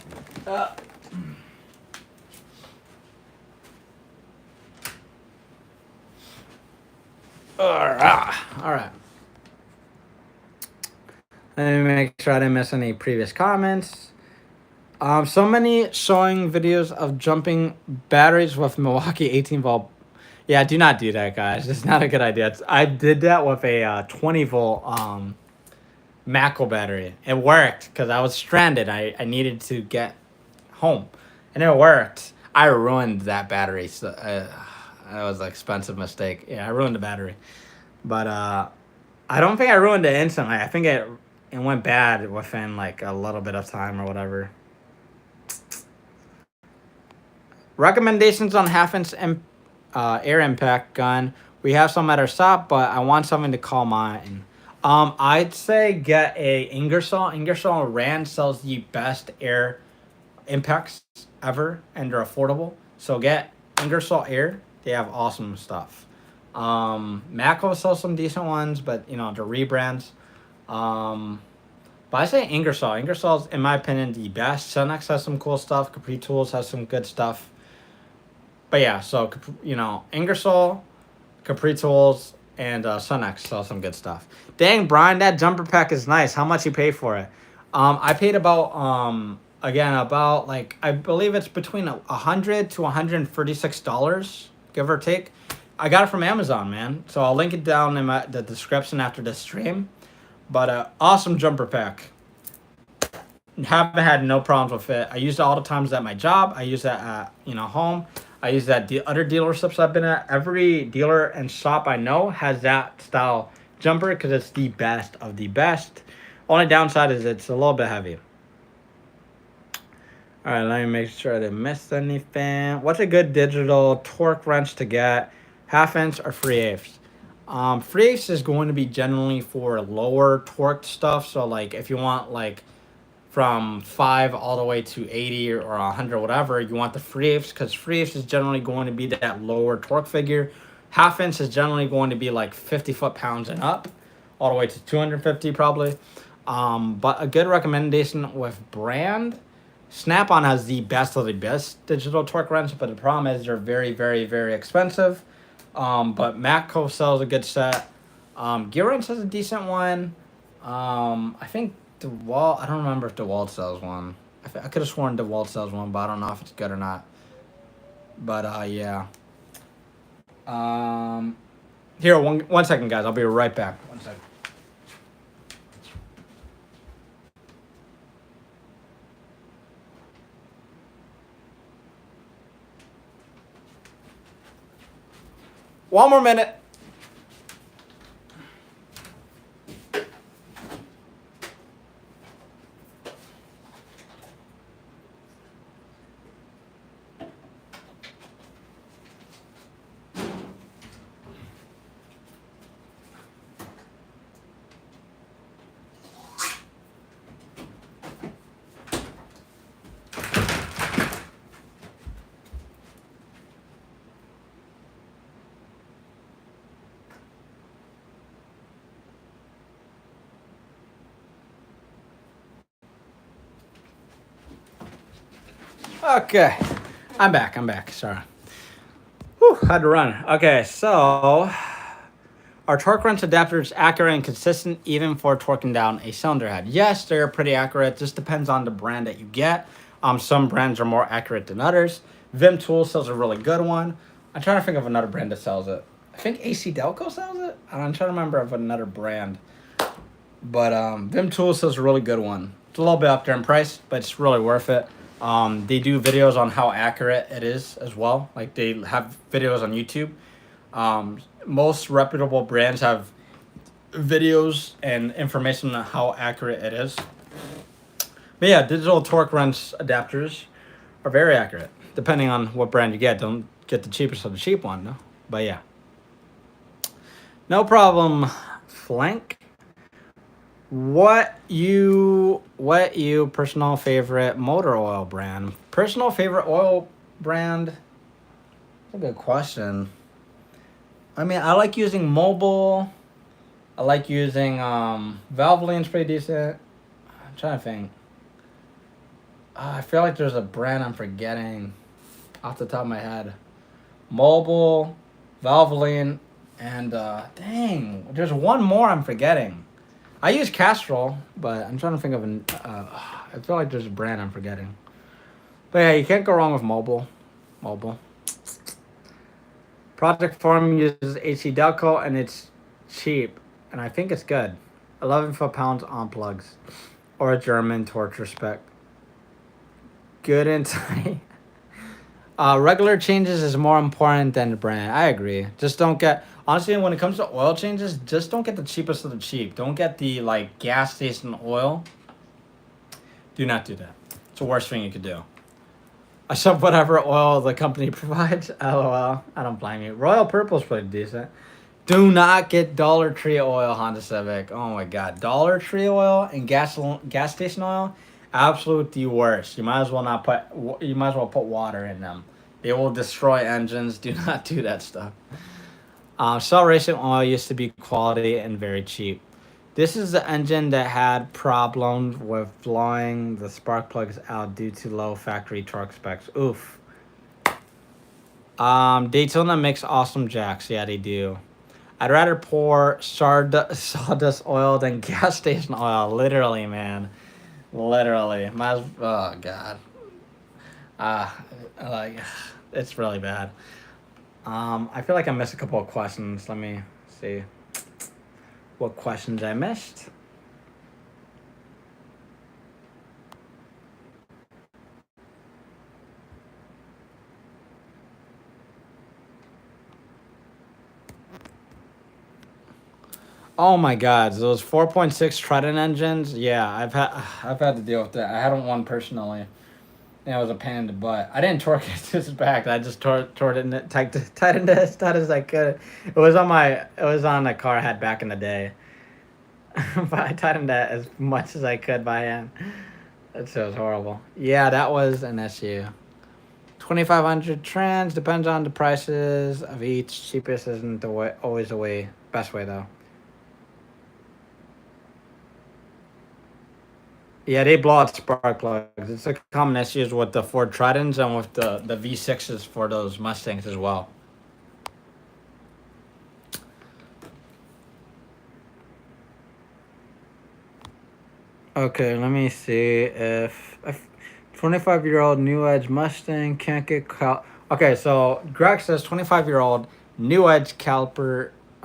all right. Let me make sure I didn't miss any previous comments. So many showing videos of jumping batteries with Milwaukee 18-volt. Yeah, do not do that, guys. It's not a good idea. I did that with a 20-volt Macro battery. It worked because I was stranded. I needed to get home, and it worked. I ruined that battery. So that was an expensive mistake. Yeah, I ruined the battery. But I don't think I ruined it instantly. I think it went bad within like a little bit of time or whatever. Recommendations on half-inch air impact gun. We have some at our shop, but I want something to call mine. I'd say get a Ingersoll. Ingersoll Rand sells the best air impacts ever, and they're affordable. So get Ingersoll Air. They have awesome stuff. Mako sells some decent ones, but they're rebrands. But I say Ingersoll. Ingersoll's, in my opinion, the best. Sunex has some cool stuff. Capri Tools has some good stuff. But yeah, so Ingersoll, Capri Tools, and Sunex sell some good stuff. Dang, Brian, that jumper pack is nice. How much you pay for it? I paid about I believe it's between $100 to $136, give or take. I got it from Amazon, man. So I'll link it down in the description after the stream. But awesome jumper pack. Haven't had no problems with it. I use it all the times at my job. I use that at home. I use that the other dealerships I've been at. Every dealer and shop I know has that style jumper because it's the best of the best. Only downside is it's a little bit heavy. All right, let me make sure I didn't miss anything. What's a good digital torque wrench to get? 1/2 inch or 3/8? 3/8 is going to be generally for lower torque stuff. So like if you want like from 5 all the way to 80 or 100, whatever, you want the 3/8 because 3/8 is generally going to be that lower torque figure. 1/2 inch is generally going to be like 50 foot-pounds and up, all the way to 250 probably. But a good recommendation with brand, Snap-on has the best of the best digital torque wrench, but the problem is they're very, very, very expensive. But Matco sells a good set. Gear Wrench has a decent one. I think I don't remember if DeWalt sells one. I could have sworn DeWalt sells one, but I don't know if it's good or not. But yeah. Here, one second, guys. I'll be right back. 1 second. One more minute. Okay, I'm back. Sorry. Whew, had to run. Okay, so our torque wrench adapter is accurate and consistent even for torquing down a cylinder head. Yes, they're pretty accurate. Just depends on the brand that you get. Some brands are more accurate than others. Vim Tool sells a really good one. I'm trying to think of another brand that sells it. I think AC Delco sells it. I'm trying to remember of another brand. But Vim Tool sells a really good one. It's a little bit up there in price, but it's really worth it. They do videos on how accurate it is as well. Like they have videos on YouTube. Most reputable brands have videos and information on how accurate it is. But yeah, digital torque wrench adapters are very accurate, depending on what brand you get. Don't get the cheapest of the cheap one, no? But yeah. No problem, Flank. What you personal favorite motor oil brand? Personal favorite oil brand? That's a good question. I mean, I like using Mobil. I like using Valvoline's pretty decent. I'm trying to think. I feel like there's a brand I'm forgetting off the top of my head. Mobil, Valvoline, and dang, there's one more I'm forgetting. I use Castrol, but I'm trying to think of I feel like there's a brand I'm forgetting. But yeah, you can't go wrong with Mobil. Project Farm uses AC Delco, and it's cheap, and I think it's good. 11 foot-pounds on plugs, or a German torture spec. Good inside. Regular changes is more important than the brand. I agree. Just don't get... Honestly, when it comes to oil changes, just don't get the cheapest of the cheap. Don't get the, like, gas station oil. Do not do that. It's the worst thing you could do. I shove whatever oil the company provides. LOL. I don't blame you. Royal Purple's pretty decent. Do not get Dollar Tree oil, Honda Civic. Oh, my God. Dollar Tree oil and gas station oil, absolute the worst. You might as well put water in them. They will destroy engines. Do not do that stuff. Cell racing oil used to be quality and very cheap. This is the engine that had problems with blowing the spark plugs out due to low factory torque specs. Oof. Daytona makes awesome jacks. Yeah, they do. I'd rather pour sawdust oil than gas station oil. Literally, man. Literally. Oh, God. Like, it's really bad. I feel like I missed a couple of questions. Let me see what questions I missed. Oh my God, those 4.6 Trident engines. Yeah, I've had to deal with that. I had one personally. And it was a pain in the butt. I didn't torque it to its back. I just tore it in it, tightened it as tight as I could. It was on a car I had back in the day. But I tightened that as much as I could by hand. That shit was horrible. Yeah, that was an issue. 2,500 trans depends on the prices of each. Cheapest isn't the way, always the way, best way though. Yeah, they blow out spark plugs. It's a common issue with the Ford Tridents and with the V6s for those Mustangs as well. Okay, let me see if 25-year-old New Edge Mustang can't get Okay, so Greg says 25-year-old New Edge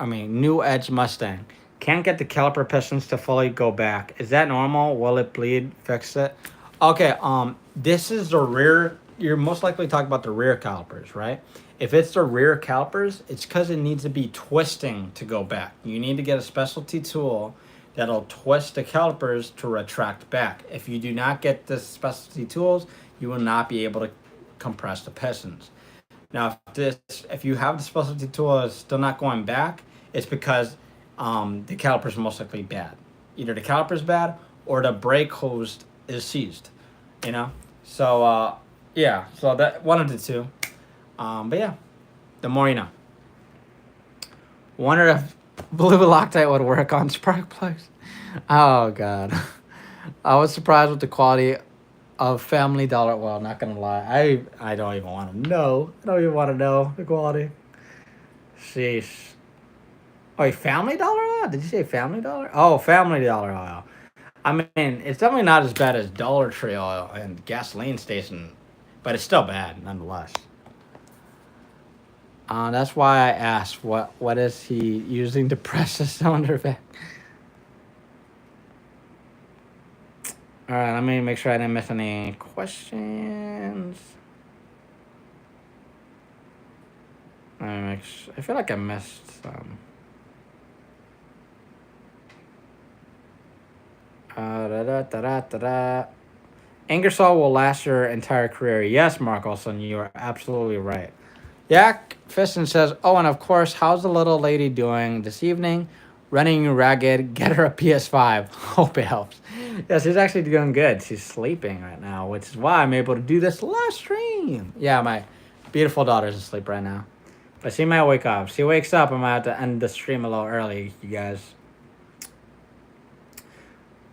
New Edge Mustang can't get the caliper pistons to fully go back. Is that normal? Will it bleed? Fix it. Okay, this is the rear. You're most likely talking about the rear calipers, right? If it's the rear calipers, it's because it needs to be twisting to go back. You need to get a specialty tool that'll twist the calipers to retract back. If you do not get the specialty tools, you will not be able to compress the pistons. Now, if you have the specialty tool that's still not going back, it's because the calipers are most likely bad. Either the caliper's bad or the brake hose is seized. You know, so yeah, so that one of the two. But yeah, the more you know. Wonder if blue Loctite would work on spark plugs. Oh God, I was surprised with the quality of Family Dollar oil. Not gonna lie, I don't even want to know. I don't even want to know the quality. Sheesh. Oh, wait, Family Dollar oil? Did you say Family Dollar? Oh, Family Dollar oil. I mean, it's definitely not as bad as Dollar Tree oil and gasoline station, but it's still bad nonetheless. That's why I asked what is he using to press the cylinder back. All right, let me make sure I didn't miss any questions. I feel like I missed some. Ingersoll will last your entire career. Yes, Mark Olson, you are absolutely right. Yak Fiston says, oh, and of course, how's the little lady doing this evening? Running you ragged. Get her a PS5. Hope it helps. Yeah, she's actually doing good. She's sleeping right now, which is why I'm able to do this live stream. Yeah, my beautiful daughter's asleep right now. But she might wake up. If she wakes up, I might have to end the stream a little early, you guys.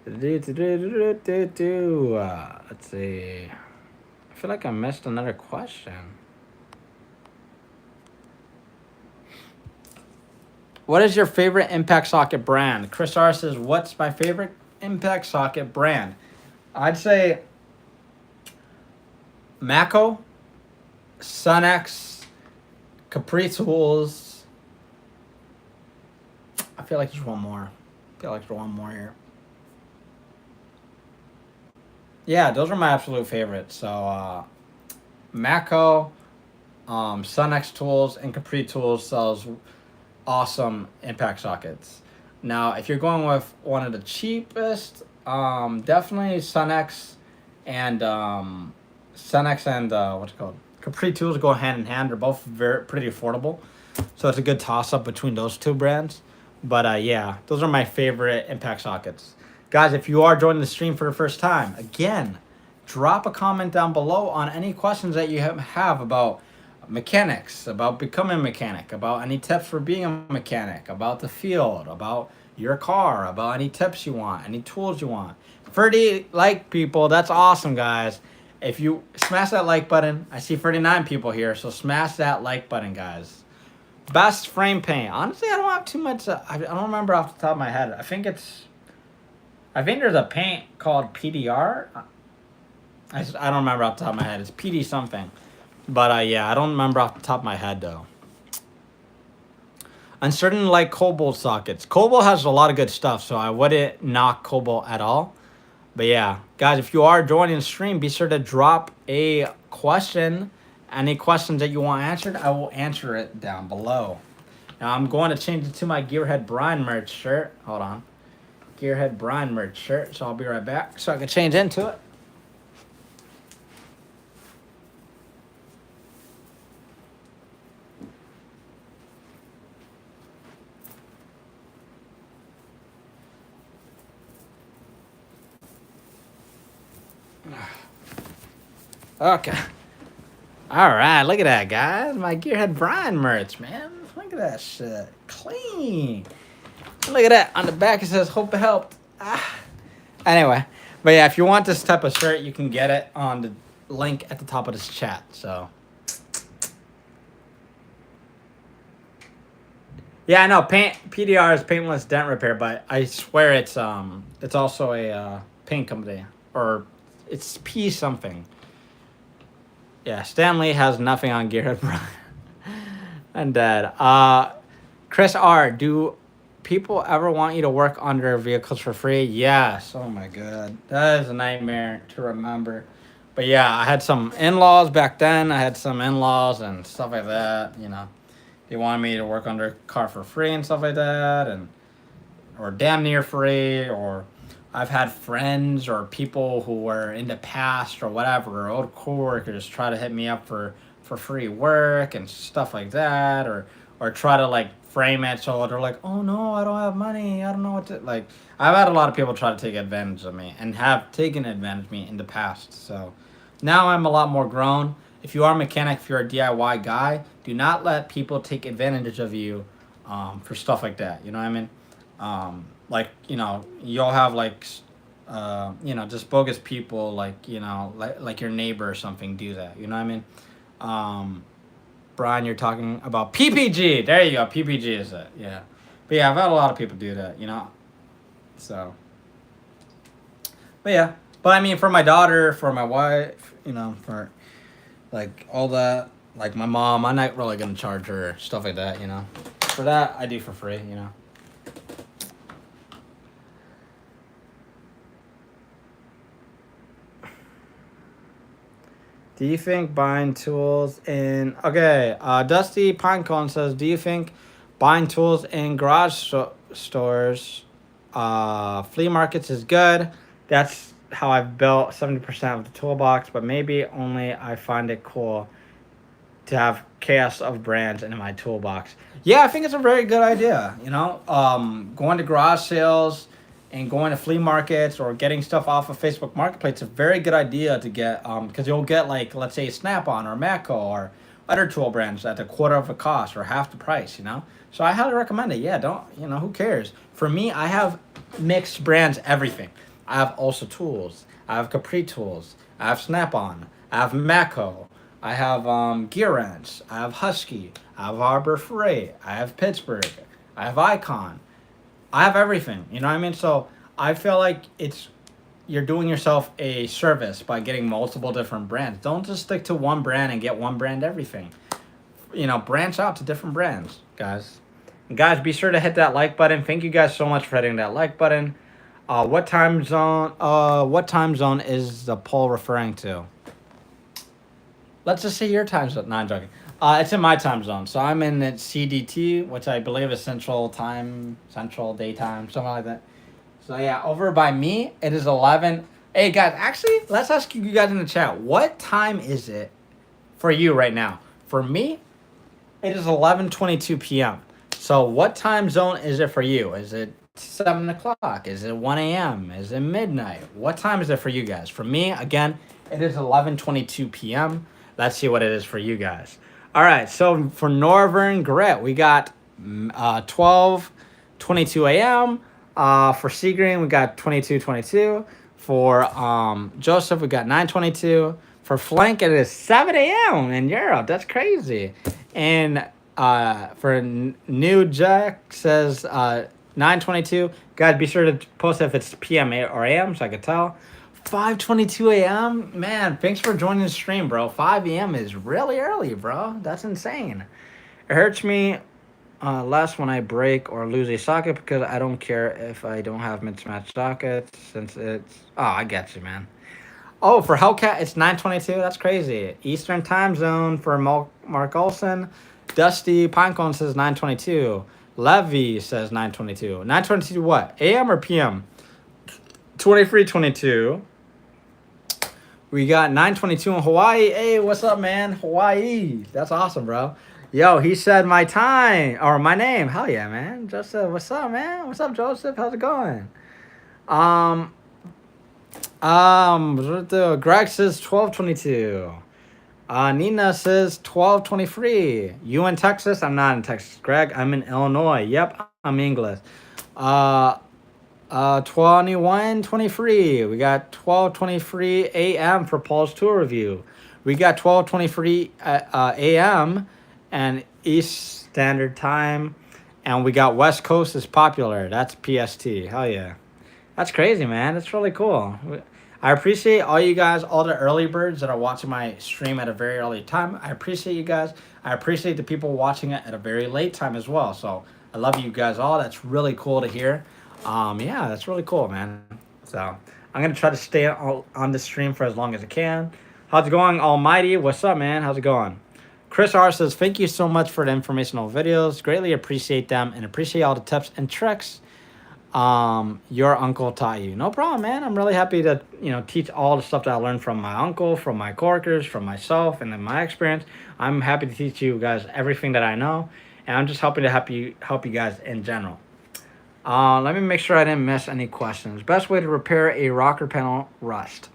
Let's see. I feel like I missed another question. What is your favorite impact socket brand? Chris R says, what's my favorite impact socket brand? I'd say Mako, Sunex, Capri Tools. I feel like there's one more. Here. Yeah, those are my absolute favorites. So, Mako, Sunex Tools, and Capri Tools sells awesome impact sockets. Now, if you're going with one of the cheapest, definitely Sunex and what's it called? Capri Tools go hand in hand. They're both pretty affordable, so it's a good toss up between those two brands. But yeah, those are my favorite impact sockets. Guys, if you are joining the stream for the first time, again, drop a comment down below on any questions that you have about mechanics, about becoming a mechanic, about any tips for being a mechanic, about the field, about your car, about any tips you want, any tools you want. 30 like people, that's awesome, guys. If you smash that like button, I see 39 people here, so smash that like button, guys. Best frame paint. Honestly, I don't have too much. I don't remember off the top of my head. I think there's a paint called PDR. I don't remember off the top of my head. It's PD something. But yeah, I don't remember off the top of my head though. Uncertain like Cobalt sockets. Cobalt has a lot of good stuff, so I wouldn't knock Cobalt at all. But yeah, guys, if you are joining the stream, be sure to drop a question. Any questions that you want answered, I will answer it down below. Now I'm going to change it to my Gearheadbryan merch shirt. Hold on. Gearheadbryan merch shirt. So I'll be right back so I can change into it. Okay. All right, look at that, guys. My Gearheadbryan merch, man. Look at that shit. Clean. Look at that. On the back, it says, hope it helped. Anyway. But yeah, if you want this type of shirt, you can get it on the link at the top of this chat. So. Yeah, I know. PDR is paintless dent repair, but I swear it's also a paint company. Or it's P something. Yeah, Stanley has nothing on Gearheadbryan. I'm dead. Chris R, do people ever want you to work on their vehicles for free? Yes. Oh my god. That is a nightmare to remember. But yeah, I had some in-laws back then. I had some in-laws and stuff like that, you know. They wanted me to work on their car for free and stuff like that, and or damn near free, or I've had friends or people who were in the past or whatever, or old coworkers try to hit me up for free work and stuff like that, or try to like frame it so they're like, oh no, I don't have money, I don't know what to, like, I've had a lot of people try to take advantage of me and have taken advantage of me in the past. So now I'm a lot more grown. If you are a mechanic, if you're a DIY guy, do not let people take advantage of you for stuff like that. You know what I mean? Like, you know, you'll have like, you know, just bogus people like, you know, like your neighbor or something do that. You know what I mean? Brian, you're talking about PPG. There you go. PPG is it. Yeah. But yeah, I've had a lot of people do that, you know? So. But yeah. But I mean, for my daughter, for my wife, you know, for like all that, like my mom, I'm not really going to charge her stuff like that, you know? For that, I do for free, you know? Do you think buying tools in... Okay, Dusty Pinecone says, do you think buying tools in garage stores, flea markets is good? That's how I've built 70% of the toolbox, but maybe only I find it cool to have chaos of brands in my toolbox. Yeah, I think it's a very good idea, you know? Going to garage sales and going to flea markets or getting stuff off of Facebook Marketplace is a very good idea to get, because you'll get, like, let's say Snap-on or Matco or other tool brands at a quarter of the cost or half the price, you know? So I highly recommend it. Yeah, don't, you know, who cares? For me, I have mixed brands, everything. I have Also Tools. I have Capri Tools. I have Snap-on. I have Matco. I have Gear Wrench. I have Husky. I have Harbor Freight. I have Pittsburgh. I have Icon. I have everything, you know what I mean? So I feel like you're doing yourself a service by getting multiple different brands. Don't just stick to one brand and get one brand everything. You know, branch out to different brands, guys. And guys, be sure to hit that like button. Thank you guys so much for hitting that like button. What time zone is the poll referring to? Let's just say your time zone. No, I'm joking. It's in my time zone. So I'm in CDT, which I believe is Central Daytime, something like that. So yeah, over by me, it is 11. Hey guys, actually, let's ask you guys in the chat, what time is it for you right now? For me, it is 11:22 p.m. So what time zone is it for you? Is it 7 o'clock? Is it 1 a.m.? Is it midnight? What time is it for you guys? For me, again, it is 11:22 p.m. Let's see what it is for you guys. All right, so for Northern Grit, we got 12:22 a.m. For Seagreen, we got 22:22. For Joseph, we got 9:22. For Flank, it is 7 a.m. in Europe. That's crazy. And for New Jack says 9:22. Guys, be sure to post if it's PM or AM so I could tell. 5:22 a.m. Man, thanks for joining the stream, bro. 5 a.m. is really early, bro. That's insane. It hurts me less when I break or lose a socket because I don't care if I don't have mismatched sockets since it's. Oh, I get you, man. Oh, for Hellcat, it's 9:22. That's crazy. Eastern time zone for Mark Olson. Dusty Pinecone says 9:22. Levy says 9:22. 9:22 what? AM or PM? 23:22. We got 9:22 in Hawaii. Hey, what's up, man? Hawaii. That's awesome, bro. Yo, he said my time or my name. Hell yeah, man. Joseph, what's up, man? What's up, Joseph? How's it going? Um, Greg says 12:22. Nina says 12:23. You in Texas? I'm not in Texas. Greg, I'm in Illinois. Yep, I'm English. 21:23. We got 12:23 a.m. for Paul's tour review. We got 12:23 a.m. and East Standard Time, and we got West Coast is popular. That's PST. Hell yeah, that's crazy, man. That's really cool. I appreciate all you guys, all the early birds that are watching my stream at a very early time. I appreciate you guys. I appreciate the people watching it at a very late time as well. So I love you guys all. That's really cool to hear. Yeah, that's really cool, man. So I'm gonna try to stay on the stream for as long as I can. How's it going, Almighty? What's up, man? How's it going? Chris R says, thank you so much for the informational videos. Greatly appreciate them and appreciate all the tips and tricks your uncle taught you. No problem, man. I'm really happy to, teach all the stuff that I learned from my uncle, from my coworkers, from myself, and in my experience. I'm happy to teach you guys everything that I know, and I'm just hoping to help you guys in general. Let me make sure I didn't miss any questions. Best way to repair a rocker panel rust.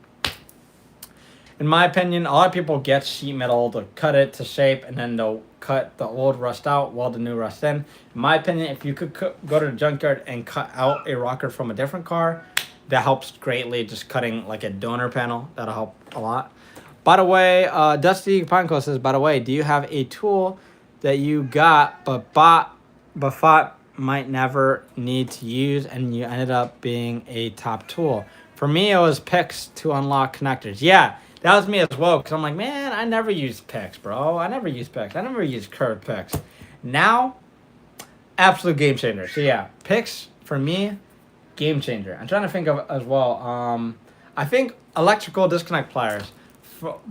In my opinion, a lot of people get sheet metal to cut it to shape, and then they'll cut the old rust out, weld the new rust in. In my opinion, if you could go to the junkyard and cut out a rocker from a different car, that helps greatly. Just cutting like a donor panel, that'll help a lot. By the way, Dusty Panko says, by the way, do you have a tool that you got but thought might never need to use and you ended up being a top tool? For me, it was picks to unlock connectors. Yeah, that was me as well, because I'm like, man, I never use picks, bro. I never use picks. I never use curved picks. Now, absolute game changer. So yeah, picks for me, game changer. I'm trying to think of as well. I think electrical disconnect pliers.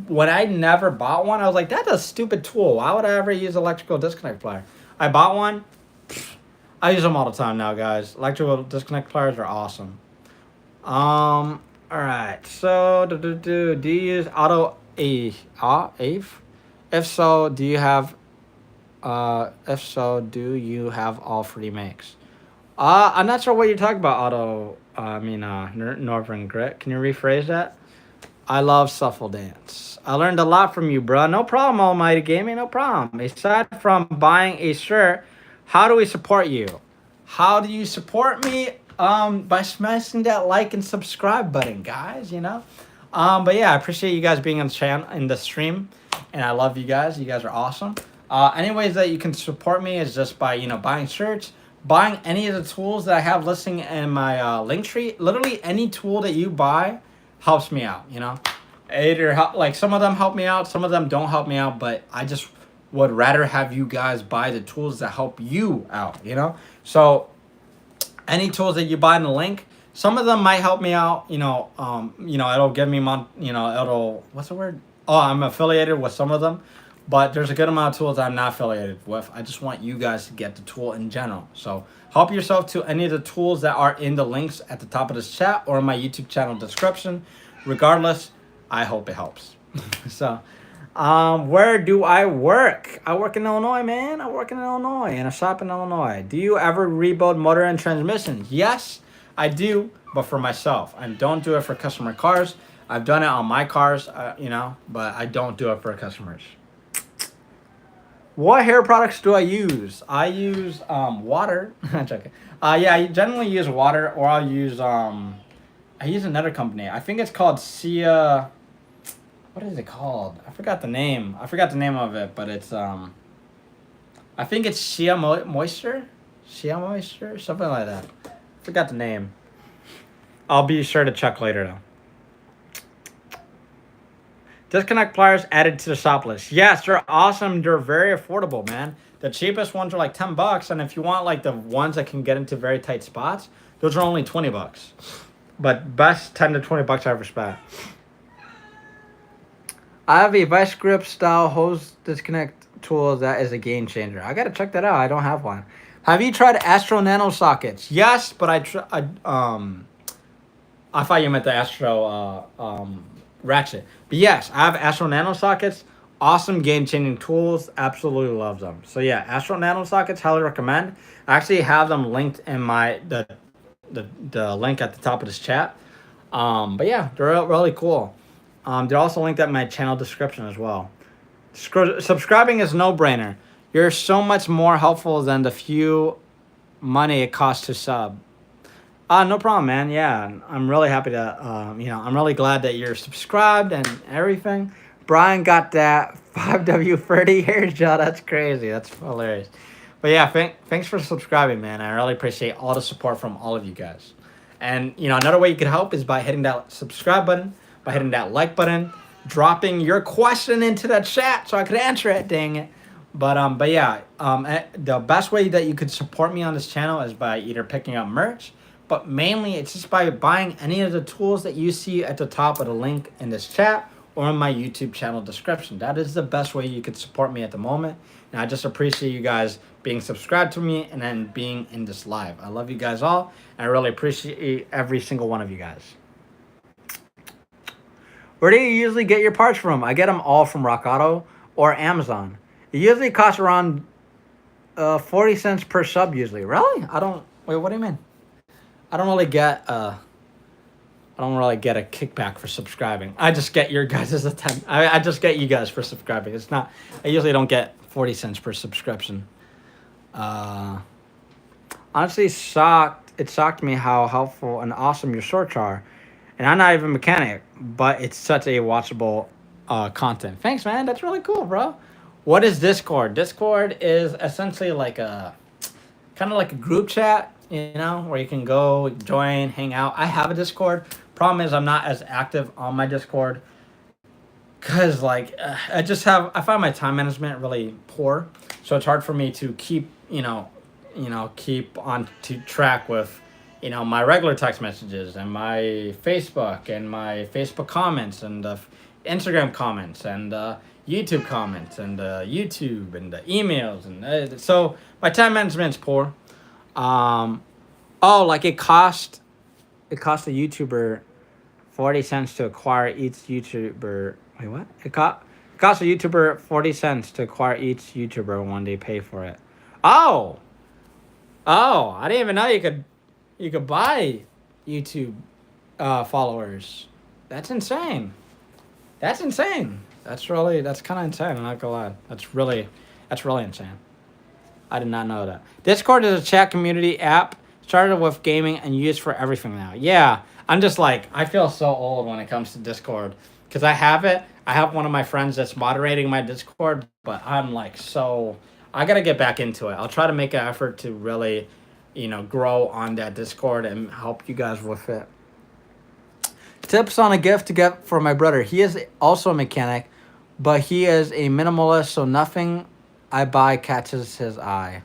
When I never bought one, I was like, that's a stupid tool. Why would I ever use electrical disconnect plier? I bought one. I use them all the time now, guys. Electrical disconnect pliers are awesome. All right. So, do you use auto AVE? If so, do you have all three makes? I'm not sure what you're talking about, Northern Grit. Can you rephrase that? I love Shuffle Dance. I learned a lot from you, bro. No problem, Almighty Gaming. No problem. Aside from buying a shirt, how do we support you? How do you support me? By smashing that like and subscribe button, guys. But yeah, I appreciate you guys being on the channel in the stream, and I love you guys. You guys are awesome. Any ways that you can support me is just by buying shirts, buying any of the tools that I have listing in my link tree. Literally any tool that you buy helps me out. Either like some of them help me out, some of them don't help me out, but I just would rather have you guys buy the tools that help you out. So any tools that you buy in the link, some of them might help me out. It'll give me it'll, what's the word? Oh, I'm affiliated with some of them, but there's a good amount of tools I'm not affiliated with. I just want you guys to get the tool in general. So help yourself to any of the tools that are in the links at the top of this chat or in my YouTube channel description. Regardless, I hope it helps. So, where do I work? I work in Illinois, man. I work in Illinois, in a shop in Illinois. Do you ever rebuild motor and transmissions? Yes, I do, but for myself. I don't do it for customer cars. I've done it on my cars, but I don't do it for customers. What hair products do I use? I use water. I'm joking. Yeah, I generally use water, or I'll use I use another company. I think it's called Sia. What is it called? I forgot the name. I forgot the name of it, but it's I think it's Sia Moisture, something like that. Forgot the name. I'll be sure to check later though. Disconnect pliers added to the shop list. Yes, they're awesome. They're very affordable, man. The cheapest ones are like $10, and if you want like the ones that can get into very tight spots, those are only $20. But best 10 to $20 I ever spent. I have a vice grip style hose disconnect tool that is a game changer. I gotta check that out. I don't have one. Have you tried Astro Nano sockets? Yes, but I thought you meant the Astro ratchet. But yes, I have Astro Nano sockets. Awesome game changing tools. Absolutely love them. So yeah, Astro Nano sockets, highly recommend. I actually have them linked in the link at the top of this chat. But yeah, they're really cool. They're also linked at my channel description as well. Subscribing is no brainer. You're so much more helpful than the few money it costs to sub. No problem, man. Yeah, I'm really happy to, I'm really glad that you're subscribed and everything. Brian got that 5W30 hair gel. That's crazy. That's hilarious. But yeah, thanks for subscribing, man. I really appreciate all the support from all of you guys. And, another way you could help is by hitting that subscribe button, by hitting that like button, dropping your question into the chat so I could answer it, dang it. But yeah, the best way that you could support me on this channel is by either picking up merch, but mainly it's just by buying any of the tools that you see at the top of the link in this chat or in my YouTube channel description. That is the best way you could support me at the moment. And I just appreciate you guys being subscribed to me and then being in this live. I love you guys all, and I really appreciate every single one of you guys. Where do you usually get your parts from? I get them all from Rock Auto or Amazon. It usually costs around 40 cents per sub usually. Really? Wait, what do you mean? I don't really get a kickback for subscribing. I just get your guys' attention. I just get you guys for subscribing. It's not, I usually don't get 40 cents per subscription. Honestly, it shocked me how helpful and awesome your shorts are. And I'm not even a mechanic, but it's such a watchable content. Thanks, man. That's really cool, bro. What is Discord? Discord is essentially like kind of like a group chat, where you can go join, hang out. I have a Discord. Problem is I'm not as active on my Discord because I find my time management really poor. So it's hard for me to keep, keep on to track with, my regular text messages and my Facebook comments and Instagram comments and YouTube comments and YouTube and the emails. And so my time management's poor. It cost a YouTuber 40 cents to acquire each YouTuber. Wait, what? It cost a YouTuber 40 cents to acquire each YouTuber when they pay for it. Oh, I didn't even know you could buy YouTube followers. That's insane. That's kind of insane. I'm not gonna lie. That's really insane. I did not know that. Discord is a chat community app started with gaming and used for everything now. Yeah, I'm just I feel so old when it comes to Discord because I have it. I have one of my friends that's moderating my Discord, but I'm I gotta get back into it. I'll try to make an effort to really, grow on that Discord and help you guys with it. Tips on a gift to get for my brother. He is also a mechanic, but he is a minimalist, so nothing I buy catches his eye.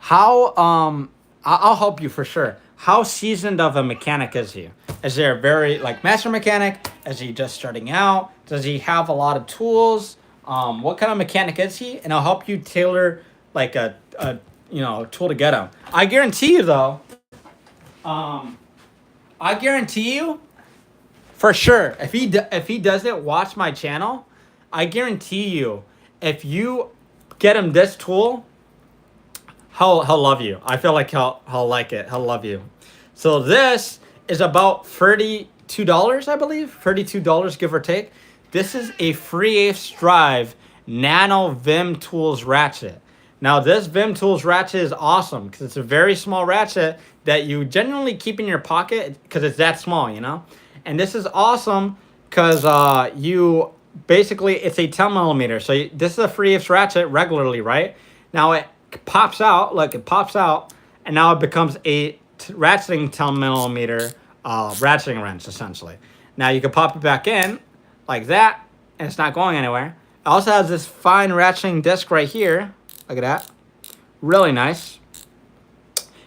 I'll help you for sure. How seasoned of a mechanic is he? Is he a very master mechanic? Is he just starting out? Does he have a lot of tools? What kind of mechanic is he? And I'll help you tailor a tool to get him. I guarantee you though. I guarantee you, for sure, if he doesn't watch my channel, I guarantee you, if you get him this tool, he'll love you. I feel like he'll like it. He'll love you. So this is about $32, I believe. $32, give or take. This is a Free Apes Drive Nano Vim Tools ratchet. Now this Vim Tools ratchet is awesome because it's a very small ratchet that you genuinely keep in your pocket because it's that small, And this is awesome because it's a 10 millimeter. So this is a Free Apes ratchet regularly, right? Now it pops out, and now it becomes a ratcheting 10 millimeter ratcheting wrench, essentially. Now you can pop it back in like that, and it's not going anywhere. It also has this fine ratcheting disc right here. Look at that. Really nice.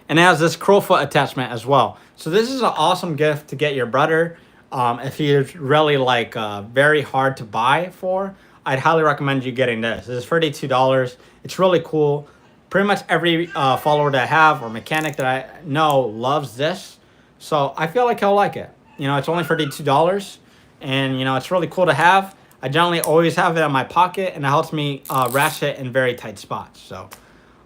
And it has this crowfoot attachment as well. So this is an awesome gift to get your brother. If he's really like very hard to buy for, I'd highly recommend you getting this. This is $32. It's really cool. Pretty much every follower that I have or mechanic that I know loves this. So I feel like he'll like it. You know, it's only $32. And, you know, it's really cool to have. I generally always have it in my pocket, and it helps me ratchet in very tight spots. So,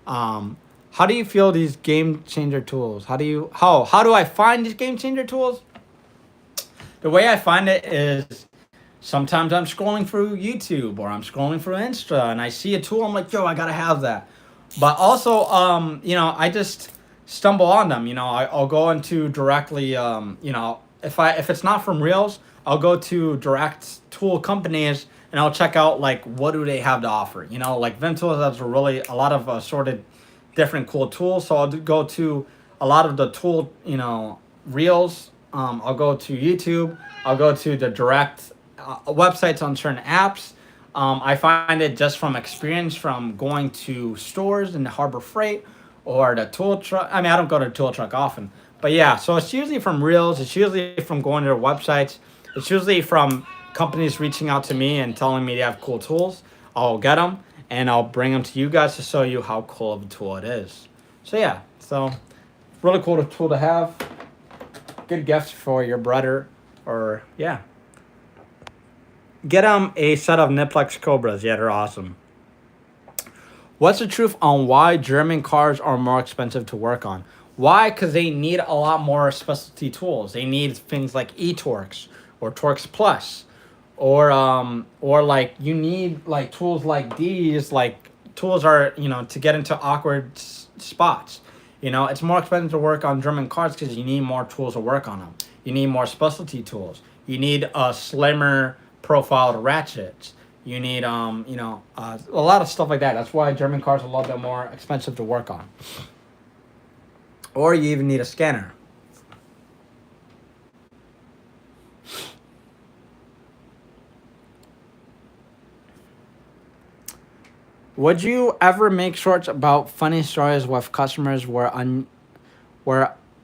how do you feel these game changer tools? How do I find these game changer tools? The way I find it is sometimes I'm scrolling through YouTube or I'm scrolling through Insta and I see a tool. I'm like, yo, I gotta have that. But also, you know, I just stumble on them. You know, I'll go into directly, you know, if it's not from Reels, I'll go to direct tool companies and I'll check out like what do they have to offer. You know, like Vim Tools has a lot of assorted different cool tools. So I'll go to a lot of the tool, you know, Reels. I'll go to YouTube. I'll go to the direct websites on certain apps. I find it just from experience from going to stores in the Harbor Freight or the tool truck. I mean, I don't go to the tool truck often. But yeah, so it's usually from Reels. It's usually from going to their websites. It's usually from companies reaching out to me and telling me they have cool tools. I'll get them and I'll bring them to you guys to show you how cool of a tool it is. So yeah, so really cool tool to have. Good gift for your brother, or yeah. Get a set of Niplex Cobras. Yeah, they're awesome. What's the truth on why German cars are more expensive to work on? Why? Because they need a lot more specialty tools. They need things like eTorx or Torx Plus, or like you need like tools like these. Like tools are, you know, to get into awkward spots. You know, it's more expensive to work on German cars because you need more tools to work on them. You need more specialty tools. You need a slimmer profiled ratchets. You need, you know, a lot of stuff like that. That's why German cars are a little bit more expensive to work on. Or you even need a scanner. Would you ever make shorts about funny stories with customers where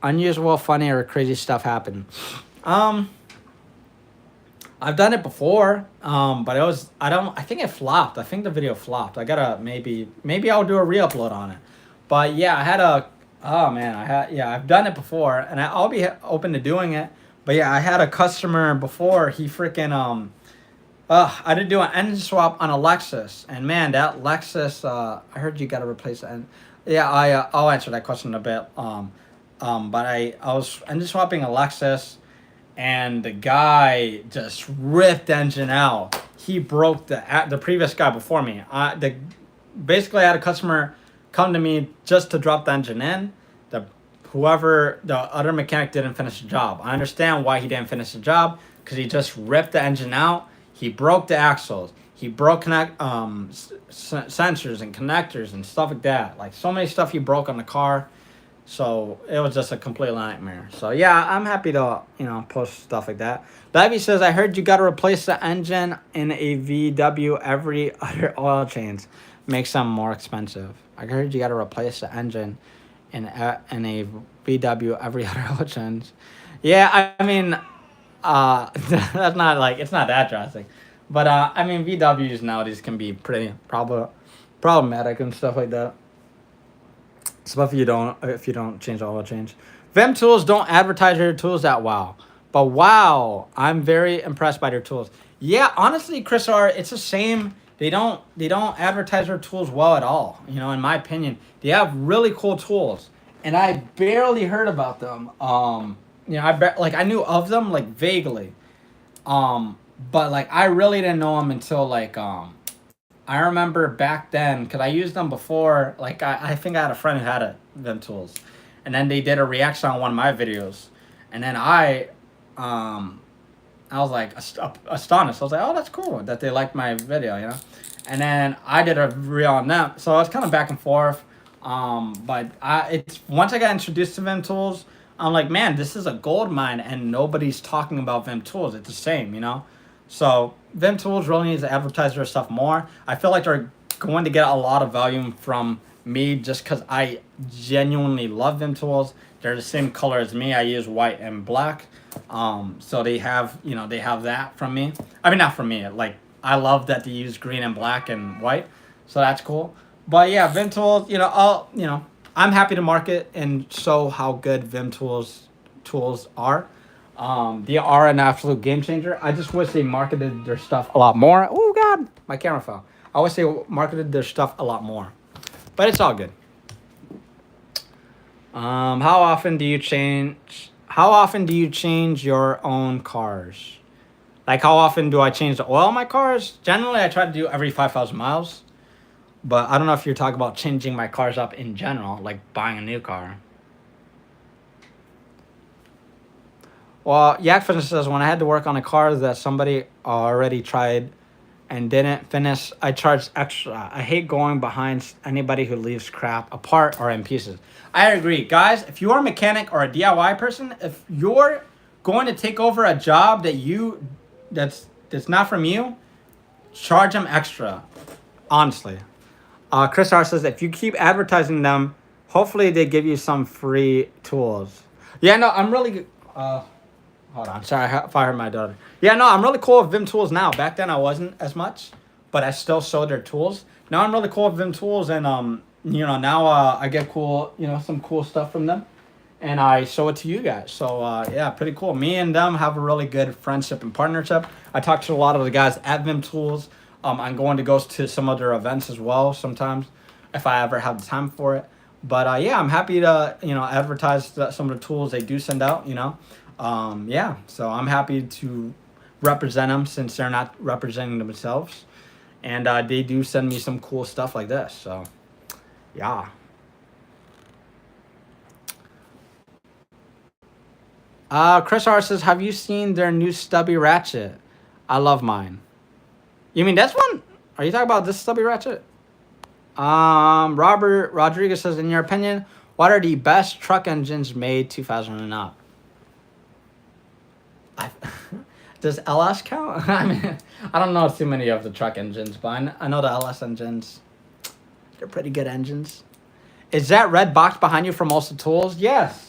unusual, funny, or crazy stuff happened? I've done it before, but I think it flopped. I think the video flopped. I gotta maybe I'll do a re-upload on it. But yeah, I've done it before, and I'll be open to doing it. But yeah, I had a customer before. He freaking I did do an engine swap on a Lexus, and man, that Lexus. I heard you got to replace it. And yeah, I'll answer that question in a bit. But I was engine swapping a Lexus, and the guy just ripped the engine out. He broke the previous guy before me. Basically, I had a customer come to me just to drop the engine in. The other mechanic didn't finish the job. I understand why he didn't finish the job, because he just ripped the engine out. He broke the axles. He broke sensors and connectors and stuff like that. Like so many stuff he broke on the car. So it was just a complete nightmare. So yeah, I'm happy to, you know, post stuff like that. Bevy says, I heard you got to replace the engine in a VW every other oil change. Makes them more expensive. I heard you got to replace the engine in a VW every other oil change. Yeah, I mean, that's not like, it's not that drastic. But I mean, VWs nowadays can be pretty problematic and stuff like that. Especially if you don't change the oil change. Vim Tools don't advertise their tools that well. But wow, I'm very impressed by their tools. Yeah, honestly, Chris R, it's the same. They don't advertise their tools well at all. You know, in my opinion, they have really cool tools, and I barely heard about them. You know, I knew of them like vaguely, but like I really didn't know them until like I remember back then because I used them before. Like I think I had a friend who had Vim Tools, and then they did a reaction on one of my videos, and then I was like astonished. I was like, oh, that's cool that they liked my video, you know. And then I did a reel on them, so I was kind of back and forth. But it's once I got introduced to Vim Tools, I'm like, man, this is a gold mine, and nobody's talking about Vim Tools. It's the same, you know. So Vim Tools really needs to advertise their stuff more. I feel like they're going to get a lot of volume from me just because I genuinely love Vim tools. They're the same color as me. I use white and black. So they have, they have that from me. I mean, not from me. Like, I love that they use green and black and white. So that's cool. But yeah, Vim tools, I'm happy to market and show how good Vim tools are. They are an absolute game changer. I just wish they marketed their stuff a lot more. Oh God, my camera fell. I wish they marketed their stuff a lot more, but it's all good. How often do you change? How often do you change your own cars? Like, how often do I change the oil in my cars? Generally, I try to do every 5,000 miles. But I don't know if you're talking about changing my cars up in general, like buying a new car. Well, Yakfin says, when I had to work on a car that somebody already tried and didn't finish, I charged extra. I hate going behind anybody who leaves crap apart or in pieces. I agree. Guys, if you're a mechanic or a DIY person, if you're going to take over a job that's not from you, charge them extra. Honestly. Chris R says, if you keep advertising them, hopefully they give you some free tools. Yeah, no, I'm really... hold on. Sorry if I heard my daughter. Yeah, no, I'm really cool with Vim tools now. Back then I wasn't as much, but I still sold their tools. Now I'm really cool with Vim tools, and now I get cool, some cool stuff from them, and I show it to you guys. So yeah, pretty cool. Me and them have a really good friendship and partnership. I talk to a lot of the guys at Vim Tools. I'm going to go to some other events as well sometimes if I ever have the time for it. But yeah, I'm happy to advertise some of the tools they do send out. Yeah, so I'm happy to represent them since they're not representing themselves, and they do send me some cool stuff like this. So yeah. Chris R says, have you seen their new stubby ratchet? I love mine. You mean this one? Are you talking about this stubby ratchet? Robert Rodriguez says, in your opinion, what are the best truck engines made 2000 and up? Does LS count? I mean, I don't know too many of the truck engines, but I know the LS engines. They're pretty good engines. Is that red box behind you from Also Tools? Yes.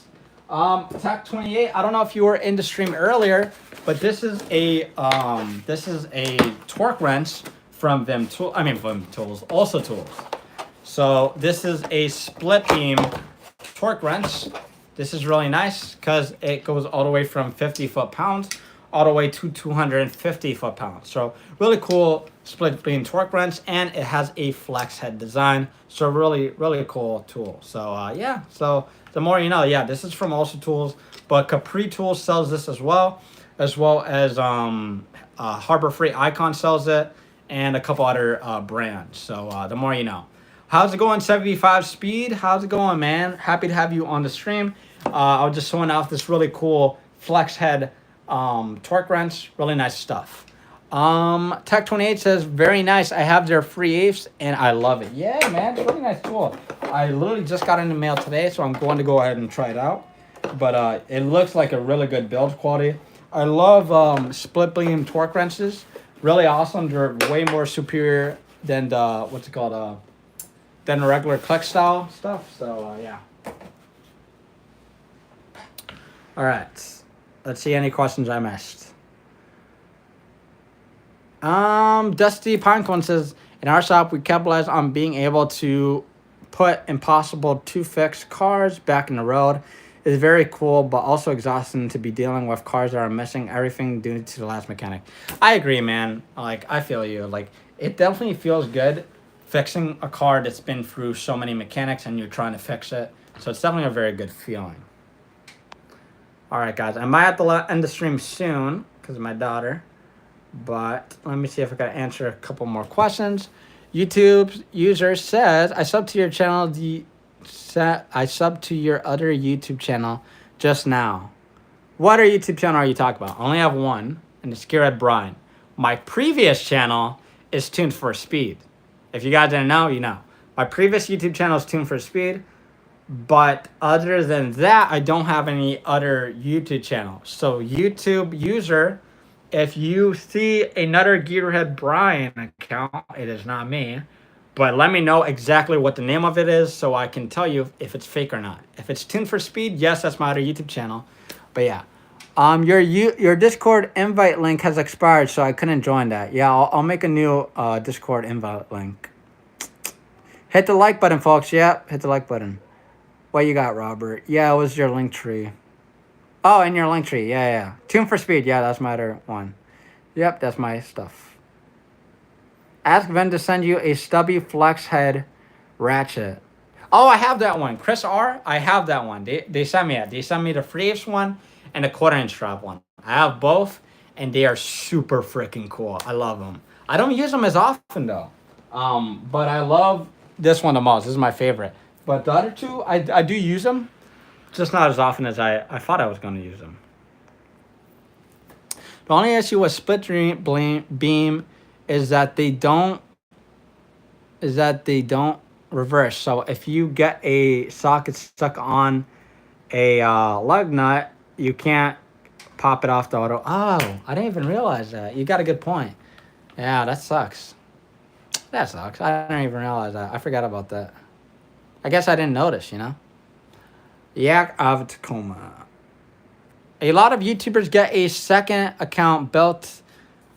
Tech 28. I don't know if you were in the stream earlier, but this is a torque wrench from Vim Tools, Also Tools. So this is a split beam torque wrench. This is really nice because it goes all the way from 50 foot-pounds all the way to 250 foot-pounds. So really cool split beam torque wrench, and it has a flex head design. So really, really cool tool. So yeah, so the more you know. Yeah, this is from Also Tools, but Capri Tools sells this as well as Harbor Freight Icon sells it, and a couple other brands. So the more you know. How's it going, 75 Speed? How's it going, man? Happy to have you on the stream. I was just showing off this really cool flex head torque wrench. Really nice stuff. Tech 28 says, very nice. I have their free apes and I love it. Yeah, man, it's a really nice tool. I literally just got it in the mail today, so I'm going to go ahead and try it out. But it looks like a really good build quality. I love split beam torque wrenches. Really awesome. They're way more superior than the than the regular click style stuff. So yeah. All right. Let's see any questions I missed. Dusty Pinecone says, in our shop, we capitalize on being able to put impossible to fix cars back in the road. It's very cool, but also exhausting to be dealing with cars that are missing everything due to the last mechanic. I agree, man. Like, I feel you. Like, it definitely feels good fixing a car that's been through so many mechanics and you're trying to fix it. So it's definitely a very good feeling. All right, guys. I might have to end the stream soon because of my daughter. But let me see if I can answer a couple more questions. YouTube user says, I sub to your channel. I sub to your other YouTube channel just now. What other YouTube channel are you talking about? I only have one, and it's Gearheadbryan. My previous channel is Tuned for Speed. If you guys didn't know, you know. My previous YouTube channel is Tuned for Speed. But other than that, I don't have any other YouTube channels. So YouTube user, if you see another Gearheadbryan account, it is not me, But let me know exactly what the name of it is so I can tell you if it's fake or not. If it's Tuned for Speed, yes, that's my other YouTube channel. But yeah. Your Discord invite link has expired, so I couldn't join that. Yeah, I'll make a new Discord invite link. Hit the like button, folks. Yeah, hit the like button. What you got, Robert? Yeah, it was your link tree. Oh, in your link tree. Yeah, yeah. Tune for Speed. Yeah, that's my other one. Yep, that's my stuff. Ask Ven to send you a stubby flex head ratchet. Oh, I have that one. Chris R, I have that one. They sent me it. They sent me the 3/8 one and the 1/4" strap one. I have both, and they are super freaking cool. I love them. I don't use them as often, though. But I love this one the most. This is my favorite. But the other two, I do use them, just not as often as I thought I was going to use them. The only issue with split beam is that they don't reverse. So if you get a socket stuck on a lug nut, you can't pop it off the auto. Oh, I didn't even realize that. You got a good point. Yeah, that sucks. That sucks. I didn't even realize that. I forgot about that. I guess I didn't notice, you know? Yak of Tacoma. A lot of YouTubers get a second account built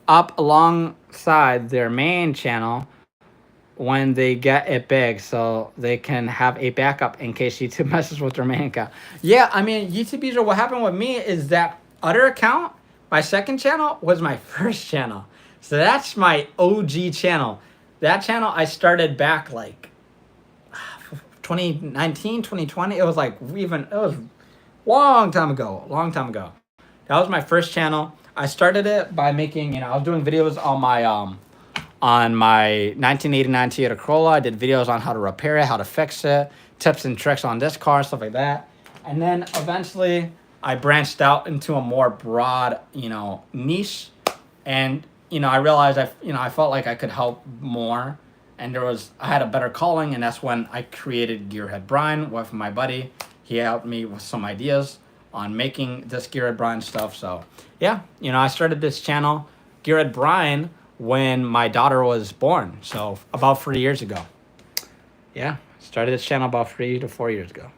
up alongside their main channel when they get it big, so they can have a backup in case YouTube messes with their main account. Yeah, I mean, YouTube user, what happened with me is that other account, my second channel, was my first channel. So that's my OG channel. That channel I started back like 2019, 2020. It was like it was long time ago. That was my first channel. I started it by making, I was doing videos on my 1989 Toyota Corolla. I did videos on how to repair it, how to fix it, tips and tricks on this car, stuff like that. And then eventually I branched out into a more broad, niche. And, I realized I felt like I could help more. And I had a better calling, and that's when I created Gearheadbryan with my buddy. He helped me with some ideas on making this Gearheadbryan stuff. So yeah, I started this channel, Gearheadbryan, when my daughter was born. So about 3 years ago. Yeah, started this channel about 3 to 4 years ago.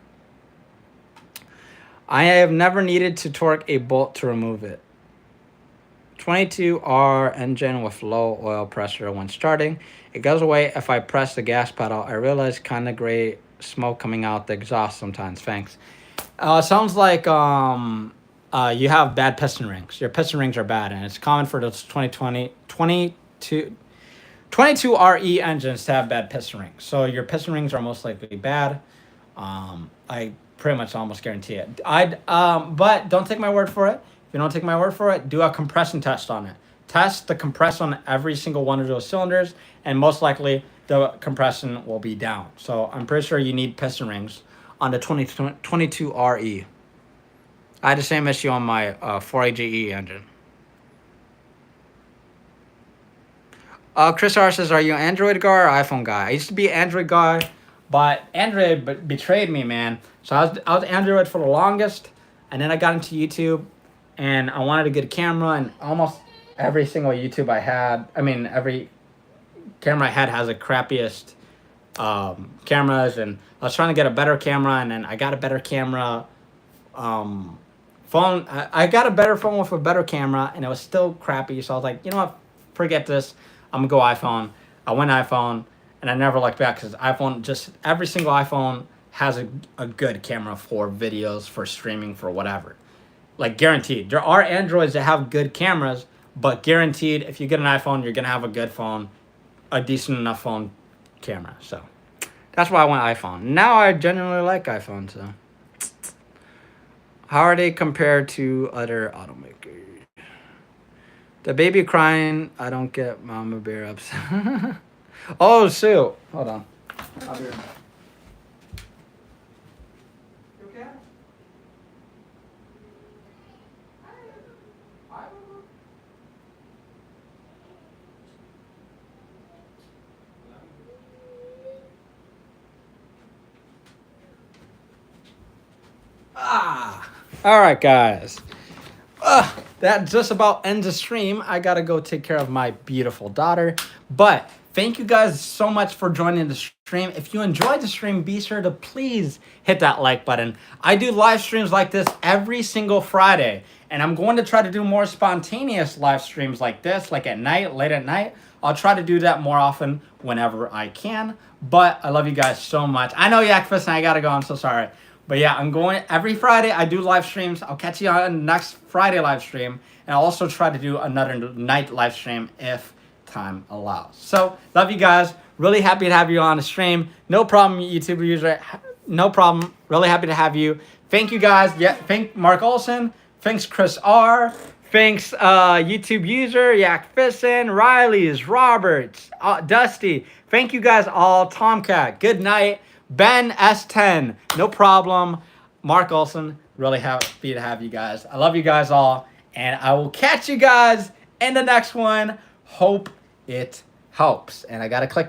I have never needed to torque a bolt to remove it. 22R engine with low oil pressure when starting. It goes away if I press the gas pedal. I realize kind of gray smoke coming out the exhaust sometimes. Thanks. Sounds like you have bad piston rings. Your piston rings are bad, and it's common for those 22RE engines to have bad piston rings. So your piston rings are most likely bad. I pretty much almost guarantee it. But don't take my word for it. If you don't take my word for it, do a compression test on it. Test the compression on every single one of those cylinders, and most likely the compression will be down. So I'm pretty sure you need piston rings on the 22RE. I had the same issue on my 4AGE engine. Chris R says, are you an Android guy or iPhone guy? I used to be an Android guy, but Android betrayed me, man. So I was Android for the longest, and then I got into YouTube, and I wanted a good camera, and almost every single YouTube I had, every camera I had has the crappiest cameras, and I was trying to get a better camera, and then I got a better camera phone. I got a better phone with a better camera, and it was still crappy. So I was like, you know what, forget this. I'm gonna go iPhone. I went iPhone, and I never looked back, because every single iPhone has a good camera for videos, for streaming, for whatever. Like, guaranteed. There are Androids that have good cameras, but guaranteed, if you get an iPhone, you're gonna have a good phone, a decent enough phone camera. So that's why I went iPhone. Now I genuinely like iPhone. So how are they compared to other automakers? The baby crying. I don't get Mama Bear upset. Oh, Sue. Hold on. I'll be right back. You okay? All right, guys. That just about ends the stream. I gotta go take care of my beautiful daughter. But Thank you guys so much for joining the stream. If you enjoyed the stream, be sure to please hit that like button. I do live streams like this every single Friday, and I'm going to try to do more spontaneous live streams like this, like at night, late at night. I'll try to do that more often whenever I can, but I love you guys so much. I know Yakfist and I gotta go, I'm so sorry. But yeah, I'm going every Friday. I do live streams. I'll catch you on next Friday live stream, and I'll also try to do another night live stream if time allows. So love you guys. Really happy to have you on the stream. No problem, YouTube user. No problem. Really happy to have you. Thank you guys. Yeah, thank Mark Olson. Thanks Chris R. Thanks YouTube user Yak Fissin, Riley's, Roberts, Dusty. Thank you guys all. Tomcat. Good night. Ben S10. No problem. Mark Olson. Really happy to have you guys. I love you guys all, and I will catch you guys in the next one. Hope it helps. And I gotta click